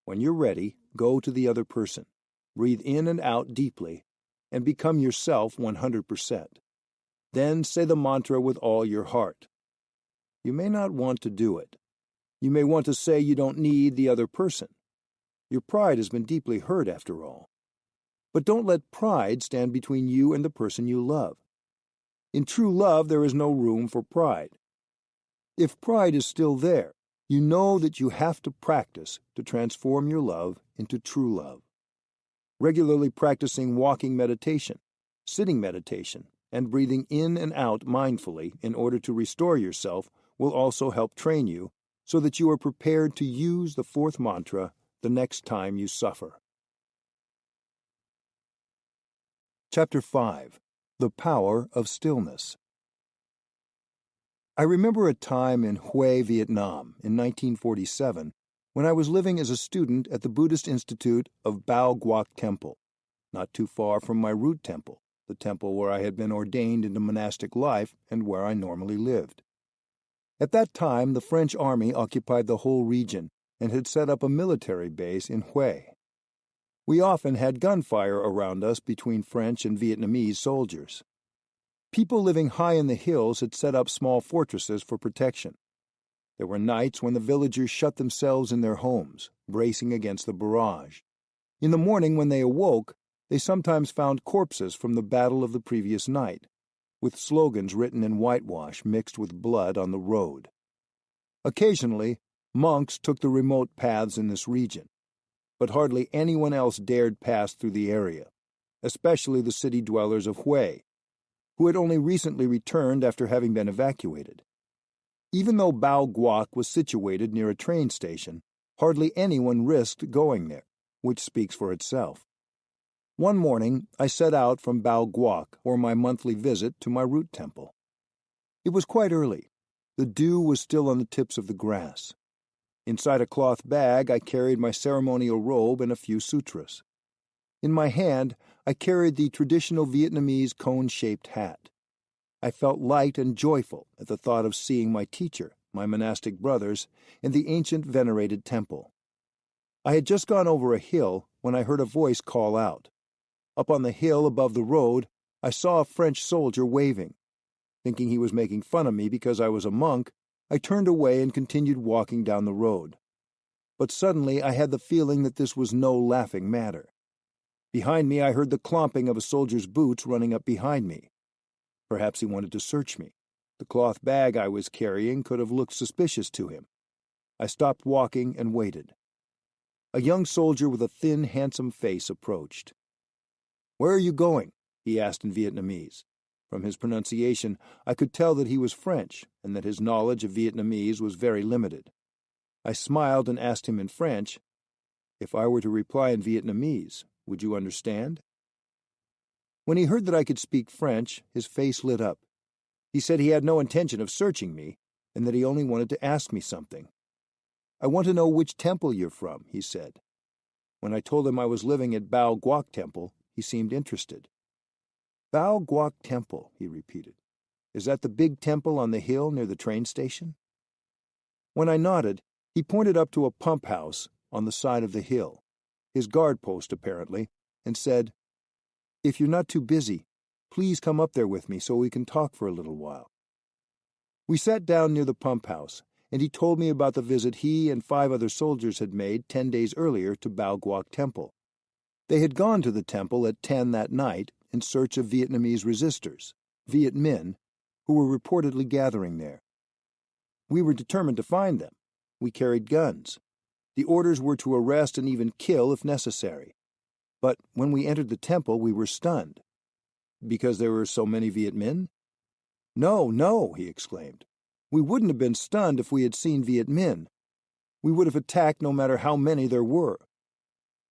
When you're ready, go to the other person. Breathe in and out deeply and become yourself 100%. Then say the mantra with all your heart. You may not want to do it. You may want to say you don't need the other person. Your pride has been deeply hurt after all. But don't let pride stand between you and the person you love. In true love, there is no room for pride. If pride is still there, you know that you have to practice to transform your love into true love. Regularly practicing walking meditation, sitting meditation, and breathing in and out mindfully in order to restore yourself will also help train you so that you are prepared to use the fourth mantra the next time you suffer. Chapter 5. The Power of Stillness. I remember a time in Hue, Vietnam, in 1947, when I was living as a student at the Buddhist Institute of Bao Guoc Temple, not too far from my root temple, the temple where I had been ordained into monastic life and where I normally lived. At that time, the French army occupied the whole region and had set up a military base in Hue. We often had gunfire around us between French and Vietnamese soldiers. People living high in the hills had set up small fortresses for protection. There were nights when the villagers shut themselves in their homes, bracing against the barrage. In the morning when they awoke, they sometimes found corpses from the battle of the previous night, with slogans written in whitewash mixed with blood on the road. Occasionally, monks took the remote paths in this region, but hardly anyone else dared pass through the area, especially the city dwellers of Hue, who had only recently returned after having been evacuated. Even though Bao Guoc was situated near a train station, hardly anyone risked going there, which speaks for itself. One morning, I set out from Bao Guoc for my monthly visit to my root temple. It was quite early. The dew was still on the tips of the grass. Inside a cloth bag, I carried my ceremonial robe and a few sutras. In my hand, I carried the traditional Vietnamese cone-shaped hat. I felt light and joyful at the thought of seeing my teacher, my monastic brothers, and the ancient venerated temple. I had just gone over a hill when I heard a voice call out. Up on the hill above the road, I saw a French soldier waving. Thinking he was making fun of me because I was a monk, I turned away and continued walking down the road. But suddenly I had the feeling that this was no laughing matter. Behind me I heard the clomping of a soldier's boots running up behind me. Perhaps he wanted to search me. The cloth bag I was carrying could have looked suspicious to him. I stopped walking and waited. A young soldier with a thin, handsome face approached. "Where are you going?" he asked in Vietnamese. From his pronunciation, I could tell that he was French and that his knowledge of Vietnamese was very limited. I smiled and asked him in French, "If I were to reply in Vietnamese, would you understand?" When he heard that I could speak French, his face lit up. He said he had no intention of searching me, and that he only wanted to ask me something. "I want to know which temple you're from," he said. When I told him I was living at Bao Guoc Temple, he seemed interested. "Bao Guoc Temple," he repeated. "Is that the big temple on the hill near the train station?" When I nodded, he pointed up to a pump house on the side of the hill, his guard post apparently, and said, "If you're not too busy, please come up there with me so we can talk for a little while." We sat down near the pump house, and he told me about the visit he and 5 other soldiers had made 10 days earlier to Bao Guoc Temple. They had gone to the temple at 10 that night in search of Vietnamese resistors, Viet Minh, who were reportedly gathering there. We were determined to find them. We carried guns. The orders were to arrest and even kill if necessary. But when we entered the temple, we were stunned. Because there were so many Viet Minh? "No, no," he exclaimed. "We wouldn't have been stunned if we had seen Viet Minh. We would have attacked no matter how many there were."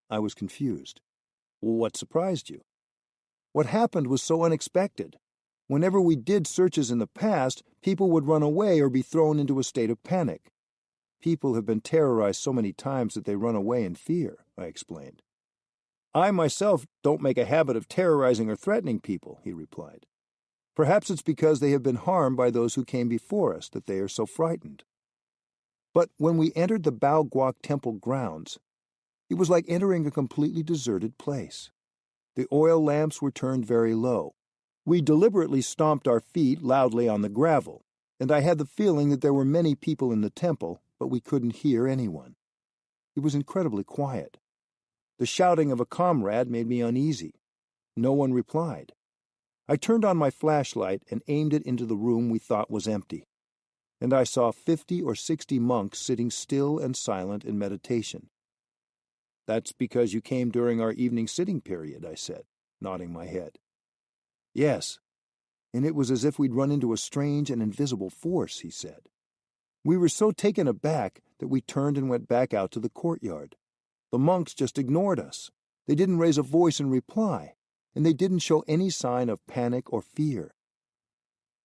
I was confused. "What surprised you?" "What happened was so unexpected. Whenever we did searches in the past, people would run away or be thrown into a state of panic. People have been terrorized so many times that they run away in fear," I explained. "I myself don't make a habit of terrorizing or threatening people," he replied. "Perhaps it's because they have been harmed by those who came before us that they are so frightened." But when we entered the Bao Guoc Temple grounds, it was like entering a completely deserted place. The oil lamps were turned very low. We deliberately stomped our feet loudly on the gravel, and I had the feeling that there were many people in the temple, but we couldn't hear anyone. It was incredibly quiet. The shouting of a comrade made me uneasy. No one replied. I turned on my flashlight and aimed it into the room we thought was empty, and I saw 50 or 60 monks sitting still and silent in meditation. "That's because you came during our evening sitting period," I said, nodding my head. "Yes. and it was as if we'd run into a strange and invisible force, he said. We were so taken aback that we turned and went back out to the courtyard. The monks just ignored us. They didn't raise a voice in reply, and they didn't show any sign of panic or fear.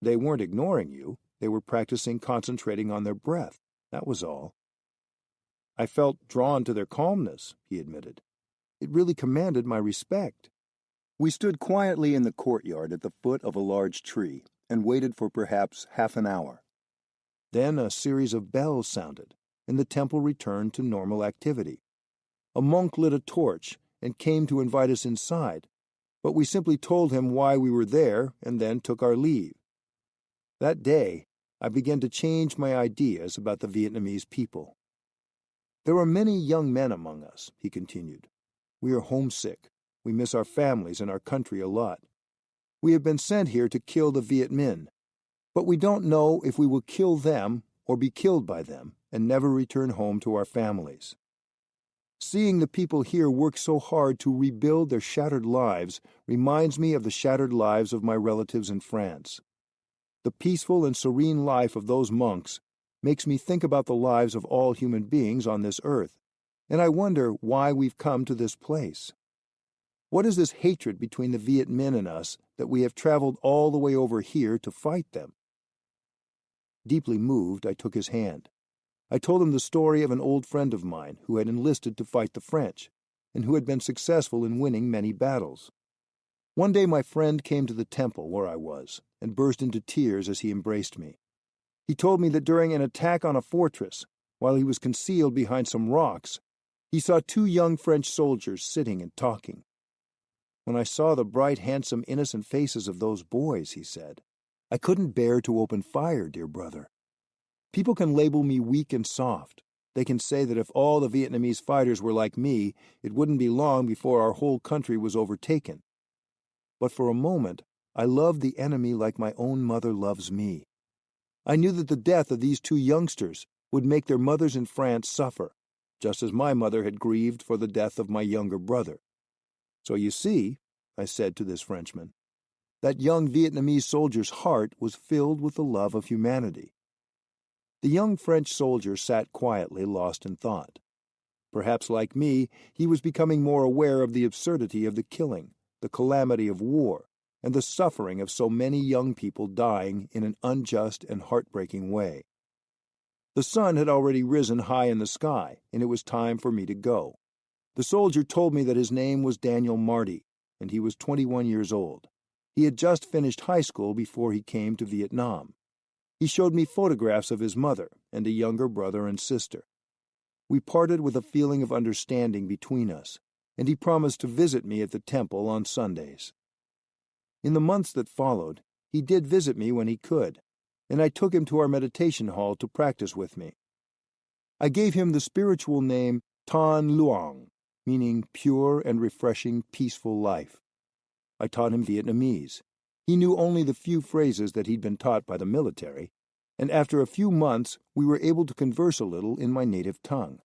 They weren't ignoring you. They were practicing concentrating on their breath. That was all. I felt drawn to their calmness, he admitted. It really commanded my respect. We stood quietly in the courtyard at the foot of a large tree and waited for perhaps half an hour. Then a series of bells sounded, and the temple returned to normal activity. A monk lit a torch and came to invite us inside, but we simply told him why we were there and then took our leave. That day, I began to change my ideas about the Vietnamese people. There are many young men among us, he continued. We are homesick. We miss our families and our country a lot. We have been sent here to kill the Viet Minh, but we don't know if we will kill them or be killed by them and never return home to our families. Seeing the people here work so hard to rebuild their shattered lives reminds me of the shattered lives of my relatives in France. The peaceful and serene life of those monks makes me think about the lives of all human beings on this earth, and I wonder why we've come to this place. What is this hatred between the Viet Minh and us that we have traveled all the way over here to fight them? Deeply moved, I took his hand. I told him the story of an old friend of mine who had enlisted to fight the French, and who had been successful in winning many battles. One day my friend came to the temple where I was, and burst into tears as he embraced me. He told me that during an attack on a fortress, while he was concealed behind some rocks, he saw two young French soldiers sitting and talking. When I saw the bright, handsome, innocent faces of those boys, he said, I couldn't bear to open fire, dear brother. People can label me weak and soft. They can say that if all the Vietnamese fighters were like me, it wouldn't be long before our whole country was overtaken. But for a moment, I loved the enemy like my own mother loves me. I knew that the death of these two youngsters would make their mothers in France suffer, just as my mother had grieved for the death of my younger brother. So you see, I said to this Frenchman, that young Vietnamese soldier's heart was filled with the love of humanity. The young French soldier sat quietly, lost in thought. Perhaps like me, he was becoming more aware of the absurdity of the killing, the calamity of war, and the suffering of so many young people dying in an unjust and heartbreaking way. The sun had already risen high in the sky, and it was time for me to go. The soldier told me that his name was Daniel Marty, and he was 21 years old. He had just finished high school before he came to Vietnam. He showed me photographs of his mother and a younger brother and sister. We parted with a feeling of understanding between us, and he promised to visit me at the temple on Sundays. In the months that followed, he did visit me when he could, and I took him to our meditation hall to practice with me. I gave him the spiritual name Tan Luong, meaning pure and refreshing, peaceful life. I taught him Vietnamese. He knew only the few phrases that he'd been taught by the military, and after a few months we were able to converse a little in my native tongue.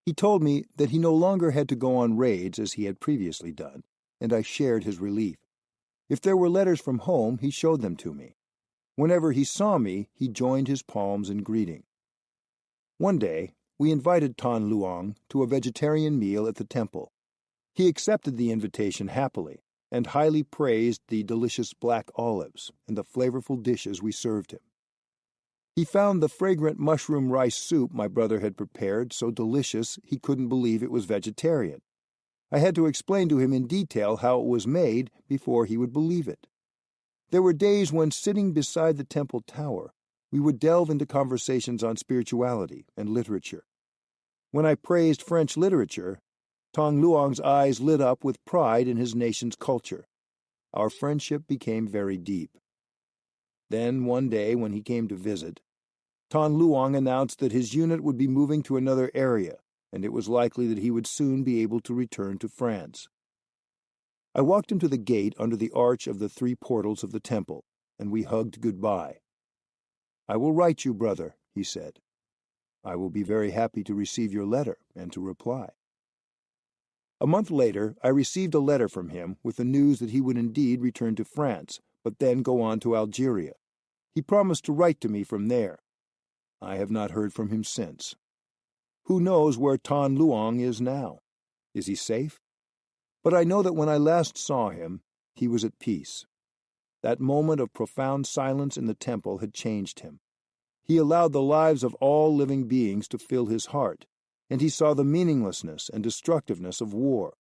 He told me that he no longer had to go on raids as he had previously done, and I shared his relief. If there were letters from home, he showed them to me. Whenever he saw me, he joined his palms in greeting. One day, we invited Tan Luong to a vegetarian meal at the temple. He accepted the invitation happily, and highly praised the delicious black olives and the flavorful dishes we served him. He found the fragrant mushroom rice soup my brother had prepared so delicious he couldn't believe it was vegetarian. I had to explain to him in detail how it was made before he would believe it. There were days when, sitting beside the temple tower, we would delve into conversations on spirituality and literature. When I praised French literature, Tong Luong's eyes lit up with pride in his nation's culture. Our friendship became very deep. Then, one day when he came to visit, Tan Luong announced that his unit would be moving to another area, and it was likely that he would soon be able to return to France. I walked him to the gate under the arch of the 3 portals of the temple, and we hugged goodbye. "I will write you, brother," he said. "I will be very happy to receive your letter and to reply." A month later, I received a letter from him with the news that he would indeed return to France, but then go on to Algeria. He promised to write to me from there. I have not heard from him since. Who knows where Tan Luong is now? Is he safe? But I know that when I last saw him, he was at peace. That moment of profound silence in the temple had changed him. He allowed the lives of all living beings to fill his heart, and he saw the meaninglessness and destructiveness of war.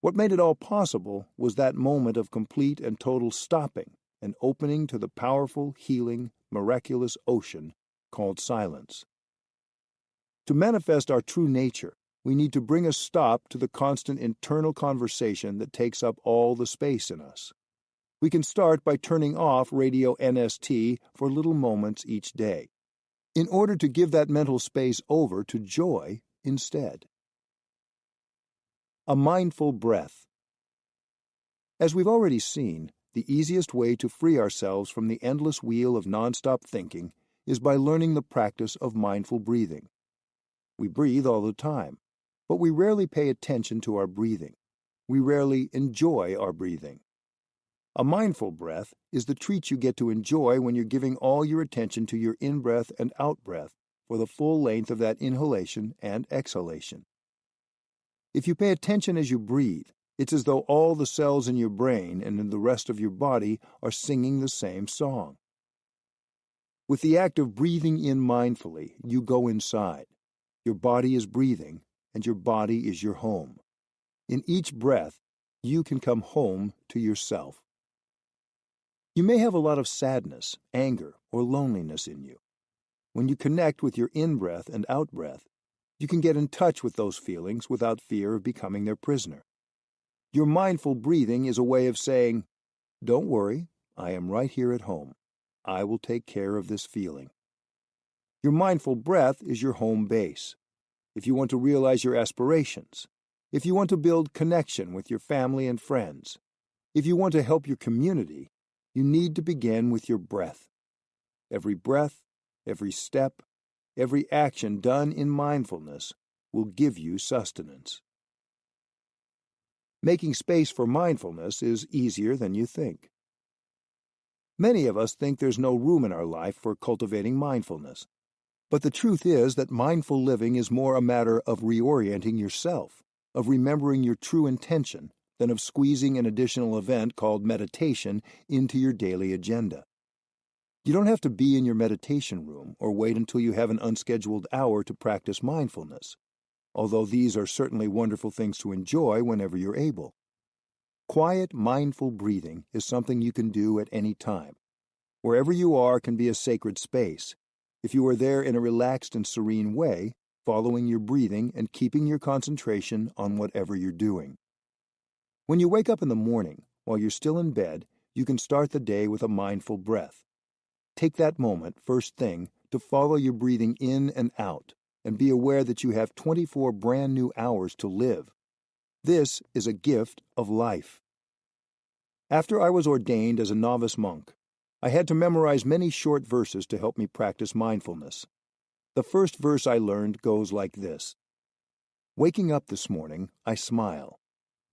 What made it all possible was that moment of complete and total stopping and opening to the powerful, healing, miraculous ocean called silence. To manifest our true nature, we need to bring a stop to the constant internal conversation that takes up all the space in us. We can start by turning off radio NST for little moments each day, in order to give that mental space over to joy instead. A mindful breath. As we've already seen, the easiest way to free ourselves from the endless wheel of nonstop thinking is by learning the practice of mindful breathing. We breathe all the time, but we rarely pay attention to our breathing. We rarely enjoy our breathing. A mindful breath is the treat you get to enjoy when you're giving all your attention to your in-breath and out-breath for the full length of that inhalation and exhalation. If you pay attention as you breathe, it's as though all the cells in your brain and in the rest of your body are singing the same song. With the act of breathing in mindfully, you go inside. Your body is breathing, and your body is your home. In each breath, you can come home to yourself. You may have a lot of sadness, anger, or loneliness in you. When you connect with your in-breath and out-breath, you can get in touch with those feelings without fear of becoming their prisoner. Your mindful breathing is a way of saying, "Don't worry, I am right here at home. I will take care of this feeling." Your mindful breath is your home base. If you want to realize your aspirations, if you want to build connection with your family and friends, if you want to help your community, you need to begin with your breath. Every breath, every step, every action done in mindfulness will give you sustenance. Making space for mindfulness is easier than you think. Many of us think there's no room in our life for cultivating mindfulness. But the truth is that mindful living is more a matter of reorienting yourself, of remembering your true intention, than of squeezing an additional event called meditation into your daily agenda. You don't have to be in your meditation room or wait until you have an unscheduled hour to practice mindfulness, although these are certainly wonderful things to enjoy whenever you're able. Quiet, mindful breathing is something you can do at any time. Wherever you are can be a sacred space, if you are there in a relaxed and serene way, following your breathing and keeping your concentration on whatever you're doing. When you wake up in the morning, while you're still in bed, you can start the day with a mindful breath. Take that moment, first thing, to follow your breathing in and out, and be aware that you have 24 brand new hours to live. This is a gift of life. After I was ordained as a novice monk, I had to memorize many short verses to help me practice mindfulness. The first verse I learned goes like this: "Waking up this morning, I smile.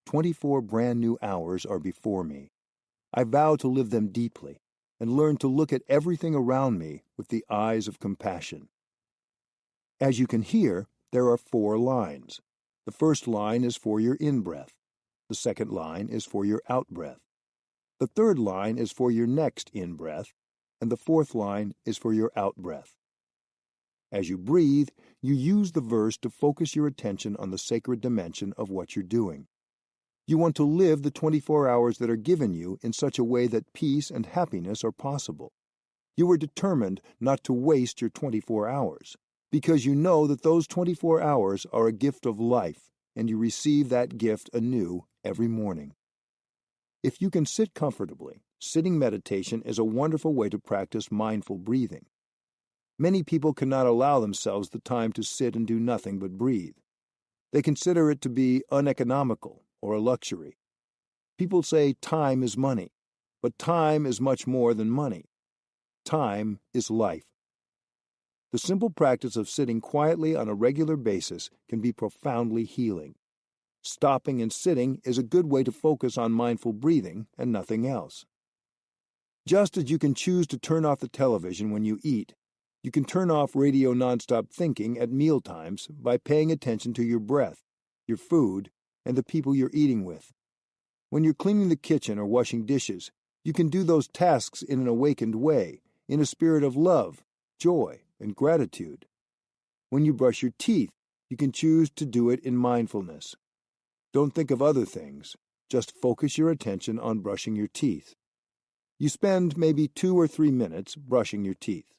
24 brand new hours are before me. I vow to live them deeply and learn to look at everything around me with the eyes of compassion." As you can hear, there are 4 lines. The first line is for your in-breath. The second line is for your out-breath. The third line is for your next in-breath, and the fourth line is for your out-breath. As you breathe, you use the verse to focus your attention on the sacred dimension of what you're doing. You want to live the 24 hours that are given you in such a way that peace and happiness are possible. You are determined not to waste your 24 hours, because you know that those 24 hours are a gift of life, and you receive that gift anew every morning. If you can sit comfortably, sitting meditation is a wonderful way to practice mindful breathing. Many people cannot allow themselves the time to sit and do nothing but breathe. They consider it to be uneconomical or a luxury. People say time is money, but time is much more than money. Time is life. The simple practice of sitting quietly on a regular basis can be profoundly healing. Stopping and sitting is a good way to focus on mindful breathing and nothing else. Just as you can choose to turn off the television when you eat, you can turn off radio nonstop thinking at mealtimes by paying attention to your breath, your food, and the people you're eating with. When you're cleaning the kitchen or washing dishes, you can do those tasks in an awakened way, in a spirit of love, joy, and gratitude. When you brush your teeth, you can choose to do it in mindfulness. Don't think of other things. Just focus your attention on brushing your teeth. You spend maybe 2 or 3 minutes brushing your teeth.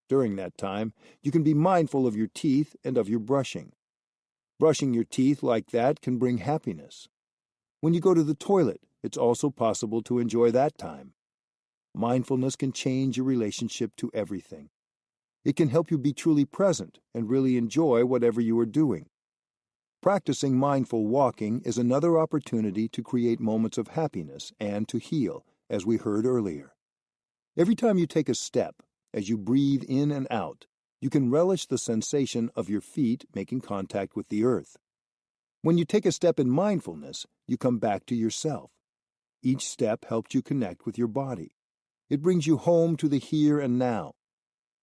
During that time, you can be mindful of your teeth and of your brushing. Brushing your teeth like that can bring happiness. When you go to the toilet, it's also possible to enjoy that time. Mindfulness can change your relationship to everything. It can help you be truly present and really enjoy whatever you are doing. Practicing mindful walking is another opportunity to create moments of happiness and to heal, as we heard earlier. Every time you take a step, as you breathe in and out, you can relish the sensation of your feet making contact with the earth. When you take a step in mindfulness, you come back to yourself. Each step helps you connect with your body. It brings you home to the here and now.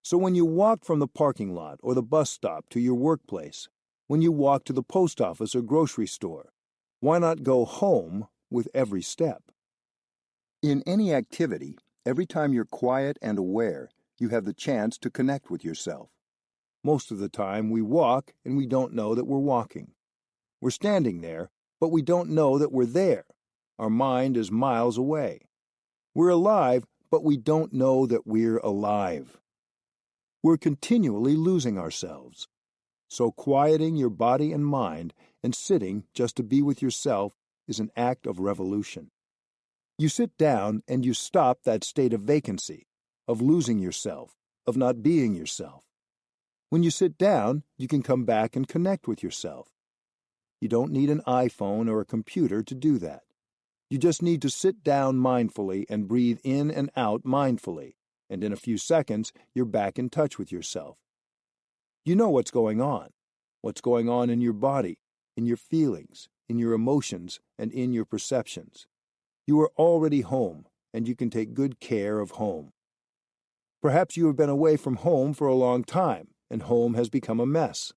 So when you walk from the parking lot or the bus stop to your workplace, when you walk to the post office or grocery store, why not go home with every step? In any activity, every time you're quiet and aware, you have the chance to connect with yourself. Most of the time, we walk and we don't know that we're walking. We're standing there, but we don't know that we're there. Our mind is miles away. We're alive, but we don't know that we're alive. We're continually losing ourselves. So quieting your body and mind and sitting just to be with yourself is an act of revolution. You sit down and you stop that state of vacancy, of losing yourself, of not being yourself. When you sit down, you can come back and connect with yourself. You don't need an iPhone or a computer to do that. You just need to sit down mindfully and breathe in and out mindfully, and in a few seconds, you're back in touch with yourself. You know what's going on in your body, in your feelings, in your emotions, and in your perceptions. You are already home, and you can take good care of home. Perhaps you have been away from home for a long time, and home has become a mess.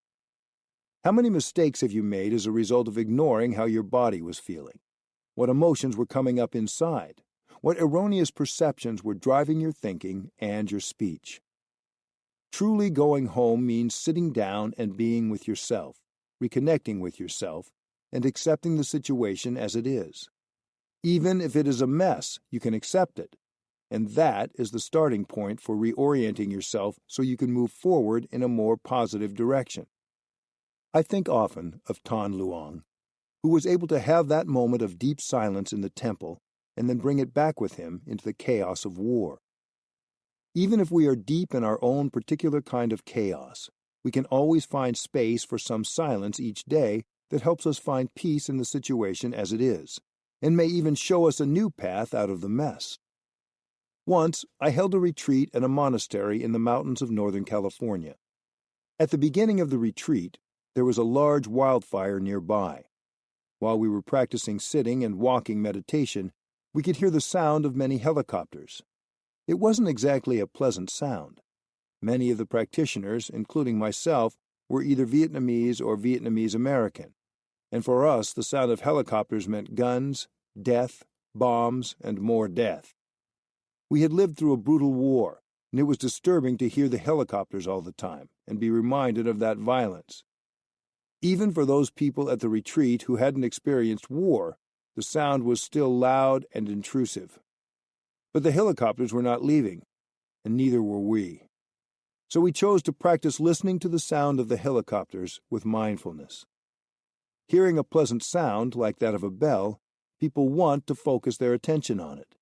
How many mistakes have you made as a result of ignoring how your body was feeling? What emotions were coming up inside? What erroneous perceptions were driving your thinking and your speech? Truly going home means sitting down and being with yourself, reconnecting with yourself, and accepting the situation as it is. Even if it is a mess, you can accept it. And that is the starting point for reorienting yourself so you can move forward in a more positive direction. I think often of Tan Luong, who was able to have that moment of deep silence in the temple and then bring it back with him into the chaos of war. Even if we are deep in our own particular kind of chaos, we can always find space for some silence each day that helps us find peace in the situation as it is, and may even show us a new path out of the mess. Once, I held a retreat at a monastery in the mountains of Northern California. At the beginning of the retreat, there was a large wildfire nearby. While we were practicing sitting and walking meditation, we could hear the sound of many helicopters. It wasn't exactly a pleasant sound. Many of the practitioners, including myself, were either Vietnamese or Vietnamese American, and for us the sound of helicopters meant guns, death, bombs, and more death. We had lived through a brutal war, and it was disturbing to hear the helicopters all the time and be reminded of that violence. Even for those people at the retreat who hadn't experienced war, the sound was still loud and intrusive. But the helicopters were not leaving, and neither were we. So we chose to practice listening to the sound of the helicopters with mindfulness. Hearing a pleasant sound like that of a bell, people want to focus their attention on it.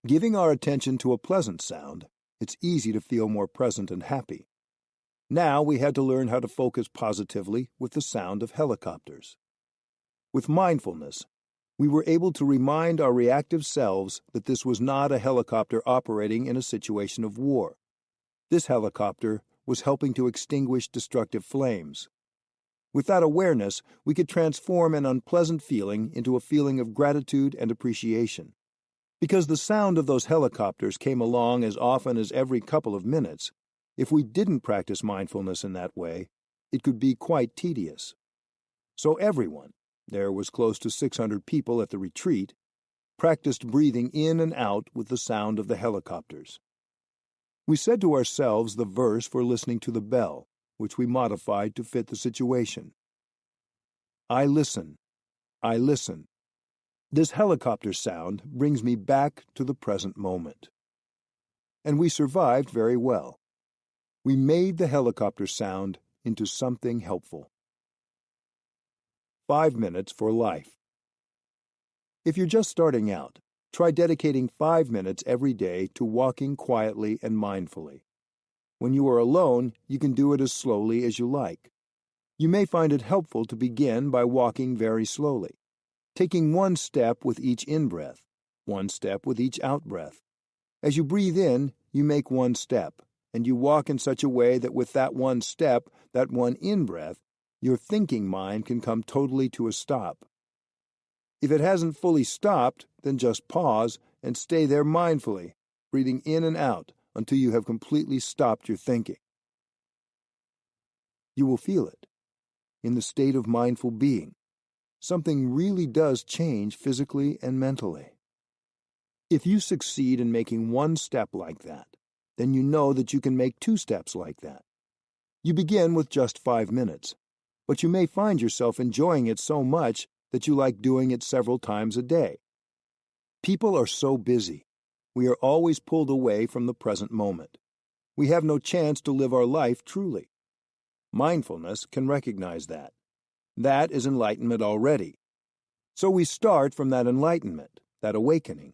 Giving our attention to a pleasant sound, it's easy to feel more present and happy. Now we had to learn how to focus positively with the sound of helicopters. With mindfulness, we were able to remind our reactive selves that this was not a helicopter operating in a situation of war. This helicopter was helping to extinguish destructive flames. With that awareness, we could transform an unpleasant feeling into a feeling of gratitude and appreciation. Because the sound of those helicopters came along as often as every couple of minutes, if we didn't practice mindfulness in that way, it could be quite tedious. So everyone, there was close to 600 people at the retreat, practiced breathing in and out with the sound of the helicopters. We said to ourselves the verse for listening to the bell, which we modified to fit the situation. I listen. I listen. This helicopter sound brings me back to the present moment. And we survived very well. We made the helicopter sound into something helpful. 5 minutes for life. If you're just starting out, try dedicating 5 minutes every day to walking quietly and mindfully. When you are alone, you can do it as slowly as you like. You may find it helpful to begin by walking very slowly, taking one step with each in-breath, one step with each out-breath. As you breathe in, you make one step, and you walk in such a way that with that one step, that one in-breath, your thinking mind can come totally to a stop. If it hasn't fully stopped, then just pause and stay there mindfully, breathing in and out until you have completely stopped your thinking. You will feel it. In the state of mindful being, something really does change physically and mentally. If you succeed in making one step like that, then you know that you can make 2 steps like that. You begin with just 5 minutes, but you may find yourself enjoying it so much that you like doing it several times a day. People are so busy. We are always pulled away from the present moment. We have no chance to live our life truly. Mindfulness can recognize that. That is enlightenment already. So we start from that enlightenment, that awakening.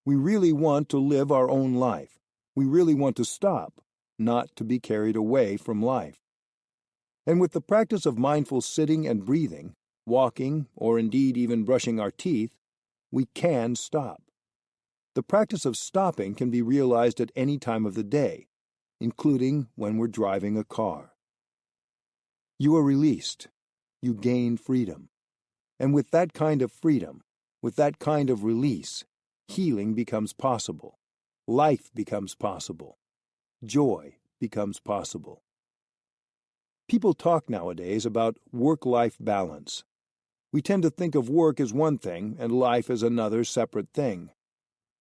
We really want to live our own life. We really want to stop, not to be carried away from life. And with the practice of mindful sitting and breathing, walking, or indeed even brushing our teeth, we can stop. The practice of stopping can be realized at any time of the day, including when we're driving a car. You are released. You gain freedom. And with that kind of freedom, with that kind of release, healing becomes possible. Life becomes possible. Joy becomes possible. People talk nowadays about work-life balance. We tend to think of work as one thing and life as another separate thing.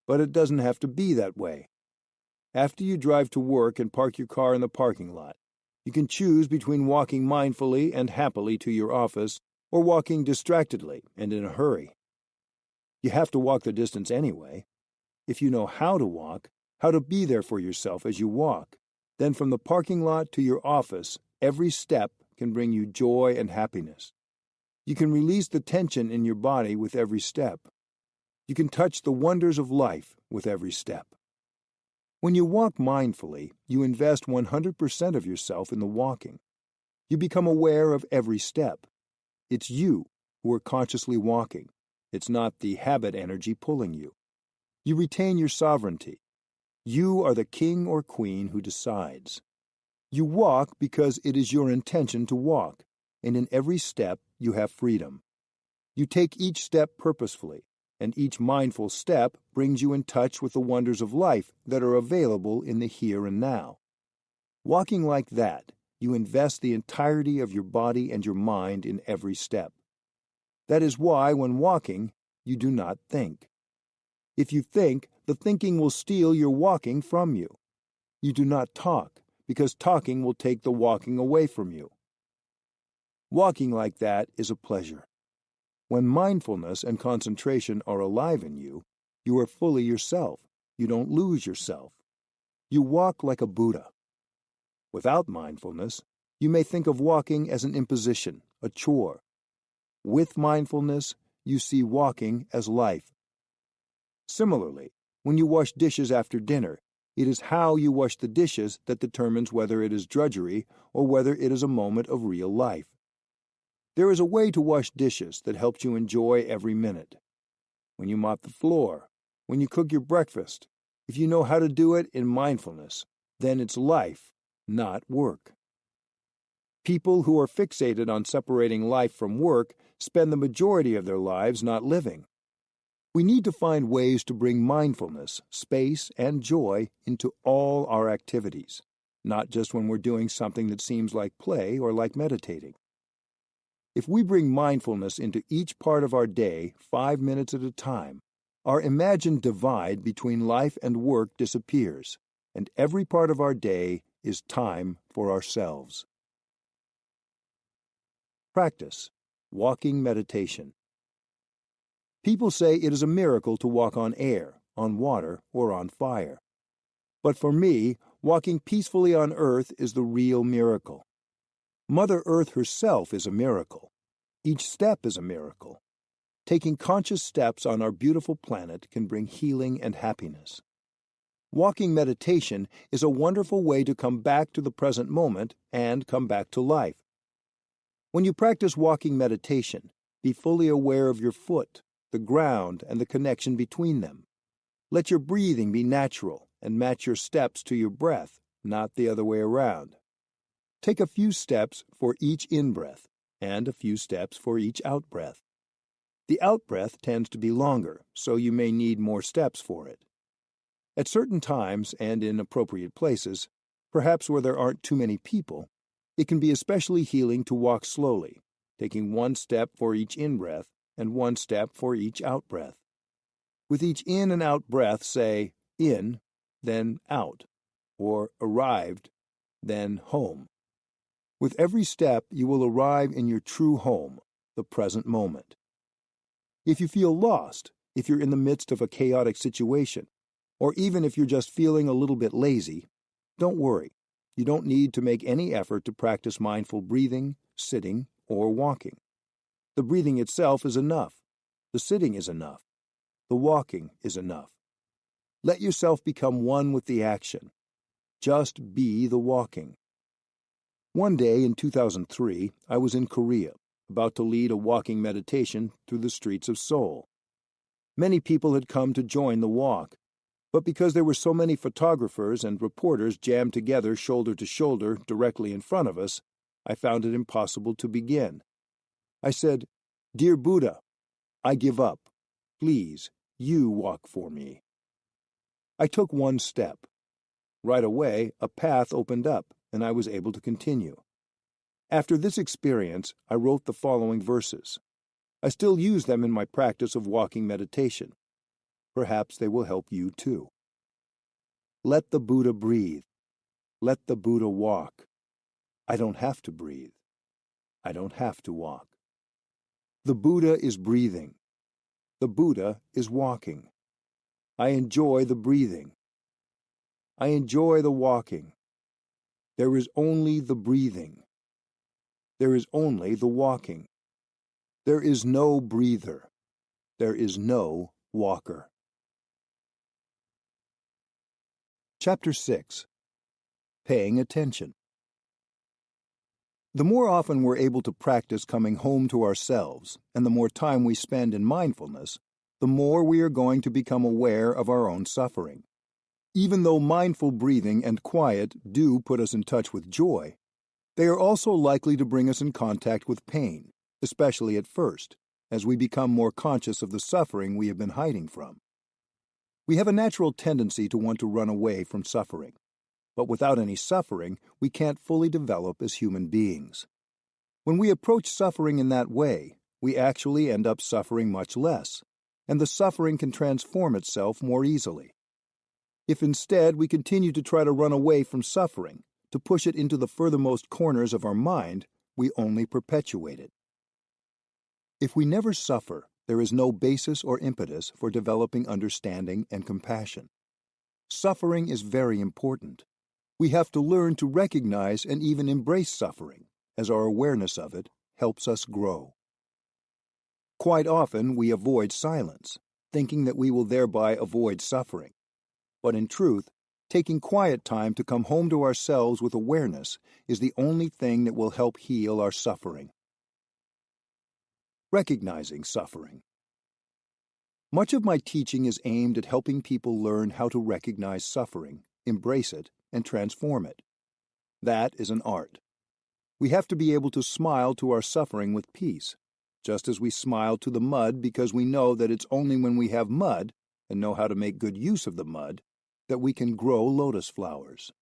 But it doesn't have to be that way. After you drive to work and park your car in the parking lot, you can choose between walking mindfully and happily to your office or walking distractedly and in a hurry. You have to walk the distance anyway. If you know how to walk, how to be there for yourself as you walk, then from the parking lot to your office, every step can bring you joy and happiness. You can release the tension in your body with every step. You can touch the wonders of life with every step. When you walk mindfully, you invest 100% of yourself in the walking. You become aware of every step. It's you who are consciously walking. It's not the habit energy pulling you. You retain your sovereignty. You are the king or queen who decides. You walk because it is your intention to walk, and in every step you have freedom. You take each step purposefully, and each mindful step brings you in touch with the wonders of life that are available in the here and now. Walking like that, you invest the entirety of your body and your mind in every step. That is why, when walking, you do not think. If you think, the thinking will steal your walking from you. You do not talk, because talking will take the walking away from you. Walking like that is a pleasure. When mindfulness and concentration are alive in you, you are fully yourself. You don't lose yourself. You walk like a Buddha. Without mindfulness, you may think of walking as an imposition, a chore. With mindfulness, you see walking as life. Similarly, when you wash dishes after dinner, it is how you wash the dishes that determines whether it is drudgery or whether it is a moment of real life. There is a way to wash dishes that helps you enjoy every minute. When you mop the floor, when you cook your breakfast, if you know how to do it in mindfulness, then it's life, not work. People who are fixated on separating life from work spend the majority of their lives not living. We need to find ways to bring mindfulness, space, and joy into all our activities, not just when we're doing something that seems like play or like meditating. If we bring mindfulness into each part of our day 5 minutes at a time, our imagined divide between life and work disappears, and every part of our day is time for ourselves. Practice. Walking meditation. People say it is a miracle to walk on air, on water, or on fire. But for me, walking peacefully on Earth is the real miracle. Mother Earth herself is a miracle. Each step is a miracle. Taking conscious steps on our beautiful planet can bring healing and happiness. Walking meditation is a wonderful way to come back to the present moment and come back to life. When you practice walking meditation, be fully aware of your foot, the ground, and the connection between them. Let your breathing be natural and match your steps to your breath, not the other way around. Take a few steps for each in-breath and a few steps for each out-breath. The out-breath tends to be longer, so you may need more steps for it. At certain times and in appropriate places, perhaps where there aren't too many people, it can be especially healing to walk slowly, taking one step for each in-breath and one step for each out-breath. With each in and out breath, say, in, then out, or arrived, then home. With every step, you will arrive in your true home, the present moment. If you feel lost, if you're in the midst of a chaotic situation, or even if you're just feeling a little bit lazy, don't worry. You don't need to make any effort to practice mindful breathing, sitting, or walking. The breathing itself is enough. The sitting is enough. The walking is enough. Let yourself become one with the action. Just be the walking. One day in 2003, I was in Korea, about to lead a walking meditation through the streets of Seoul. Many people had come to join the walk, but because there were so many photographers and reporters jammed together shoulder to shoulder directly in front of us, I found it impossible to begin. I said, "Dear Buddha, I give up. Please, you walk for me." I took one step. Right away, a path opened up, and I was able to continue. After this experience, I wrote the following verses. I still use them in my practice of walking meditation. Perhaps they will help you too. Let the Buddha breathe. Let the Buddha walk. I don't have to breathe. I don't have to walk. The Buddha is breathing. The Buddha is walking. I enjoy the breathing. I enjoy the walking. There is only the breathing. There is only the walking. There is no breather. There is no walker. Chapter 6. Paying Attention. The more often we're able to practice coming home to ourselves, and the more time we spend in mindfulness, the more we are going to become aware of our own suffering. Even though mindful breathing and quiet do put us in touch with joy, they are also likely to bring us in contact with pain, especially at first, as we become more conscious of the suffering we have been hiding from. We have a natural tendency to want to run away from suffering, but without any suffering, we can't fully develop as human beings. When we approach suffering in that way, we actually end up suffering much less, and the suffering can transform itself more easily. If instead we continue to try to run away from suffering, to push it into the furthermost corners of our mind, we only perpetuate it. If we never suffer, there is no basis or impetus for developing understanding and compassion. Suffering is very important. We have to learn to recognize and even embrace suffering, as our awareness of it helps us grow. Quite often we avoid silence, thinking that we will thereby avoid suffering. But in truth, taking quiet time to come home to ourselves with awareness is the only thing that will help heal our suffering. Recognizing suffering. Much of my teaching is aimed at helping people learn how to recognize suffering, embrace it, and transform it. That is an art. We have to be able to smile to our suffering with peace, just as we smile to the mud because we know that it's only when we have mud and know how to make good use of the mud that we can grow lotus flowers.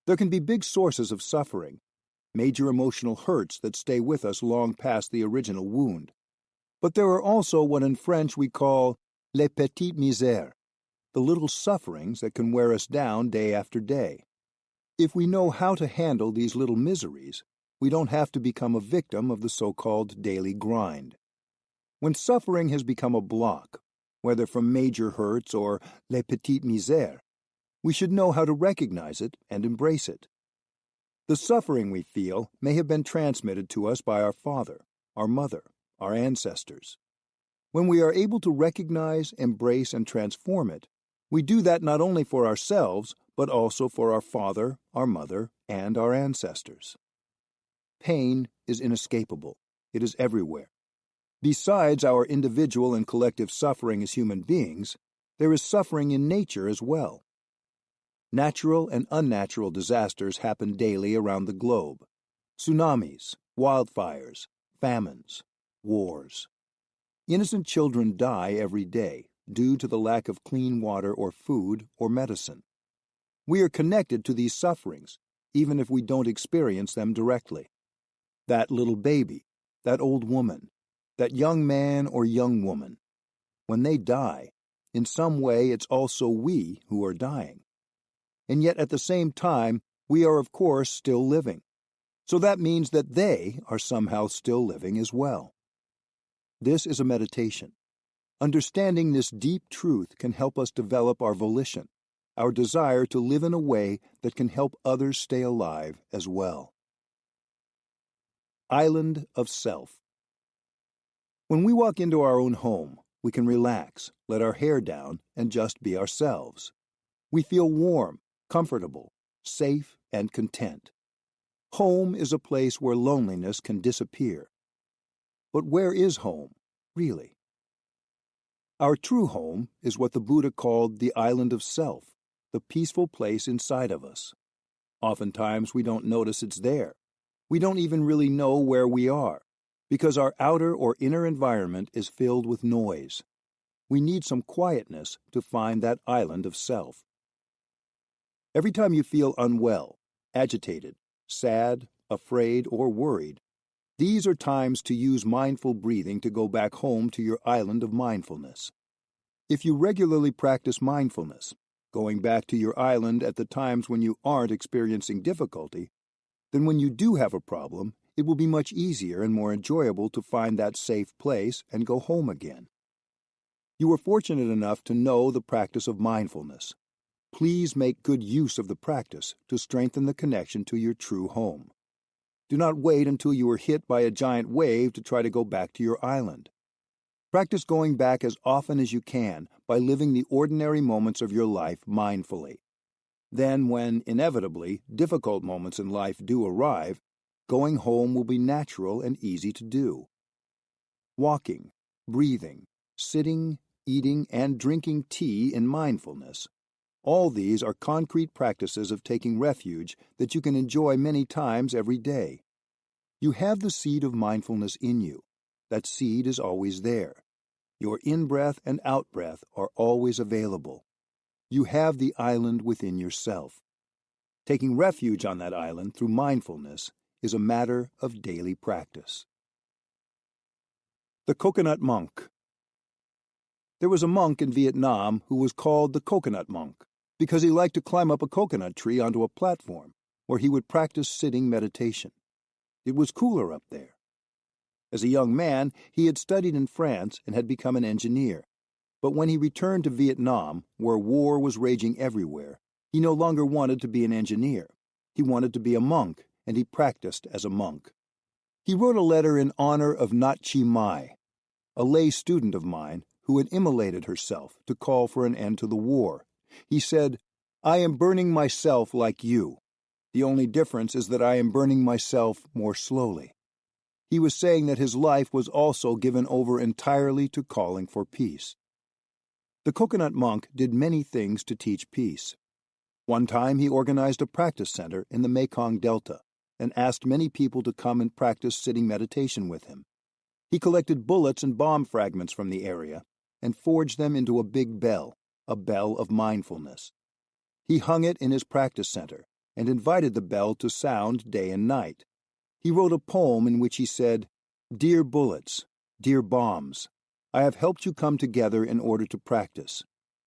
There can be big sources of suffering, major emotional hurts that stay with us long past the original wound. But there are also what in French we call les petites misères, the little sufferings that can wear us down day after day. If we know how to handle these little miseries, we don't have to become a victim of the so-called daily grind. When suffering has become a block, whether from major hurts or les petites misères, we should know how to recognize it and embrace it. The suffering we feel may have been transmitted to us by our father, our mother, our ancestors. When we are able to recognize, embrace, and transform it, we do that not only for ourselves, but also for our father, our mother, and our ancestors. Pain is inescapable. It is everywhere. Besides our individual and collective suffering as human beings, there is suffering in nature as well. Natural and unnatural disasters happen daily around the globe. Tsunamis, wildfires, famines, wars. Innocent children die every day due to the lack of clean water or food or medicine. We are connected to these sufferings, even if we don't experience them directly. That little baby, that old woman, that young man or young woman, when they die, in some way it's also we who are dying. And yet at the same time, we are of course still living. So that means that they are somehow still living as well. This is a meditation. Understanding this deep truth can help us develop our volition, our desire to live in a way that can help others stay alive as well. Island of Self. When we walk into our own home, we can relax, let our hair down, and just be ourselves. We feel warm, comfortable, safe, and content. Home is a place where loneliness can disappear. But where is home, really? Our true home is what the Buddha called the island of self, the peaceful place inside of us. Oftentimes we don't notice it's there. We don't even really know where we are, because our outer or inner environment is filled with noise. We need some quietness to find that island of self. Every time you feel unwell, agitated, sad, afraid, or worried, these are times to use mindful breathing to go back home to your island of mindfulness. If you regularly practice mindfulness, going back to your island at the times when you aren't experiencing difficulty, then when you do have a problem, it will be much easier and more enjoyable to find that safe place and go home again. You are fortunate enough to know the practice of mindfulness. Please make good use of the practice to strengthen the connection to your true home. Do not wait until you are hit by a giant wave to try to go back to your island. Practice going back as often as you can by living the ordinary moments of your life mindfully. Then, when, inevitably, difficult moments in life do arrive, going home will be natural and easy to do. Walking, breathing, sitting, eating, and drinking tea in mindfulness. All these are concrete practices of taking refuge that you can enjoy many times every day. You have the seed of mindfulness in you. That seed is always there. Your in-breath and out-breath are always available. You have the island within yourself. Taking refuge on that island through mindfulness is a matter of daily practice. The Coconut Monk. There was a monk in Vietnam who was called the Coconut Monk because he liked to climb up a coconut tree onto a platform where he would practice sitting meditation. It was cooler up there. As a young man, he had studied in France and had become an engineer. But when he returned to Vietnam, where war was raging everywhere, he no longer wanted to be an engineer. He wanted to be a monk, and he practiced as a monk. He wrote a letter in honor of Nhat Chi Mai, a lay student of mine who had immolated herself to call for an end to the war. He said, "I am burning myself like you. The only difference is that I am burning myself more slowly." He was saying that his life was also given over entirely to calling for peace. The Coconut Monk did many things to teach peace. One time he organized a practice center in the Mekong Delta and asked many people to come and practice sitting meditation with him. He collected bullets and bomb fragments from the area and forged them into a big bell, a bell of mindfulness. He hung it in his practice center and invited the bell to sound day and night. He wrote a poem in which he said, "Dear bullets, dear bombs, I have helped you come together in order to practice.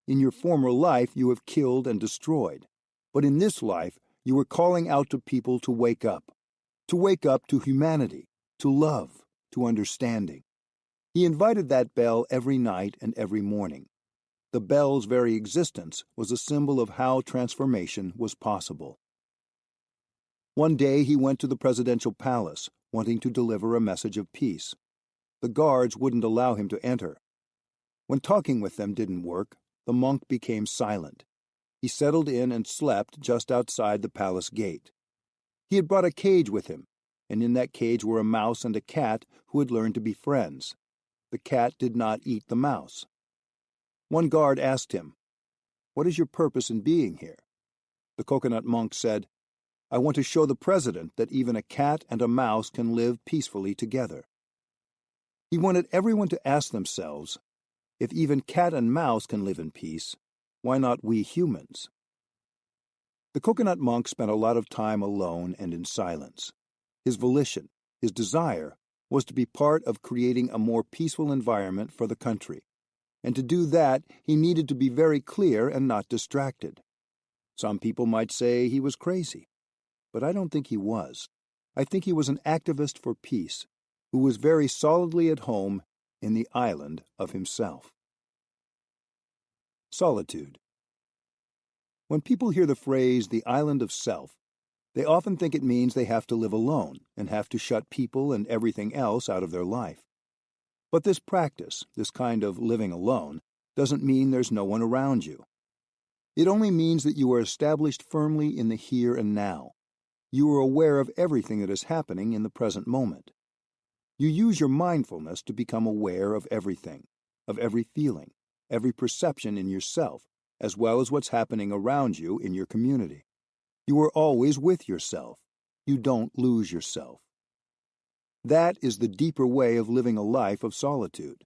In your former life you have killed and destroyed, but in this life you are calling out to people to wake up to humanity, to love, to understanding." He invited that bell every night and every morning. The bell's very existence was a symbol of how transformation was possible. One day he went to the presidential palace, wanting to deliver a message of peace. The guards wouldn't allow him to enter. When talking with them didn't work, the monk became silent. He settled in and slept just outside the palace gate. He had brought a cage with him, and in that cage were a mouse and a cat who had learned to be friends. The cat did not eat the mouse. One guard asked him, "What is your purpose in being here?" The coconut monk said, "I want to show the president that even a cat and a mouse can live peacefully together." He wanted everyone to ask themselves, if even cat and mouse can live in peace, why not we humans? The coconut monk spent a lot of time alone and in silence. His volition, his desire, was to be part of creating a more peaceful environment for the country. And to do that, he needed to be very clear and not distracted. Some people might say he was crazy, but I don't think he was. I think he was an activist for peace, who was very solidly at home in the island of himself. Solitude. When people hear the phrase, the island of self, they often think it means they have to live alone and have to shut people and everything else out of their life. But this practice, this kind of living alone, doesn't mean there's no one around you. It only means that you are established firmly in the here and now. You are aware of everything that is happening in the present moment. You use your mindfulness to become aware of everything, of every feeling, every perception in yourself, as well as what's happening around you in your community. You are always with yourself. You don't lose yourself. That is the deeper way of living a life of solitude.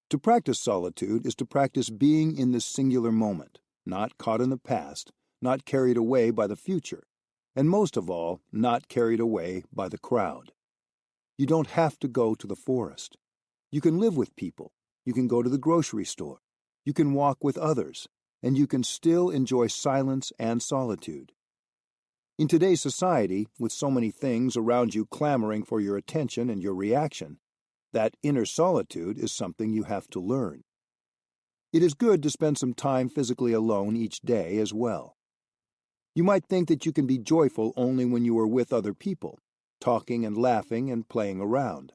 To practice solitude is to practice being in this singular moment, not caught in the past, not carried away by the future, and most of all, not carried away by the crowd. You don't have to go to the forest. You can live with people. You can go to the grocery store. You can walk with others, and you can still enjoy silence and solitude. In today's society, with so many things around you clamoring for your attention and your reaction, that inner solitude is something you have to learn. It is good to spend some time physically alone each day as well. You might think that you can be joyful only when you are with other people, talking and laughing and playing around.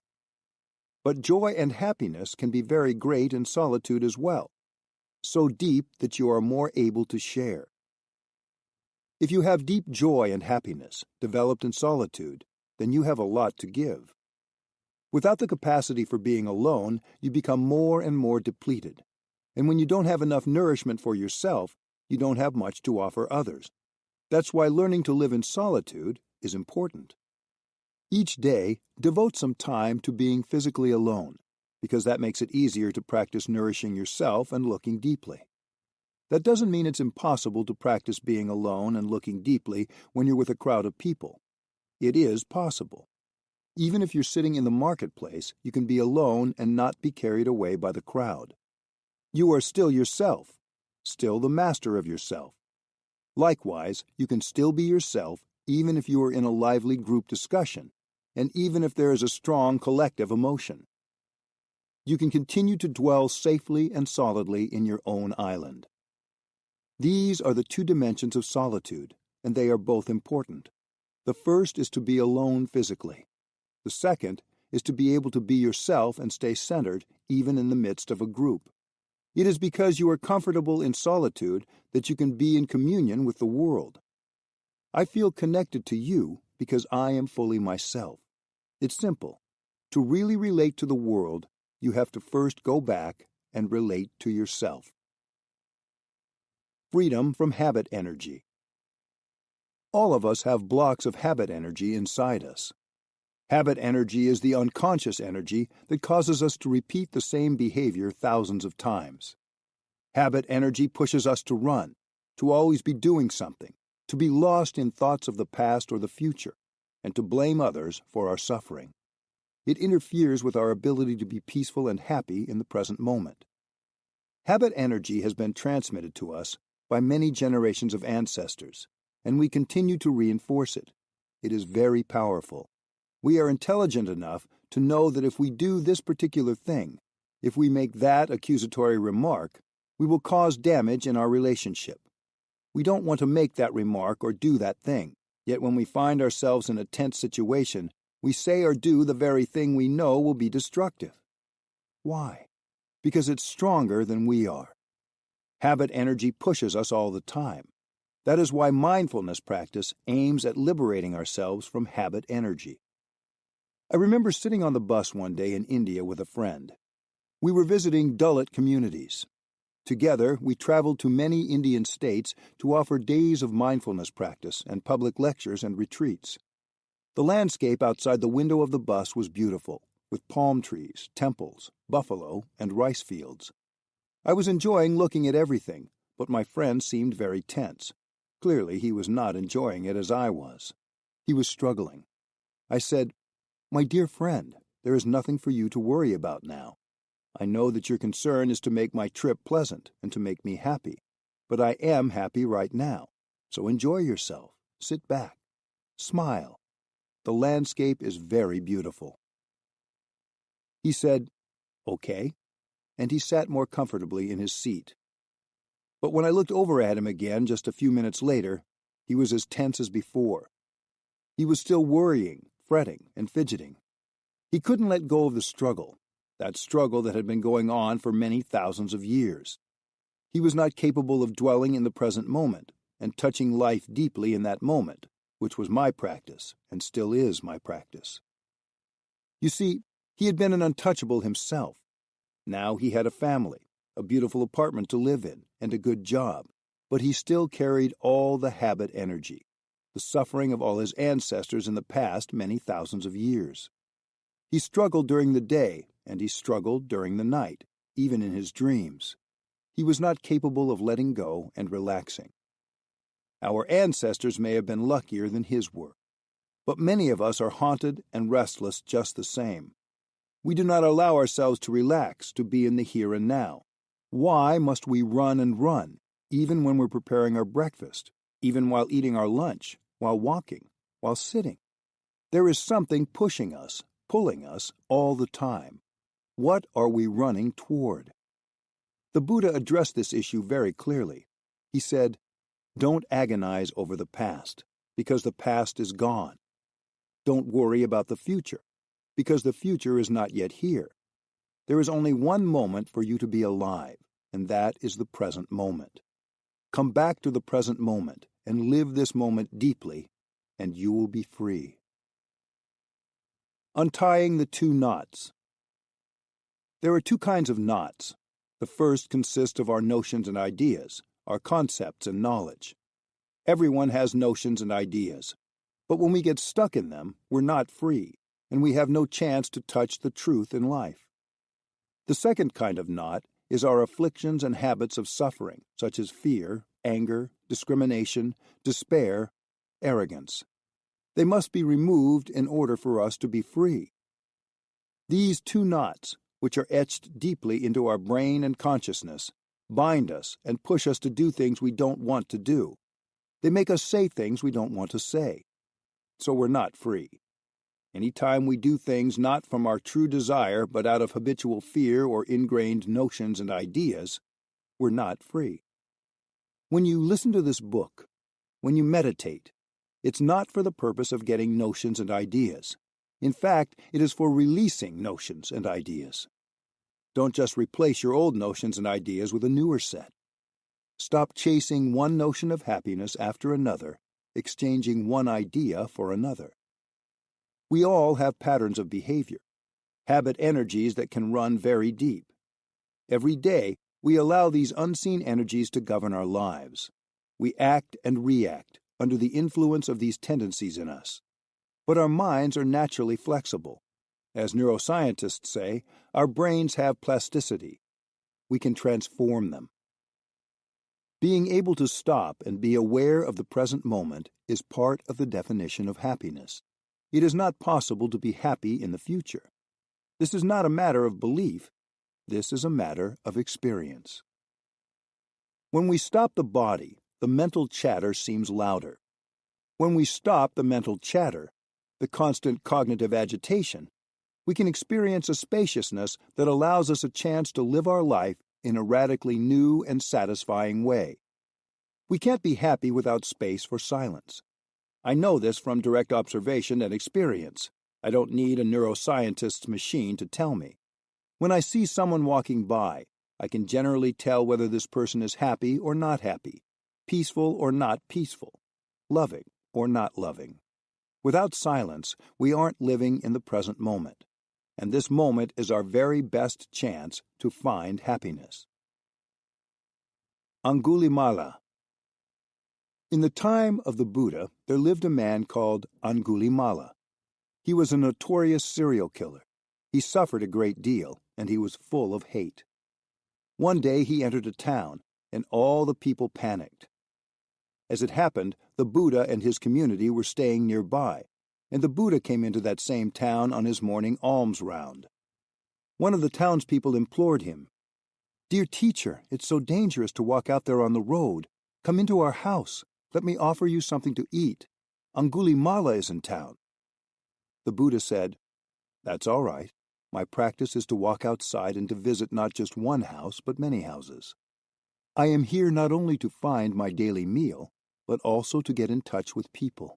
But joy and happiness can be very great in solitude as well, so deep that you are more able to share. If you have deep joy and happiness developed in solitude, then you have a lot to give. Without the capacity for being alone, you become more and more depleted. And when you don't have enough nourishment for yourself, you don't have much to offer others. That's why learning to live in solitude is important. Each day, devote some time to being physically alone, because that makes it easier to practice nourishing yourself and looking deeply. That doesn't mean it's impossible to practice being alone and looking deeply when you're with a crowd of people. It is possible. Even if you're sitting in the marketplace, you can be alone and not be carried away by the crowd. You are still yourself, still the master of yourself. Likewise, you can still be yourself even if you are in a lively group discussion, and even if there is a strong collective emotion. You can continue to dwell safely and solidly in your own island. These are the two dimensions of solitude, and they are both important. The first is to be alone physically. The second is to be able to be yourself and stay centered even in the midst of a group. It is because you are comfortable in solitude that you can be in communion with the world. I feel connected to you because I am fully myself. It's simple. To really relate to the world, you have to first go back and relate to yourself. Freedom from habit energy. All of us have blocks of habit energy inside us. Habit energy is the unconscious energy that causes us to repeat the same behavior thousands of times. Habit energy pushes us to run, to always be doing something, to be lost in thoughts of the past or the future, and to blame others for our suffering. It interferes with our ability to be peaceful and happy in the present moment. Habit energy has been transmitted to us by many generations of ancestors, and we continue to reinforce it. It is very powerful. We are intelligent enough to know that if we do this particular thing, if we make that accusatory remark, we will cause damage in our relationship. We don't want to make that remark or do that thing, yet when we find ourselves in a tense situation, we say or do the very thing we know will be destructive. Why? Because it's stronger than we are. Habit energy pushes us all the time. That is why mindfulness practice aims at liberating ourselves from habit energy. I remember sitting on the bus one day in India with a friend. We were visiting Dalit communities. Together, we traveled to many Indian states to offer days of mindfulness practice and public lectures and retreats. The landscape outside the window of the bus was beautiful, with palm trees, temples, buffalo, and rice fields. I was enjoying looking at everything, but my friend seemed very tense. Clearly, he was not enjoying it as I was. He was struggling. I said, "My dear friend, there is nothing for you to worry about now. I know that your concern is to make my trip pleasant and to make me happy, but I am happy right now, so enjoy yourself, sit back, smile. The landscape is very beautiful." He said, "Okay," and he sat more comfortably in his seat. But when I looked over at him again just a few minutes later, he was as tense as before. He was still worrying, fretting, and fidgeting. He couldn't let go of the struggle, that struggle that had been going on for many thousands of years. He was not capable of dwelling in the present moment and touching life deeply in that moment, which was my practice and still is my practice. You see, he had been an untouchable himself. Now he had a family, a beautiful apartment to live in, and a good job, but he still carried all the habit energy, the suffering of all his ancestors in the past many thousands of years. He struggled during the day, and he struggled during the night, even in his dreams. He was not capable of letting go and relaxing. Our ancestors may have been luckier than his were, but many of us are haunted and restless just the same. We do not allow ourselves to relax, to be in the here and now. Why must we run and run, even when we're preparing our breakfast, even while eating our lunch, while walking, while sitting? There is something pushing us, pulling us all the time. What are we running toward? The Buddha addressed this issue very clearly. He said, "Don't agonize over the past, because the past is gone. Don't worry about the future, because the future is not yet here. There is only one moment for you to be alive, and that is the present moment. Come back to the present moment and live this moment deeply, and you will be free." Untying the two knots. There are two kinds of knots. The first consists of our notions and ideas, our concepts and knowledge. Everyone has notions and ideas, but when we get stuck in them, we're not free, and we have no chance to touch the truth in life. The second kind of knot is our afflictions and habits of suffering, such as fear, anger, discrimination, despair, arrogance. They must be removed in order for us to be free. These two knots, which are etched deeply into our brain and consciousness, bind us and push us to do things we don't want to do. They make us say things we don't want to say. So we're not free. Any time we do things not from our true desire but out of habitual fear or ingrained notions and ideas, we're not free. When you listen to this book, when you meditate, it's not for the purpose of getting notions and ideas. In fact, it is for releasing notions and ideas. Don't just replace your old notions and ideas with a newer set. Stop chasing one notion of happiness after another, exchanging one idea for another. We all have patterns of behavior, habit energies that can run very deep. Every day, we allow these unseen energies to govern our lives. We act and react under the influence of these tendencies in us. But our minds are naturally flexible. As neuroscientists say, our brains have plasticity. We can transform them. Being able to stop and be aware of the present moment is part of the definition of happiness. It is not possible to be happy in the future. This is not a matter of belief. This is a matter of experience. When we stop the body, the mental chatter seems louder. When we stop the mental chatter, the constant cognitive agitation, we can experience a spaciousness that allows us a chance to live our life in a radically new and satisfying way. We can't be happy without space for silence. I know this from direct observation and experience. I don't need a neuroscientist's machine to tell me. When I see someone walking by, I can generally tell whether this person is happy or not happy, peaceful or not peaceful, loving or not loving. Without silence, we aren't living in the present moment, and this moment is our very best chance to find happiness. Angulimala. In the time of the Buddha, there lived a man called Angulimala. He was a notorious serial killer. He suffered a great deal, and he was full of hate. One day he entered a town, and all the people panicked. As it happened, the Buddha and his community were staying nearby, and the Buddha came into that same town on his morning alms round. One of the townspeople implored him, "Dear teacher, it's so dangerous to walk out there on the road. Come into our house. Let me offer you something to eat. Angulimala is in town." The Buddha said, "That's all right. My practice is to walk outside and to visit not just one house, but many houses. I am here not only to find my daily meal, but also to get in touch with people,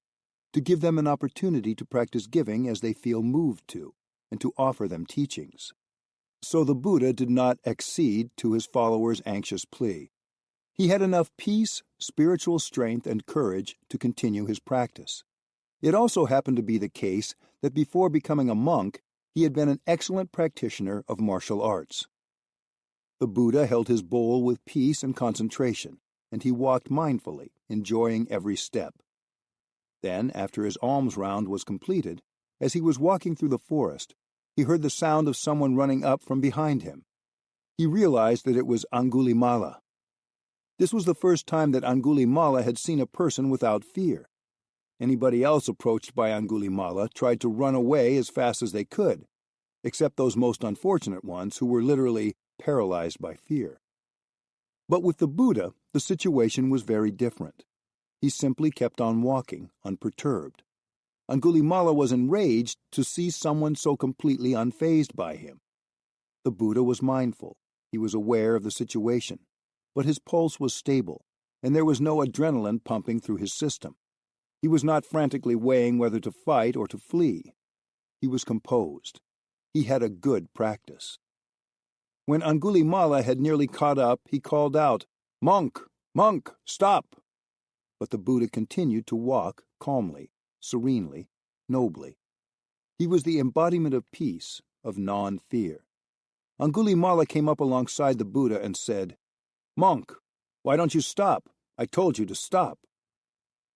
to give them an opportunity to practice giving as they feel moved to, and to offer them teachings." So the Buddha did not accede to his followers' anxious plea. He had enough peace, spiritual strength, and courage to continue his practice. It also happened to be the case that before becoming a monk, he had been an excellent practitioner of martial arts. The Buddha held his bowl with peace and concentration, and he walked mindfully, enjoying every step. Then, after his alms round was completed, as he was walking through the forest, he heard the sound of someone running up from behind him. He realized that it was Angulimala. This was the first time that Angulimala had seen a person without fear. Anybody else approached by Angulimala tried to run away as fast as they could, except those most unfortunate ones who were literally paralyzed by fear. But with the Buddha, the situation was very different. He simply kept on walking, unperturbed. Angulimala was enraged to see someone so completely unfazed by him. The Buddha was mindful. He was aware of the situation, but his pulse was stable, and there was no adrenaline pumping through his system. He was not frantically weighing whether to fight or to flee. He was composed. He had a good practice. When Angulimala had nearly caught up, he called out, "Monk! Monk! Stop!" But the Buddha continued to walk calmly, serenely, nobly. He was the embodiment of peace, of non-fear. Angulimala came up alongside the Buddha and said, "Monk, why don't you stop? I told you to stop."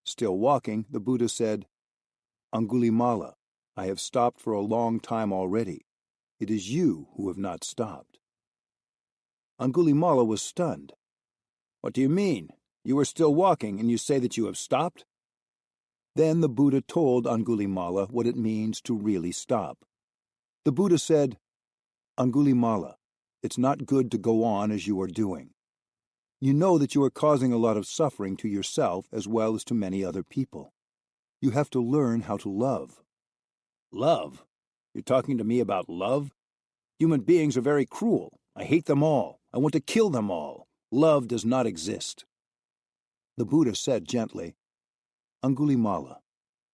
Still walking, the Buddha said, "Angulimala, I have stopped for a long time already. It is you who have not stopped." Angulimala was stunned. "What do you mean? You are still walking, and you say that you have stopped?" Then the Buddha told Angulimala what it means to really stop. The Buddha said, "Angulimala, it's not good to go on as you are doing. You know that you are causing a lot of suffering to yourself as well as to many other people. You have to learn how to love." "Love? You're talking to me about love? Human beings are very cruel. I hate them all. I want to kill them all. Love does not exist." The Buddha said gently, "Angulimala,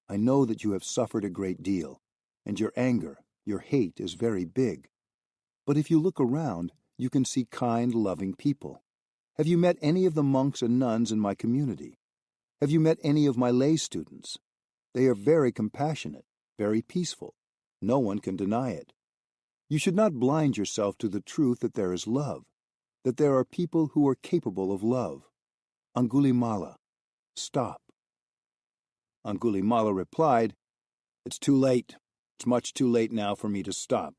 I know that you have suffered a great deal, and your anger, your hate is very big. But if you look around, you can see kind, loving people. Have you met any of the monks and nuns in my community? Have you met any of my lay students? They are very compassionate, very peaceful. No one can deny it. You should not blind yourself to the truth that there is love, that there are people who are capable of love. Angulimala, stop." Angulimala replied, It's too late. It's much too late now for me to stop.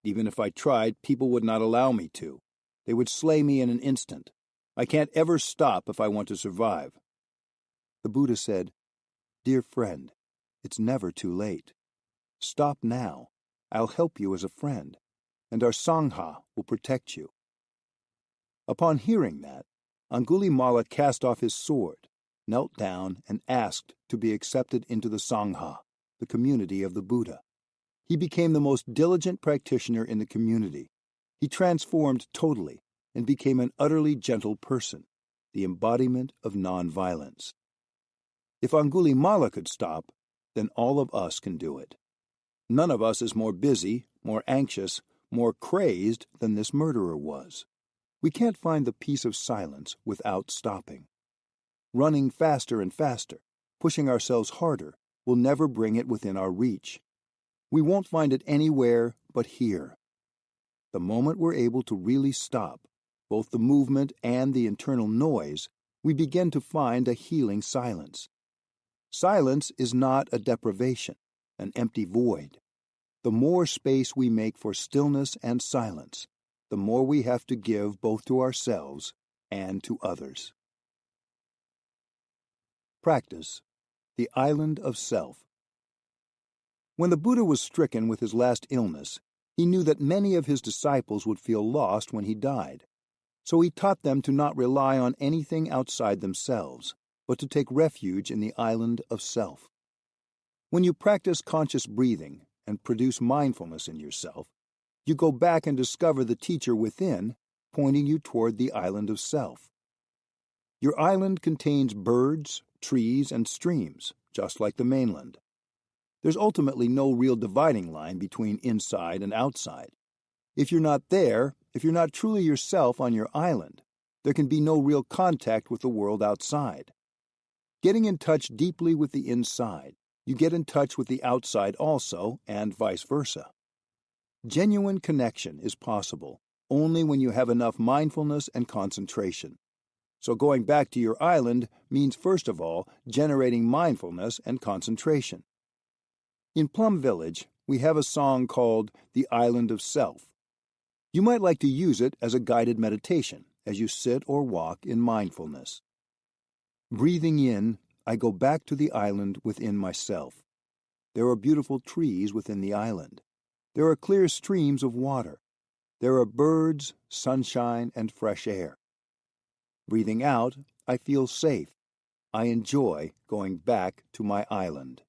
Even if I tried, people would not allow me to. They would slay me in an instant. I can't ever stop if I want to survive. The Buddha said, "Dear friend, it's never too late. Stop now. I'll help you as a friend, and our Sangha will protect you." Upon hearing that, Angulimala cast off his sword, knelt down, and asked to be accepted into the Sangha, the community of the Buddha. He became the most diligent practitioner in the community. He transformed totally and became an utterly gentle person, the embodiment of nonviolence. If Angulimala could stop, then all of us can do it. None of us is more busy, more anxious, more crazed than this murderer was. We can't find the peace of silence without stopping. Running faster and faster, pushing ourselves harder, will never bring it within our reach. We won't find it anywhere but here. The moment we're able to really stop, both the movement and the internal noise, we begin to find a healing silence. Silence is not a deprivation, an empty void. The more space we make for stillness and silence, the more we have to give both to ourselves and to others. Practice. The Island of Self. When the Buddha was stricken with his last illness, he knew that many of his disciples would feel lost when he died. So he taught them to not rely on anything outside themselves, but to take refuge in the island of self. When you practice conscious breathing and produce mindfulness in yourself, you go back and discover the teacher within, pointing you toward the island of self. Your island contains birds, trees, and streams, just like the mainland. There's ultimately no real dividing line between inside and outside. If you're not there, if you're not truly yourself on your island, there can be no real contact with the world outside. Getting in touch deeply with the inside, you get in touch with the outside also, and vice versa. Genuine connection is possible only when you have enough mindfulness and concentration. So going back to your island means, first of all, generating mindfulness and concentration. In Plum Village, we have a song called The Island of Self. You might like to use it as a guided meditation as you sit or walk in mindfulness. Breathing in, I go back to the island within myself. There are beautiful trees within the island. There are clear streams of water. There are birds, sunshine, and fresh air. Breathing out, I feel safe. I enjoy going back to my island.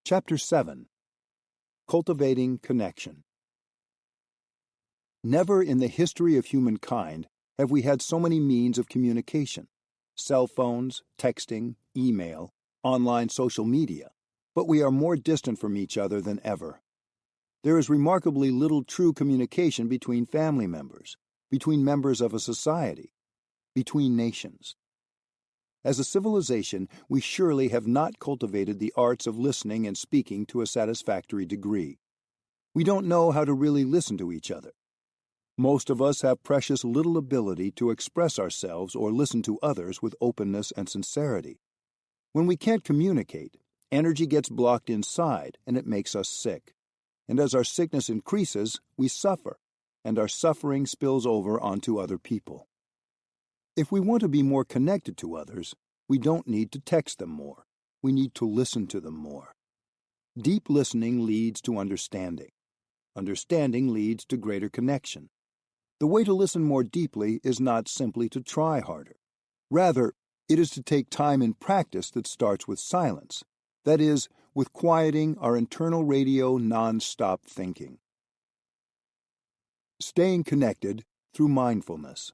Chapter 7. Cultivating Connection. Never in the history of humankind have we had so many means of communication: cell phones, texting, email, online social media, but we are more distant from each other than ever. There is remarkably little true communication between family members, between members of a society, between nations. As a civilization, we surely have not cultivated the arts of listening and speaking to a satisfactory degree. We don't know how to really listen to each other. Most of us have precious little ability to express ourselves or listen to others with openness and sincerity. When we can't communicate, energy gets blocked inside and it makes us sick. And as our sickness increases, we suffer, and our suffering spills over onto other people. If we want to be more connected to others, we don't need to text them more. We need to listen to them more. Deep listening leads to understanding. Understanding leads to greater connection. The way to listen more deeply is not simply to try harder. Rather, it is to take time in practice that starts with silence. That is, with quieting our internal radio non-stop thinking. Staying connected through mindfulness.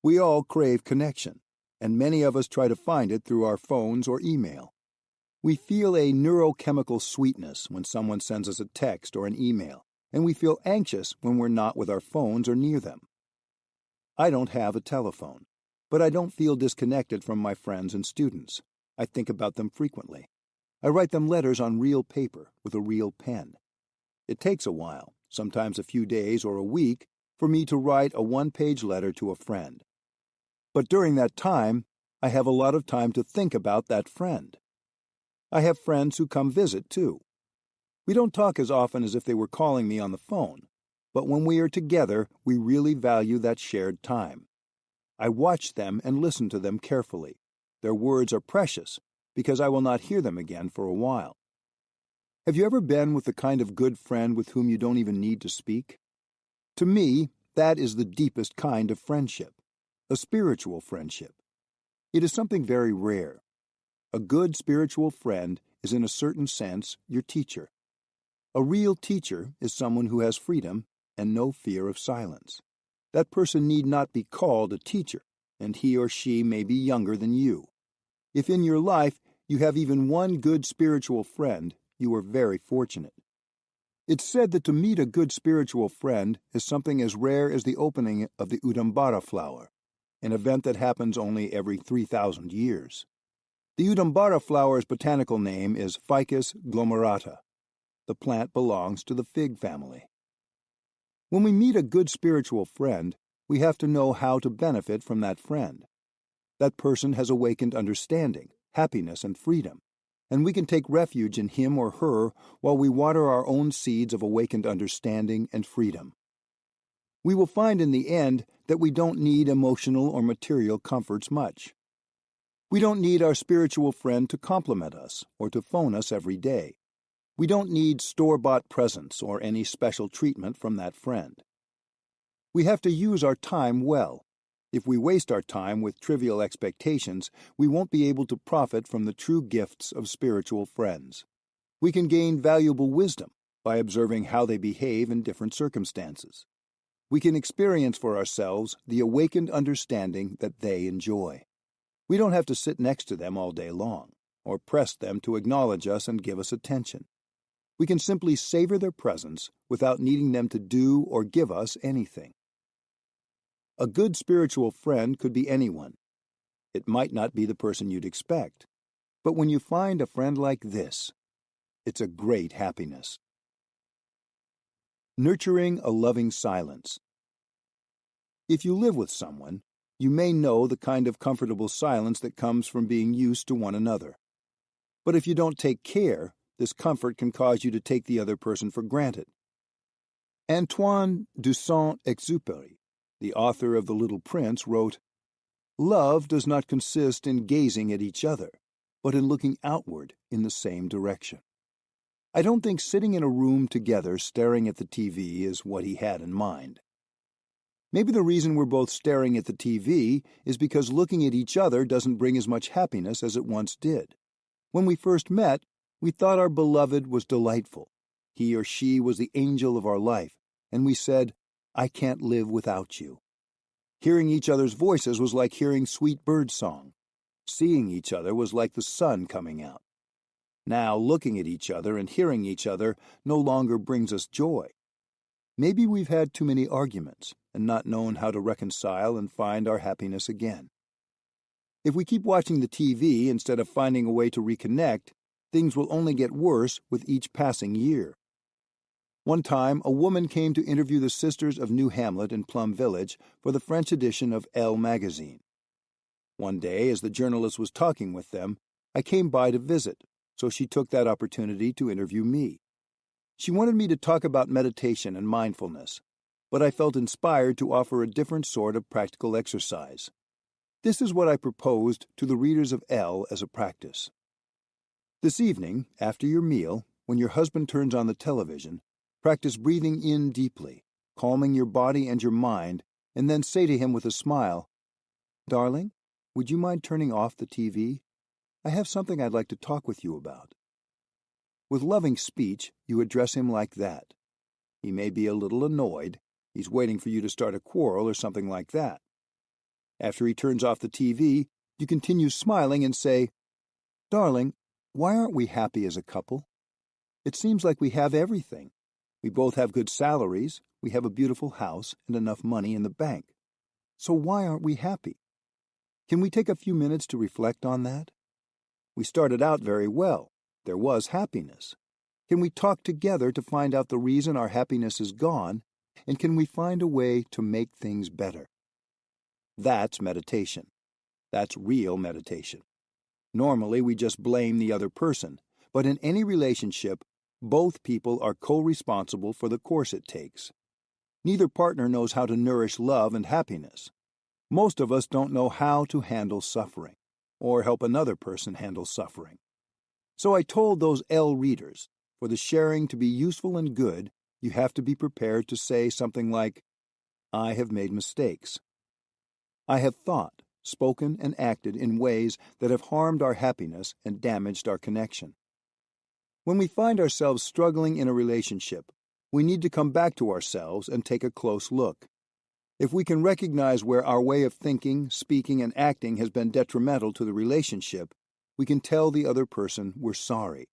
We all crave connection, and many of us try to find it through our phones or email. We feel a neurochemical sweetness when someone sends us a text or an email, and we feel anxious when we're not with our phones or near them. I don't have a telephone, but I don't feel disconnected from my friends and students. I think about them frequently. I write them letters on real paper with a real pen. It takes a while, sometimes a few days or a week, for me to write a one-page letter to a friend. But during that time, I have a lot of time to think about that friend. I have friends who come visit, too. We don't talk as often as if they were calling me on the phone, but when we are together, we really value that shared time. I watch them and listen to them carefully. Their words are precious, because I will not hear them again for a while. Have you ever been with the kind of good friend with whom you don't even need to speak? To me, that is the deepest kind of friendship, a spiritual friendship. It is something very rare. A good spiritual friend is in a certain sense your teacher. A real teacher is someone who has freedom and no fear of silence. That person need not be called a teacher, and he or she may be younger than you. If in your life you have even one good spiritual friend, you are very fortunate. It's said that to meet a good spiritual friend is something as rare as the opening of the Udambara flower, an event that happens only every 3,000 years. The Udambara flower's botanical name is Ficus glomerata. The plant belongs to the fig family. When we meet a good spiritual friend, we have to know how to benefit from that friend. That person has awakened understanding, happiness, and freedom, and we can take refuge in him or her while we water our own seeds of awakened understanding and freedom. We will find in the end that we don't need emotional or material comforts much. We don't need our spiritual friend to compliment us or to phone us every day. We don't need store-bought presents or any special treatment from that friend. We have to use our time well. If we waste our time with trivial expectations, we won't be able to profit from the true gifts of spiritual friends. We can gain valuable wisdom by observing how they behave in different circumstances. We can experience for ourselves the awakened understanding that they enjoy. We don't have to sit next to them all day long, or press them to acknowledge us and give us attention. We can simply savor their presence without needing them to do or give us anything. A good spiritual friend could be anyone. It might not be the person you'd expect, but when you find a friend like this, it's a great happiness. Nurturing a loving silence. If you live with someone, you may know the kind of comfortable silence that comes from being used to one another. But if you don't take care, this comfort can cause you to take the other person for granted. Antoine de Saint-Exupéry, the author of The Little Prince, wrote, "Love does not consist in gazing at each other, but in looking outward in the same direction." I don't think sitting in a room together staring at the TV is what he had in mind. Maybe the reason we're both staring at the TV is because looking at each other doesn't bring as much happiness as it once did. When we first met, we thought our beloved was delightful. He or she was the angel of our life, and we said, "I can't live without you." Hearing each other's voices was like hearing sweet bird song. Seeing each other was like the sun coming out. Now, looking at each other and hearing each other no longer brings us joy. Maybe we've had too many arguments and not known how to reconcile and find our happiness again. If we keep watching the TV instead of finding a way to reconnect, things will only get worse with each passing year. One time, a woman came to interview the sisters of New Hamlet in Plum Village for the French edition of Elle magazine. One day, as the journalist was talking with them, I came by to visit, so she took that opportunity to interview me. She wanted me to talk about meditation and mindfulness, but I felt inspired to offer a different sort of practical exercise. This is what I proposed to the readers of Elle as a practice. This evening, after your meal, when your husband turns on the television, practice breathing in deeply, calming your body and your mind, and then say to him with a smile, "Darling, would you mind turning off the TV? I have something I'd like to talk with you about." With loving speech, you address him like that. He may be a little annoyed. He's waiting for you to start a quarrel or something like that. After he turns off the TV, you continue smiling and say, "Darling, why aren't we happy as a couple? It seems like we have everything. We both have good salaries, we have a beautiful house, and enough money in the bank. So why aren't we happy? Can we take a few minutes to reflect on that? We started out very well. There was happiness. Can we talk together to find out the reason our happiness is gone, and can we find a way to make things better?" That's meditation. That's real meditation. Normally, we just blame the other person, but in any relationship, both people are co-responsible for the course it takes. Neither partner knows how to nourish love and happiness. Most of us don't know how to handle suffering, or help another person handle suffering. So I told those L readers, for the sharing to be useful and good, you have to be prepared to say something like, I have made mistakes. I have thought, spoken, and acted in ways that have harmed our happiness and damaged our connection. When we find ourselves struggling in a relationship, we need to come back to ourselves and take a close look. If we can recognize where our way of thinking, speaking, and acting has been detrimental to the relationship, we can tell the other person we're sorry.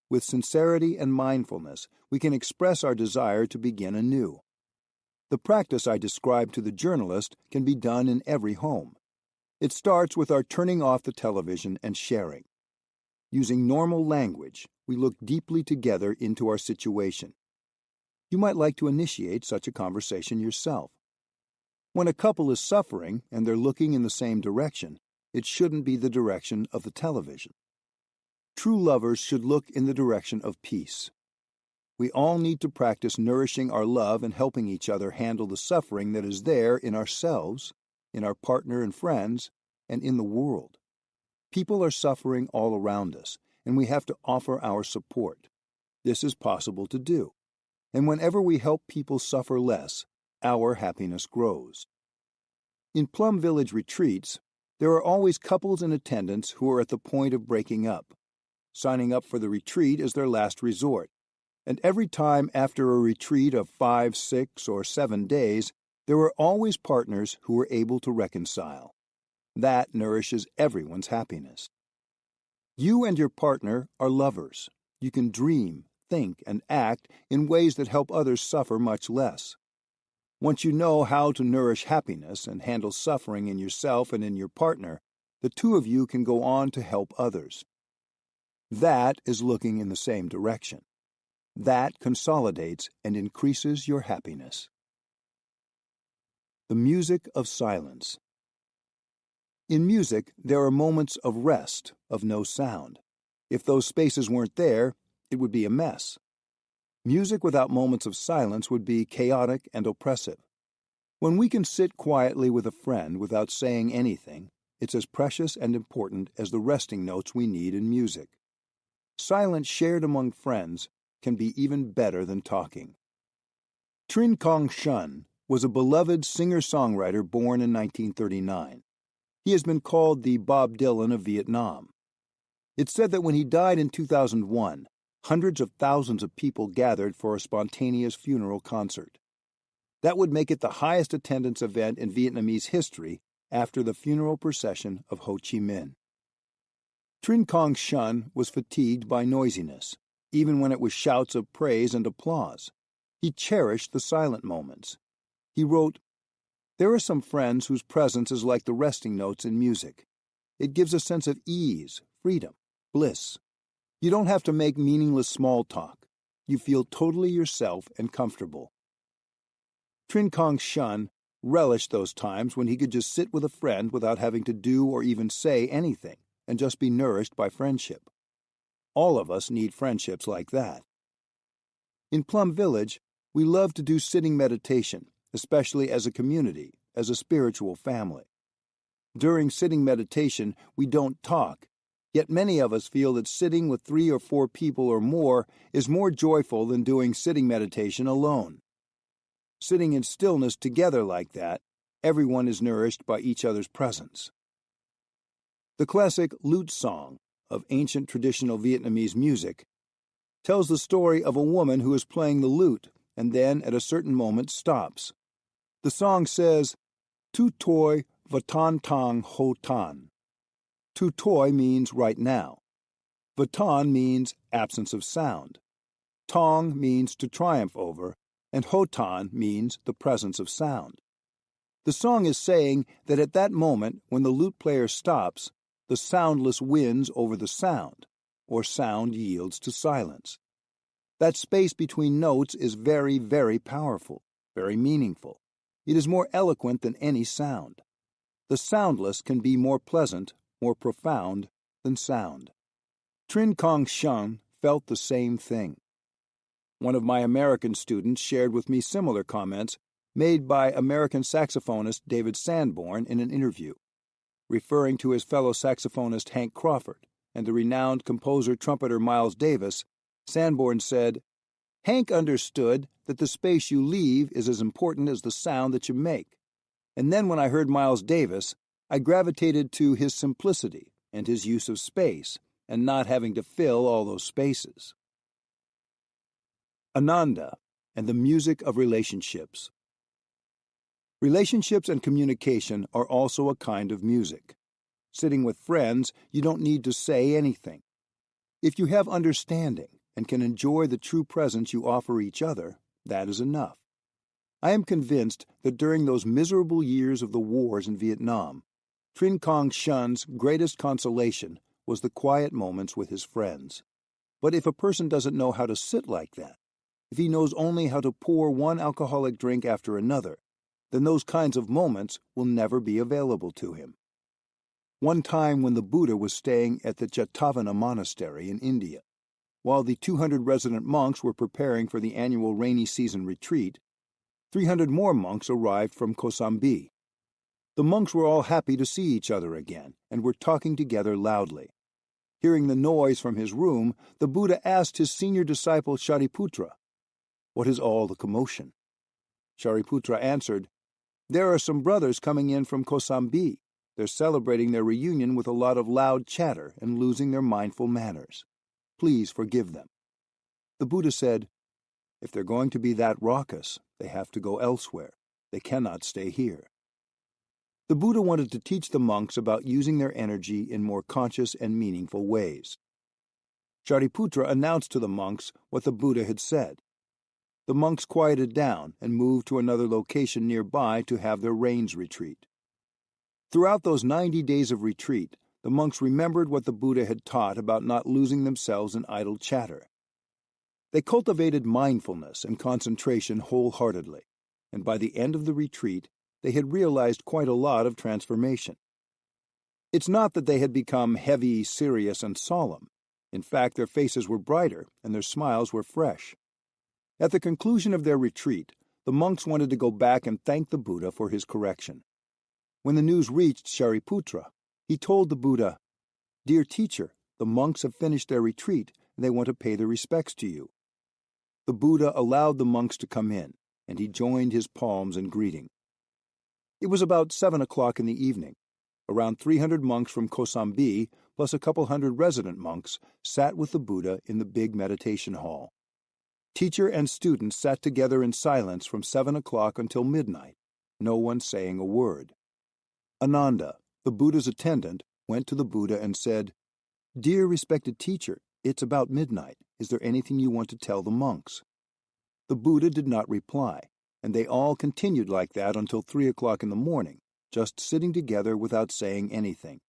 With sincerity and mindfulness, we can express our desire to begin anew. The practice I described to the journalist can be done in every home. It starts with our turning off the television and sharing. Using normal language, we look deeply together into our situation. You might like to initiate such a conversation yourself. When a couple is suffering and they're looking in the same direction, it shouldn't be the direction of the television. True lovers should look in the direction of peace. We all need to practice nourishing our love and helping each other handle the suffering that is there in ourselves, in our partner and friends, and in the world. People are suffering all around us, and we have to offer our support. This is possible to do. And whenever we help people suffer less, our happiness grows. In Plum Village retreats, there are always couples in attendance who are at the point of breaking up. Signing up for the retreat is their last resort, and every time after a retreat of 5, 6, or 7 days, there are always partners who are able to reconcile. That nourishes everyone's happiness. You and your partner are lovers. You can dream, think, and act in ways that help others suffer much less. Once you know how to nourish happiness and handle suffering in yourself and in your partner, the two of you can go on to help others. That is looking in the same direction. That consolidates and increases your happiness. The music of silence. In music, there are moments of rest, of no sound. If those spaces weren't there, it would be a mess. Music without moments of silence would be chaotic and oppressive. When we can sit quietly with a friend without saying anything, it's as precious and important as the resting notes we need in music. Silence shared among friends can be even better than talking. Trinh Quang Xuân was a beloved singer-songwriter born in 1939. He has been called the Bob Dylan of Vietnam. It's said that when he died in 2001, hundreds of thousands of people gathered for a spontaneous funeral concert. That would make it the highest attendance event in Vietnamese history after the funeral procession of Ho Chi Minh. Trinh Quang Xuân was fatigued by noisiness, even when it was shouts of praise and applause. He cherished the silent moments. He wrote, "There are some friends whose presence is like the resting notes in music. It gives a sense of ease, freedom, bliss. You don't have to make meaningless small talk. You feel totally yourself and comfortable." Trinh Quang Xuân relished those times when he could just sit with a friend without having to do or even say anything, and just be nourished by friendship. All of us need friendships like that. In Plum Village, we love to do sitting meditation, especially as a community, as a spiritual family. During sitting meditation, we don't talk, yet many of us feel that sitting with 3 or 4 people or more is more joyful than doing sitting meditation alone. Sitting in stillness together like that, everyone is nourished by each other's presence. The classic lute song of ancient traditional Vietnamese music tells the story of a woman who is playing the lute and then at a certain moment stops. The song says, "Tu toi vatan tang ho tan." Tu toi means right now. Vatan means absence of sound. Tong means to triumph over, and ho tan means the presence of sound. The song is saying that at that moment, when the lute player stops, the soundless wins over the sound, or sound yields to silence. That space between notes is very, very powerful, very meaningful. It is more eloquent than any sound. The soundless can be more pleasant, more profound than sound. Trin Kong Shun felt the same thing. One of my American students shared with me similar comments made by American saxophonist David Sanborn in an interview. Referring to his fellow saxophonist Hank Crawford and the renowned composer-trumpeter Miles Davis, Sanborn said, "Hank understood that the space you leave is as important as the sound that you make. And then when I heard Miles Davis, I gravitated to his simplicity and his use of space and not having to fill all those spaces." Ananda and the music of relationships. Relationships and communication are also a kind of music. Sitting with friends, you don't need to say anything. If you have understanding and can enjoy the true presence you offer each other, that is enough. I am convinced that during those miserable years of the wars in Vietnam, Trin Kong Shun's greatest consolation was the quiet moments with his friends. But if a person doesn't know how to sit like that, if he knows only how to pour one alcoholic drink after another, then those kinds of moments will never be available to him. One time when the Buddha was staying at the Jetavana monastery in India, while the 200 resident monks were preparing for the annual rainy season retreat, 300 more monks arrived from Kosambi. The monks were all happy to see each other again and were talking together loudly. Hearing the noise from his room, the Buddha asked his senior disciple Shariputra, "What is all the commotion?" Shariputra answered, "There are some brothers coming in from Kosambi. They're celebrating their reunion with a lot of loud chatter and losing their mindful manners. Please forgive them." The Buddha said, "If they're going to be that raucous, they have to go elsewhere. They cannot stay here." The Buddha wanted to teach the monks about using their energy in more conscious and meaningful ways. Shariputra announced to the monks what the Buddha had said. The monks quieted down and moved to another location nearby to have their rains retreat. Throughout those 90 days of retreat, the monks remembered what the Buddha had taught about not losing themselves in idle chatter. They cultivated mindfulness and concentration wholeheartedly, and by the end of the retreat, they had realized quite a lot of transformation. It's not that they had become heavy, serious, and solemn. In fact, their faces were brighter and their smiles were fresh. At the conclusion of their retreat, the monks wanted to go back and thank the Buddha for his correction. When the news reached Shariputra, he told the Buddha, "Dear teacher, the monks have finished their retreat and they want to pay their respects to you." The Buddha allowed the monks to come in, and he joined his palms in greeting. It was about 7 o'clock in the evening. Around 300 monks from Kosambi, plus a couple hundred resident monks, sat with the Buddha in the big meditation hall. Teacher and students sat together in silence from 7 o'clock until midnight, no one saying a word. Ananda, the Buddha's attendant, went to the Buddha and said, "Dear respected teacher, it's about midnight. Is there anything you want to tell the monks?" The Buddha did not reply, and they all continued like that until 3 o'clock in the morning, just sitting together without saying anything.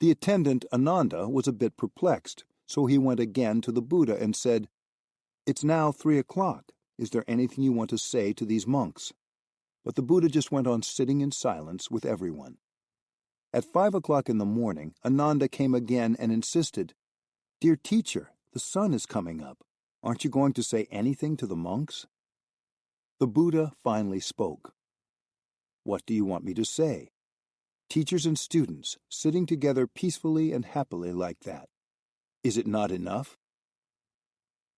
The attendant, Ananda, was a bit perplexed, so he went again to the Buddha and said, "It's now 3 o'clock. Is there anything you want to say to these monks?" But the Buddha just went on sitting in silence with everyone. At 5 o'clock in the morning, Ananda came again and insisted, "Dear teacher, the sun is coming up. Aren't you going to say anything to the monks?" The Buddha finally spoke. "What do you want me to say? Teachers and students sitting together peacefully and happily like that. Is it not enough?"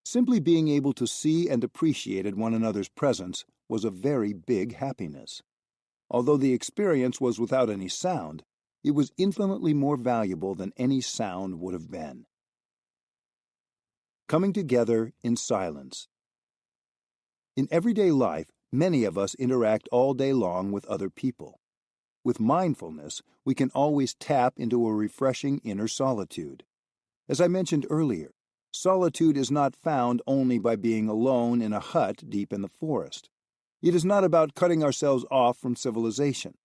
Simply being able to see and appreciate one another's presence was a very big happiness. Although the experience was without any sound, it was infinitely more valuable than any sound would have been. Coming together in silence. In everyday life, many of us interact all day long with other people. With mindfulness, we can always tap into a refreshing inner solitude. As I mentioned earlier, solitude is not found only by being alone in a hut deep in the forest. It is not about cutting ourselves off from civilization.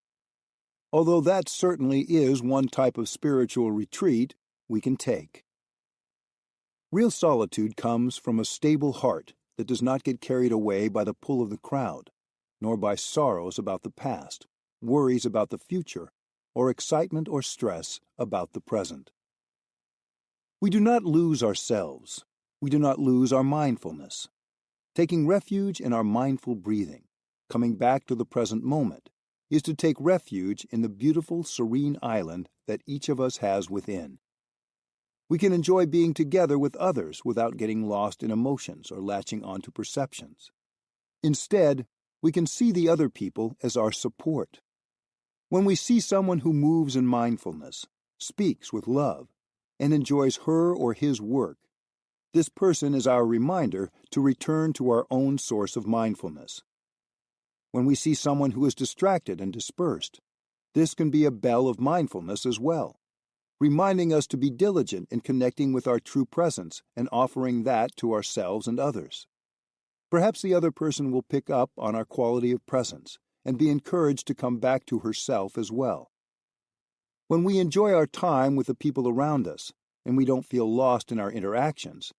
Although that certainly is one type of spiritual retreat we can take. Real solitude comes from a stable heart that does not get carried away by the pull of the crowd, nor by sorrows about the past, worries about the future, or excitement or stress about the present. We do not lose ourselves. We do not lose our mindfulness. Taking refuge in our mindful breathing, coming back to the present moment, is to take refuge in the beautiful, serene island that each of us has within. We can enjoy being together with others without getting lost in emotions or latching onto perceptions. Instead, we can see the other people as our support. When we see someone who moves in mindfulness, speaks with love, and enjoys her or his work, this person is our reminder to return to our own source of mindfulness. When we see someone who is distracted and dispersed, this can be a bell of mindfulness as well, reminding us to be diligent in connecting with our true presence and offering that to ourselves and others. Perhaps the other person will pick up on our quality of presence and be encouraged to come back to herself as well. When we enjoy our time with the people around us and we don't feel lost in our interactions,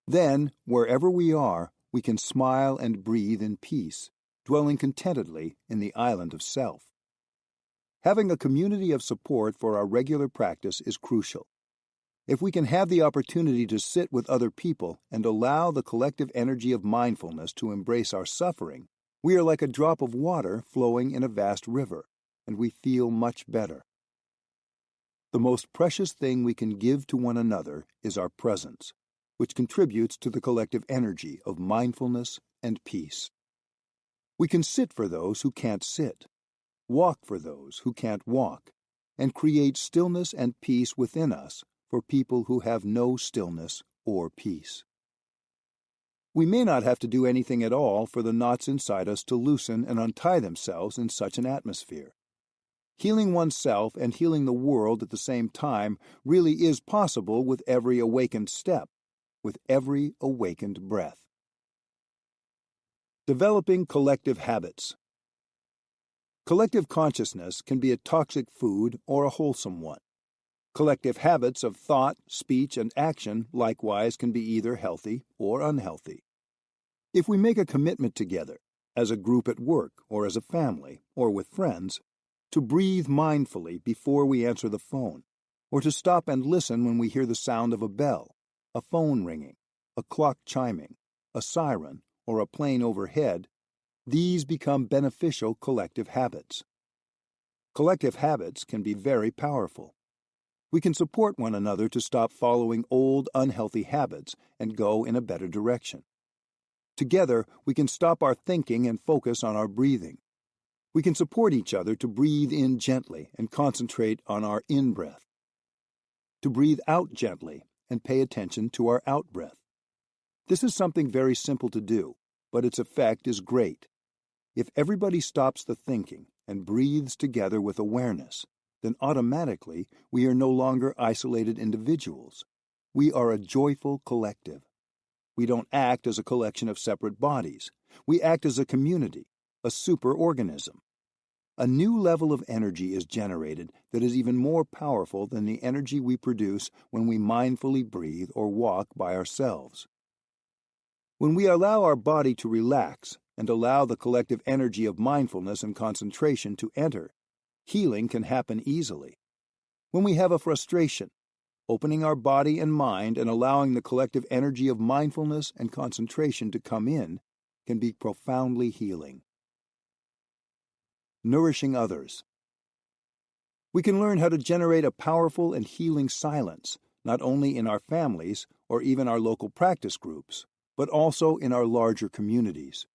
then, wherever we are, we can smile and breathe in peace, dwelling contentedly in the island of self. Having a community of support for our regular practice is crucial. If we can have the opportunity to sit with other people and allow the collective energy of mindfulness to embrace our suffering, we are like a drop of water flowing in a vast river, and we feel much better. The most precious thing we can give to one another is our presence, which contributes to the collective energy of mindfulness and peace. We can sit for those who can't sit, walk for those who can't walk, and create stillness and peace within us for people who have no stillness or peace. We may not have to do anything at all for the knots inside us to loosen and untie themselves in such an atmosphere. Healing oneself and healing the world at the same time really is possible with every awakened step, with every awakened breath. Developing collective habits. Collective consciousness can be a toxic food or a wholesome one. Collective habits of thought, speech, and action likewise can be either healthy or unhealthy. If we make a commitment together, as a group at work or as a family or with friends, to breathe mindfully before we answer the phone, or to stop and listen when we hear the sound of a bell, a phone ringing, a clock chiming, a siren, or a plane overhead, these become beneficial collective habits. Collective habits can be very powerful. We can support one another to stop following old, unhealthy habits and go in a better direction. Together, we can stop our thinking and focus on our breathing. We can support each other to breathe in gently and concentrate on our in-breath, to breathe out gently and pay attention to our out-breath. This is something very simple to do, but its effect is great. If everybody stops the thinking and breathes together with awareness, then automatically we are no longer isolated individuals. We are a joyful collective. We don't act as a collection of separate bodies. We act as a community, a superorganism. A new level of energy is generated that is even more powerful than the energy we produce when we mindfully breathe or walk by ourselves. When we allow our body to relax and allow the collective energy of mindfulness and concentration to enter, healing can happen easily. When we have a frustration, opening our body and mind and allowing the collective energy of mindfulness and concentration to come in can be profoundly healing. Nourishing others. We can learn how to generate a powerful and healing silence, not only in our families or even our local practice groups, but also in our larger communities.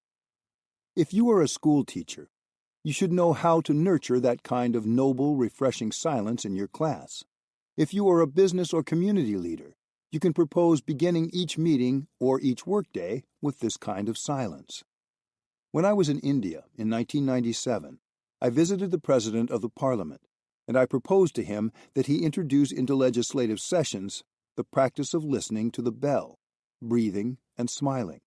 If you are a school teacher, you should know how to nurture that kind of noble, refreshing silence in your class. If you are a business or community leader, you can propose beginning each meeting or each workday with this kind of silence. When I was in India in 1997, I visited the President of the Parliament, and I proposed to him that he introduce into legislative sessions the practice of listening to the bell, breathing, and smiling.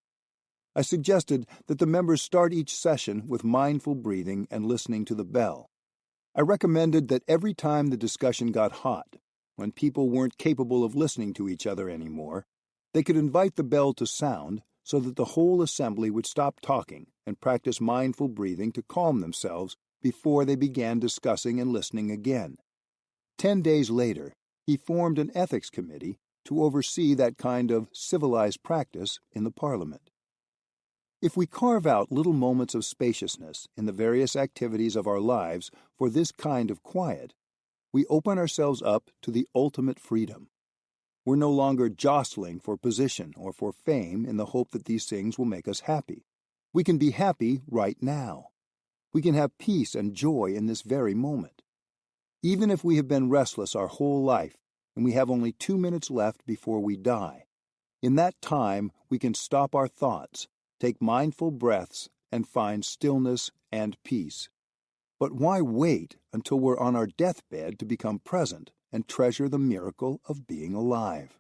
I suggested that the members start each session with mindful breathing and listening to the bell. I recommended that every time the discussion got hot, when people weren't capable of listening to each other anymore, they could invite the bell to sound so that the whole assembly would stop talking and practice mindful breathing to calm themselves before they began discussing and listening again. 10 days later, he formed an ethics committee to oversee that kind of civilized practice in the Parliament. If we carve out little moments of spaciousness in the various activities of our lives for this kind of quiet, we open ourselves up to the ultimate freedom. We're no longer jostling for position or for fame in the hope that these things will make us happy. We can be happy right now. We can have peace and joy in this very moment. Even if we have been restless our whole life and we have only 2 minutes left before we die, in that time we can stop our thoughts, take mindful breaths, and find stillness and peace. But why wait until we're on our deathbed to become present and treasure the miracle of being alive?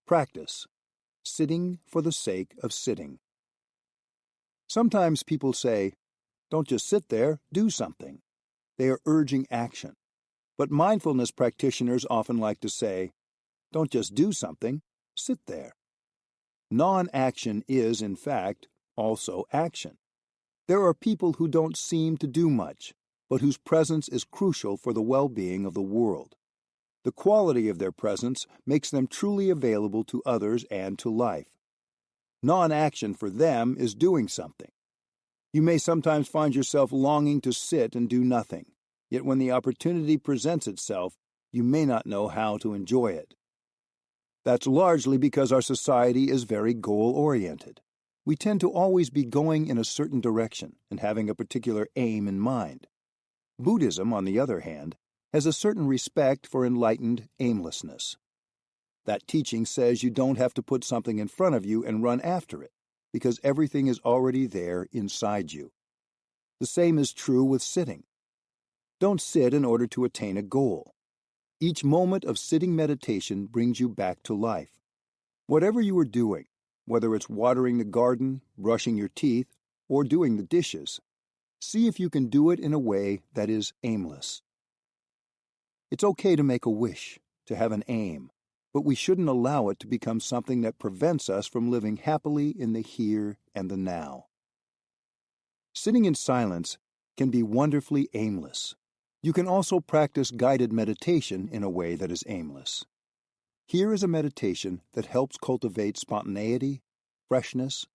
Practice. Sitting for the sake of sitting. Sometimes people say, "Don't just sit there, do something." They are urging action. But mindfulness practitioners often like to say, "Don't just do something, sit there." Non-action is, in fact, also action. There are people who don't seem to do much, but whose presence is crucial for the well-being of the world. The quality of their presence makes them truly available to others and to life. Non-action for them is doing something. You may sometimes find yourself longing to sit and do nothing, yet when the opportunity presents itself, you may not know how to enjoy it. That's largely because our society is very goal-oriented. We tend to always be going in a certain direction and having a particular aim in mind. Buddhism, on the other hand, has a certain respect for enlightened aimlessness. That teaching says you don't have to put something in front of you and run after it, because everything is already there inside you. The same is true with sitting. Don't sit in order to attain a goal. Each moment of sitting meditation brings you back to life. Whatever you are doing, whether it's watering the garden, brushing your teeth, or doing the dishes, see if you can do it in a way that is aimless. It's okay to make a wish, to have an aim, but we shouldn't allow it to become something that prevents us from living happily in the here and the now. Sitting in silence can be wonderfully aimless. You can also practice guided meditation in a way that is aimless. Here is a meditation that helps cultivate spontaneity, freshness,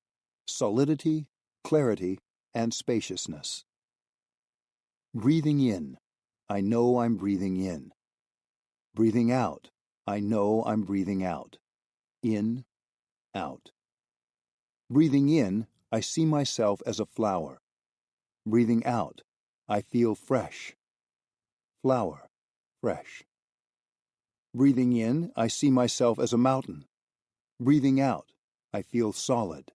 solidity, clarity, and spaciousness. Breathing in, I know I'm breathing in. Breathing out, I know I'm breathing out. In, out. Breathing in, I see myself as a flower. Breathing out, I feel fresh. Flower, fresh. Breathing in, I see myself as a mountain. Breathing out, I feel solid.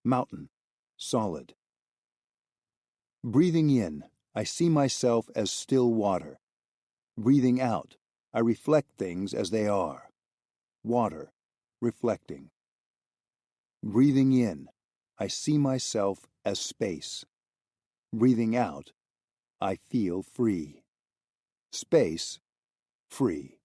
Mountain, solid. Breathing in, I see myself as still water. Breathing out, I reflect things as they are. Water, reflecting. Breathing in, I see myself as space. Breathing out, I feel free. Space, free.